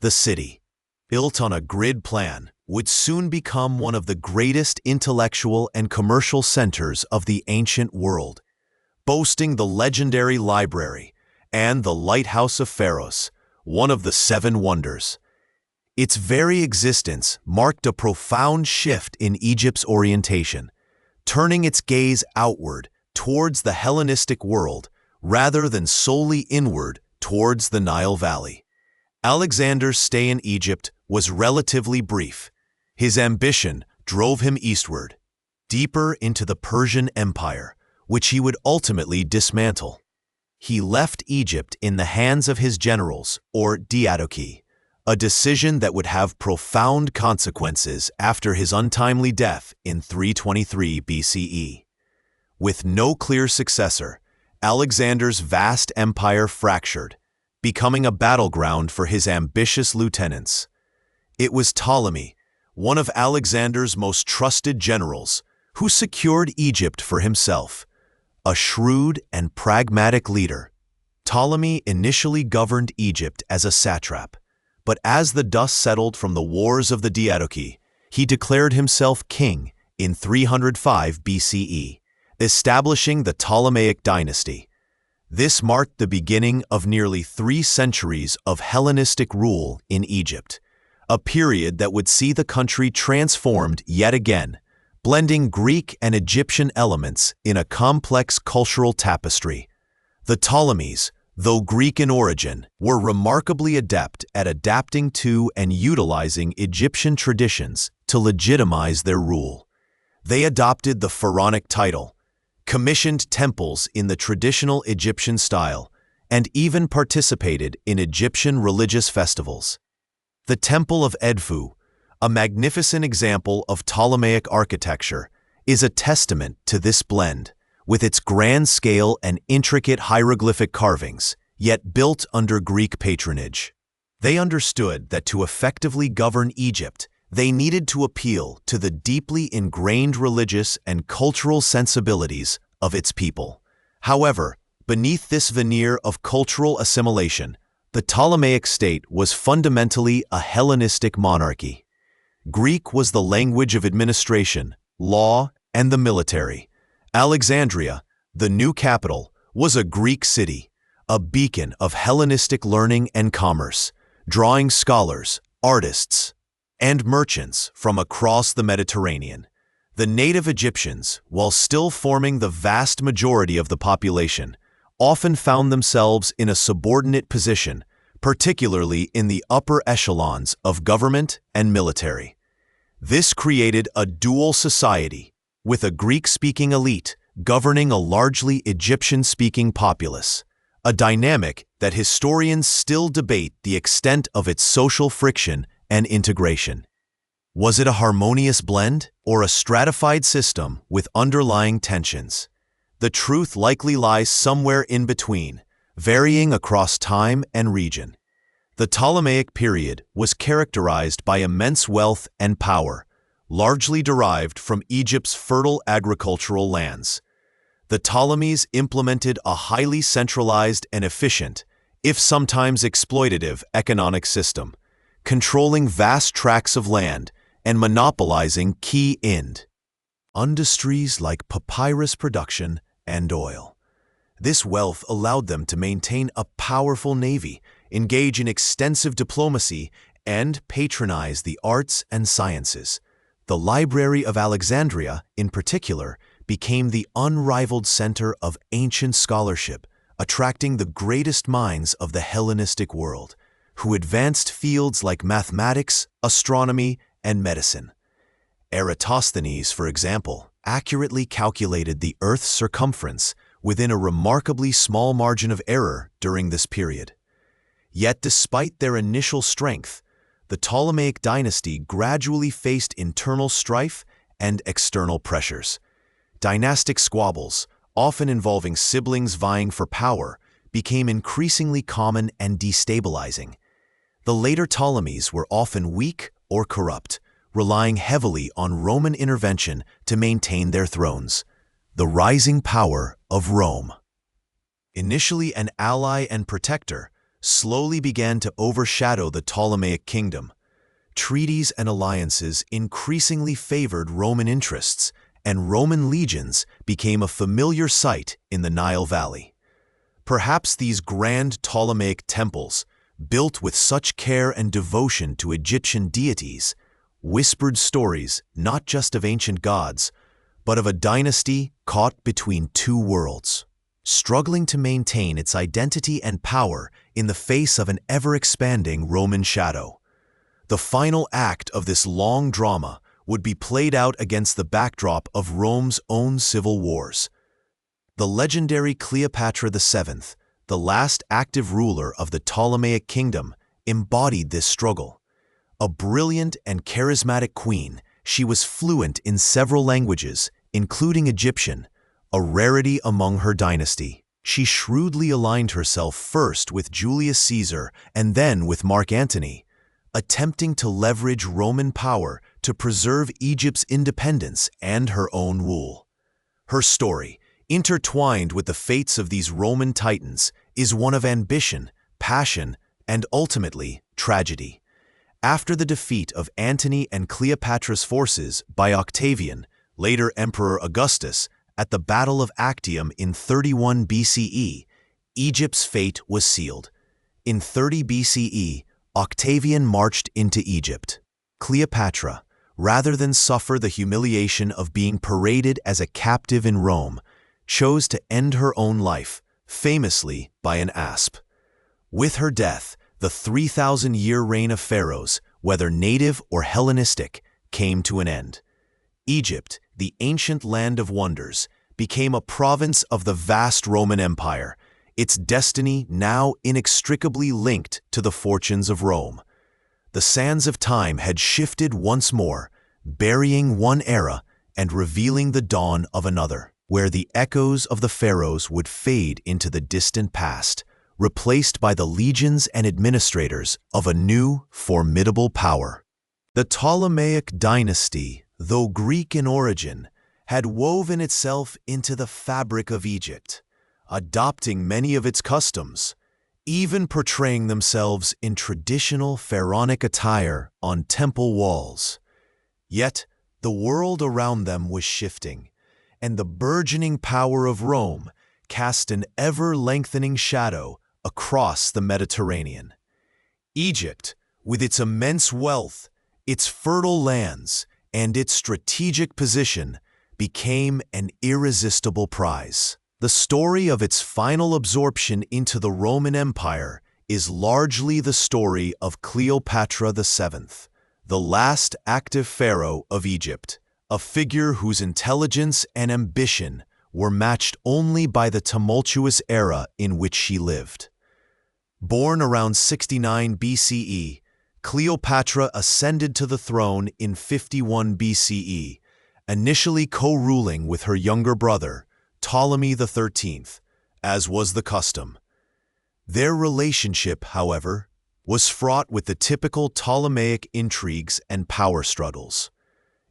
The city, built on a grid plan, would soon become one of the greatest intellectual and commercial centers of the ancient world, boasting the legendary library and the Lighthouse of Pharaohs, one of the Seven Wonders. Its very existence marked a profound shift in Egypt's orientation, turning its gaze outward towards the Hellenistic world rather than solely inward towards the Nile Valley. Alexander's stay in Egypt was relatively brief. His ambition drove him eastward, deeper into the Persian Empire, which he would ultimately dismantle. He left Egypt in the hands of his generals, or diadochi, a decision that would have profound consequences after his untimely death in 323 BCE. With no clear successor, Alexander's vast empire fractured, becoming a battleground for his ambitious lieutenants. It was Ptolemy, one of Alexander's most trusted generals, who secured Egypt for himself. A shrewd and pragmatic leader, Ptolemy initially governed Egypt as a satrap, but as the dust settled from the wars of the diadochi, he declared himself king in 305 BCE, establishing the Ptolemaic dynasty. This marked the beginning of nearly 3 centuries of Hellenistic rule in Egypt, a period that would see the country transformed yet again, blending Greek and Egyptian elements in a complex cultural tapestry. The Ptolemies, though Greek in origin, were remarkably adept at adapting to and utilizing Egyptian traditions to legitimize their rule. They adopted the pharaonic title, commissioned temples in the traditional Egyptian style, and even participated in Egyptian religious festivals. The Temple of Edfu, a magnificent example of Ptolemaic architecture, is a testament to this blend, with its grand scale and intricate hieroglyphic carvings, yet built under Greek patronage. They understood that to effectively govern Egypt, they needed to appeal to the deeply ingrained religious and cultural sensibilities of its people. However, beneath this veneer of cultural assimilation, the Ptolemaic state was fundamentally a Hellenistic monarchy. Greek was the language of administration, law, and the military. Alexandria, the new capital, was a Greek city, a beacon of Hellenistic learning and commerce, drawing scholars, artists, and merchants from across the Mediterranean. The native Egyptians, while still forming the vast majority of the population, often found themselves in a subordinate position, particularly in the upper echelons of government and military. This created a dual society, with a Greek-speaking elite governing a largely Egyptian-speaking populace, a dynamic that historians still debate the extent of its social friction and integration. Was it a harmonious blend or a stratified system with underlying tensions? The truth likely lies somewhere in between, varying across time and region. The Ptolemaic period was characterized by immense wealth and power, largely derived from Egypt's fertile agricultural lands. The Ptolemies implemented a highly centralized and efficient, if sometimes exploitative, economic system, controlling vast tracts of land and monopolizing key industries like papyrus production and oil. This wealth allowed them to maintain a powerful navy, engage in extensive diplomacy, and patronize the arts and sciences. The Library of Alexandria, in particular, became the unrivaled center of ancient scholarship, attracting the greatest minds of the Hellenistic world, who advanced fields like mathematics, astronomy, and medicine. Eratosthenes, for example, accurately calculated the Earth's circumference within a remarkably small margin of error during this period. Yet despite their initial strength, the Ptolemaic dynasty gradually faced internal strife and external pressures. Dynastic squabbles, often involving siblings vying for power, became increasingly common and destabilizing. The later Ptolemies were often weak or corrupt, relying heavily on Roman intervention to maintain their thrones. The rising power of Rome, initially an ally and protector, slowly began to overshadow the Ptolemaic kingdom. Treaties and alliances increasingly favored Roman interests, and Roman legions became a familiar sight in the Nile Valley. Perhaps these grand Ptolemaic temples, built with such care and devotion to Egyptian deities, whispered stories not just of ancient gods, but of a dynasty caught between two worlds, struggling to maintain its identity and power in the face of an ever-expanding Roman shadow. The final act of this long drama would be played out against the backdrop of Rome's own civil wars. The legendary Cleopatra VII, the last active ruler of the Ptolemaic kingdom, embodied this struggle. A brilliant and charismatic queen, she was fluent in several languages, including Egyptian, a rarity among her dynasty. She shrewdly aligned herself first with Julius Caesar and then with Mark Antony, attempting to leverage Roman power to preserve Egypt's independence and her own rule. Her story, intertwined with the fates of these Roman titans, is one of ambition, passion, and ultimately tragedy. After the defeat of Antony and Cleopatra's forces by Octavian, later Emperor Augustus, at the Battle of Actium in 31 BCE, Egypt's fate was sealed. In 30 BCE, Octavian marched into Egypt. Cleopatra, rather than suffer the humiliation of being paraded as a captive in Rome, chose to end her own life, famously by an asp. With her death, the 3,000-year reign of pharaohs, whether native or Hellenistic, came to an end. Egypt, the ancient land of wonders, became a province of the vast Roman Empire, its destiny now inextricably linked to the fortunes of Rome. The sands of time had shifted once more, burying one era and revealing the dawn of another, where the echoes of the pharaohs would fade into the distant past, replaced by the legions and administrators of a new, formidable power. The Ptolemaic dynasty, though Greek in origin, had woven itself into the fabric of Egypt, adopting many of its customs, even portraying themselves in traditional pharaonic attire on temple walls. Yet, the world around them was shifting, and the burgeoning power of Rome cast an ever-lengthening shadow across the Mediterranean. Egypt, with its immense wealth, its fertile lands, and its strategic position, became an irresistible prize. The story of its final absorption into the Roman Empire is largely the story of Cleopatra VII, the last active pharaoh of Egypt, a figure whose intelligence and ambition were matched only by the tumultuous era in which she lived. Born around 69 BCE, Cleopatra ascended to the throne in 51 BCE, initially co-ruling with her younger brother, Ptolemy XIII, as was the custom. Their relationship, however, was fraught with the typical Ptolemaic intrigues and power struggles.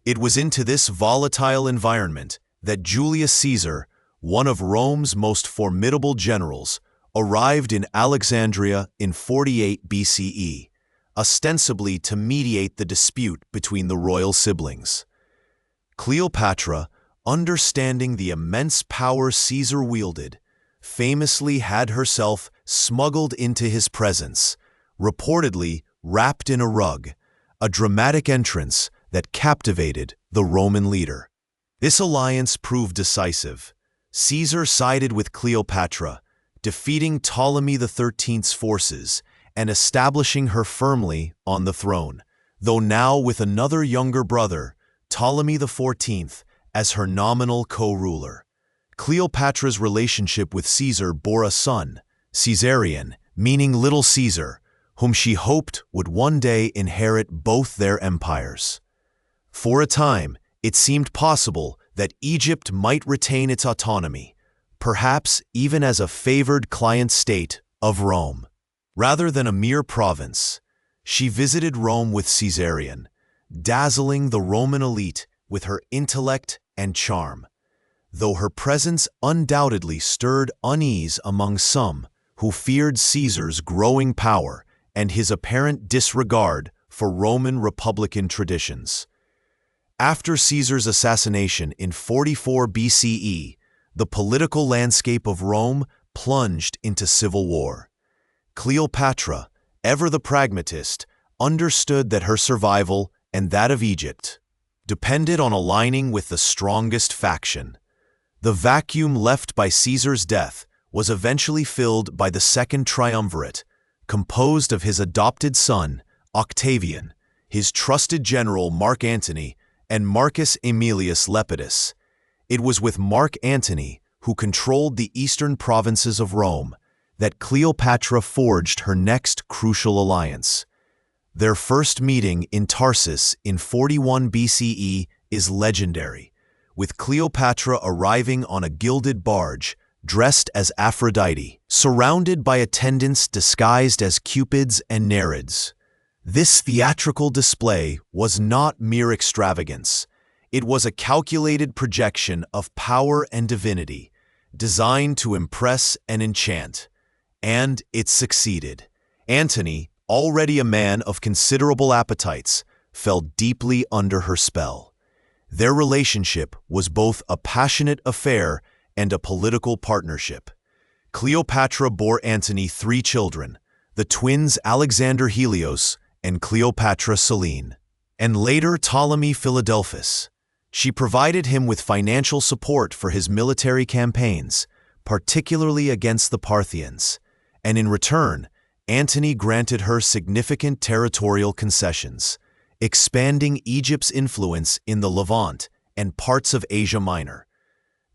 It was into this volatile environment that Julius Caesar, one of Rome's most formidable generals, arrived in Alexandria in 48 BCE, ostensibly to mediate the dispute between the royal siblings. Cleopatra, understanding the immense power Caesar wielded, famously had herself smuggled into his presence, reportedly wrapped in a rug, a dramatic entrance that captivated the Roman leader. This alliance proved decisive. Caesar sided with Cleopatra, defeating Ptolemy XIII's forces and establishing her firmly on the throne, though now with another younger brother, Ptolemy XIV, as her nominal co-ruler. Cleopatra's relationship with Caesar bore a son, Caesarion, meaning Little Caesar, whom she hoped would one day inherit both their empires. For a time, it seemed possible that Egypt might retain its autonomy, perhaps even as a favored client state of Rome. Rather than a mere province, she visited Rome with Caesarion, dazzling the Roman elite with her intellect and charm, though her presence undoubtedly stirred unease among some who feared Caesar's growing power and his apparent disregard for Roman republican traditions. After Caesar's assassination in 44 BCE, the political landscape of Rome plunged into civil war. Cleopatra, ever the pragmatist, understood that her survival and that of Egypt depended on aligning with the strongest faction. The vacuum left by Caesar's death was eventually filled by the Second Triumvirate, composed of his adopted son, Octavian, his trusted general Mark Antony, and Marcus Aemilius Lepidus. It was with Mark Antony, who controlled the eastern provinces of Rome, that Cleopatra forged her next crucial alliance. Their first meeting in Tarsus in 41 BCE is legendary, with Cleopatra arriving on a gilded barge, dressed as Aphrodite, surrounded by attendants disguised as Cupids and Nereids. This theatrical display was not mere extravagance. It was a calculated projection of power and divinity, designed to impress and enchant. And it succeeded. Antony, already a man of considerable appetites, fell deeply under her spell. Their relationship was both a passionate affair and a political partnership. Cleopatra bore Antony 3 children, the twins Alexander Helios and Cleopatra Selene, and later Ptolemy Philadelphus. She provided him with financial support for his military campaigns, particularly against the Parthians, and in return, Antony granted her significant territorial concessions, expanding Egypt's influence in the Levant and parts of Asia Minor.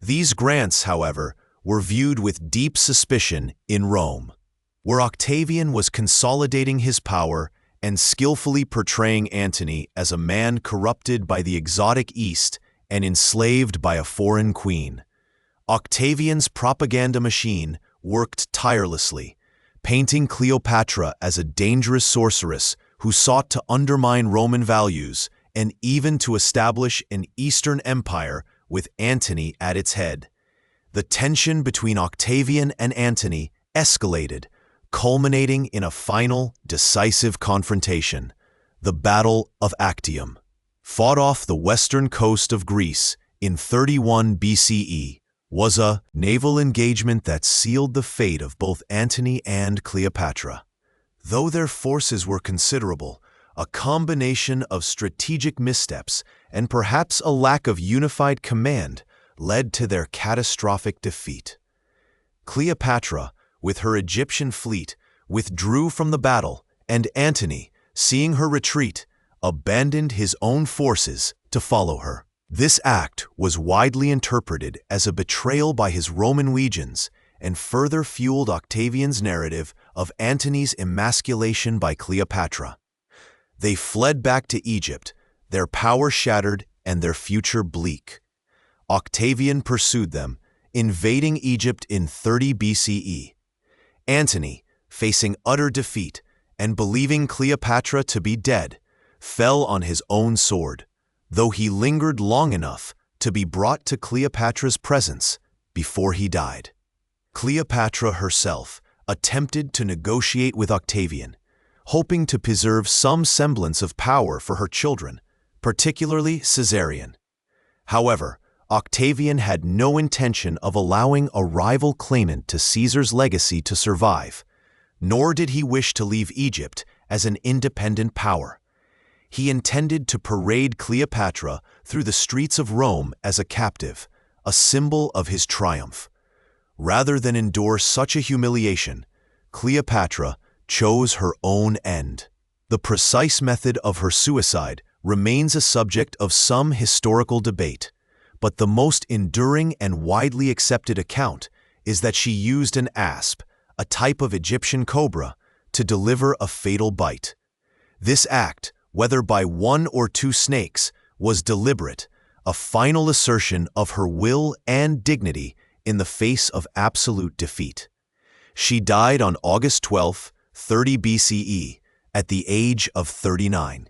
These grants, however, were viewed with deep suspicion in Rome, where Octavian was consolidating his power and skillfully portraying Antony as a man corrupted by the exotic East and enslaved by a foreign queen. Octavian's propaganda machine worked tirelessly, painting Cleopatra as a dangerous sorceress who sought to undermine Roman values and even to establish an Eastern empire with Antony at its head. The tension between Octavian and Antony escalated, culminating in a final, decisive confrontation, the Battle of Actium. Fought off the western coast of Greece in 31 BCE, was a naval engagement that sealed the fate of both Antony and Cleopatra. Though their forces were considerable, a combination of strategic missteps and perhaps a lack of unified command led to their catastrophic defeat. Cleopatra, with her Egyptian fleet, withdrew from the battle, and Antony, seeing her retreat, abandoned his own forces to follow her. This act was widely interpreted as a betrayal by his Roman legions and further fueled Octavian's narrative of Antony's emasculation by Cleopatra. They fled back to Egypt, their power shattered and their future bleak. Octavian pursued them, invading Egypt in 30 BCE. Antony, facing utter defeat and believing Cleopatra to be dead, fell on his own sword, though he lingered long enough to be brought to Cleopatra's presence before he died. Cleopatra herself attempted to negotiate with Octavian, hoping to preserve some semblance of power for her children, particularly Caesarion. However, Octavian had no intention of allowing a rival claimant to Caesar's legacy to survive, nor did he wish to leave Egypt as an independent power. He intended to parade Cleopatra through the streets of Rome as a captive, a symbol of his triumph. Rather than endure such a humiliation, Cleopatra chose her own end. The precise method of her suicide remains a subject of some historical debate, but the most enduring and widely accepted account is that she used an asp, a type of Egyptian cobra, to deliver a fatal bite. This act, whether by one or two snakes, was deliberate, a final assertion of her will and dignity in the face of absolute defeat. She died on August 12, 30 BCE, at the age of 39.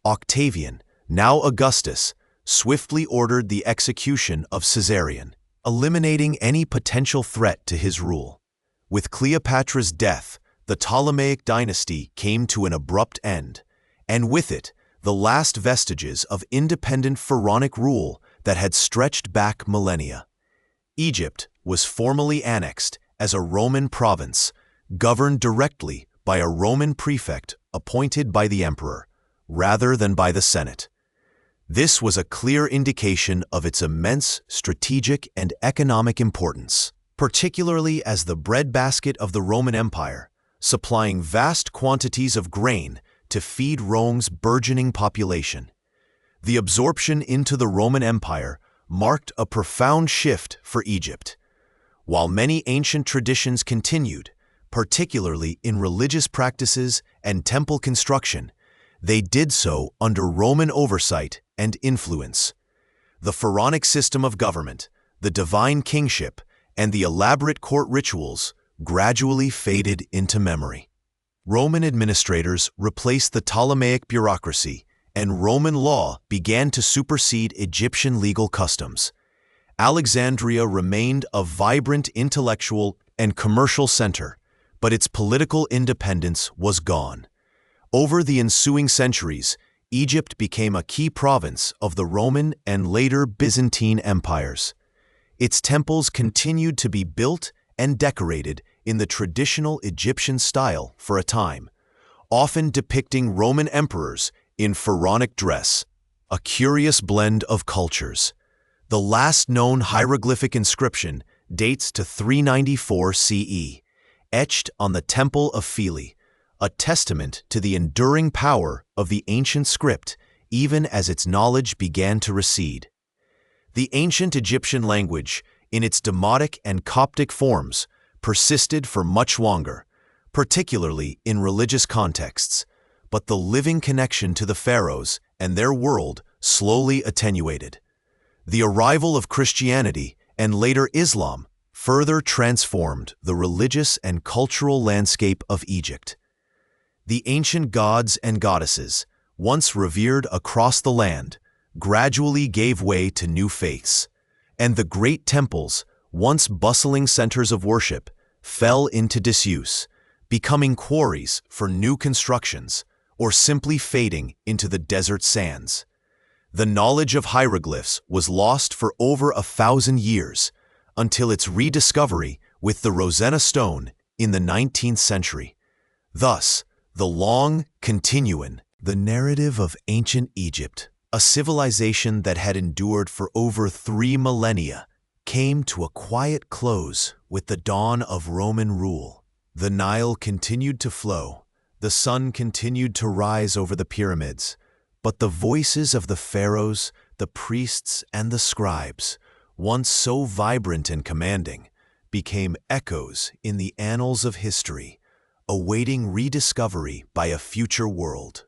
Octavian, now Augustus, swiftly ordered the execution of Caesarion, eliminating any potential threat to his rule. With Cleopatra's death, the Ptolemaic dynasty came to an abrupt end, and with it, the last vestiges of independent pharaonic rule that had stretched back millennia. Egypt was formally annexed as a Roman province, governed directly by a Roman prefect appointed by the emperor, rather than by the Senate. This was a clear indication of its immense strategic and economic importance, particularly as the breadbasket of the Roman Empire, supplying vast quantities of grain to feed Rome's burgeoning population. The absorption into the Roman Empire marked a profound shift for Egypt. While many ancient traditions continued, particularly in religious practices and temple construction, they did so under Roman oversight and influence. The pharaonic system of government, the divine kingship, and the elaborate court rituals gradually faded into memory. Roman administrators replaced the Ptolemaic bureaucracy, and Roman law began to supersede Egyptian legal customs. Alexandria remained a vibrant intellectual and commercial center, but its political independence was gone. Over the ensuing centuries, Egypt became a key province of the Roman and later Byzantine empires. Its temples continued to be built and decorated in the traditional Egyptian style for a time, often depicting Roman emperors in pharaonic dress, a curious blend of cultures. The last known hieroglyphic inscription dates to 394 CE, etched on the Temple of Philae, a testament to the enduring power of the ancient script even as its knowledge began to recede. The ancient Egyptian language, in its Demotic and Coptic forms, persisted for much longer, particularly in religious contexts, but the living connection to the pharaohs and their world slowly attenuated. The arrival of Christianity and later Islam further transformed the religious and cultural landscape of Egypt. The ancient gods and goddesses, once revered across the land, gradually gave way to new faiths, and the great temples, once bustling centers of worship, fell into disuse, becoming quarries for new constructions, or simply fading into the desert sands. The knowledge of hieroglyphs was lost for over 1,000 years, until its rediscovery with the Rosetta Stone in the 19th century. Thus, the long continuum, the narrative of ancient Egypt, a civilization that had endured for over 3 millennia, came to a quiet close with the dawn of Roman rule. The Nile continued to flow, the sun continued to rise over the pyramids, but the voices of the pharaohs, the priests, and the scribes, once so vibrant and commanding, became echoes in the annals of history, awaiting rediscovery by a future world.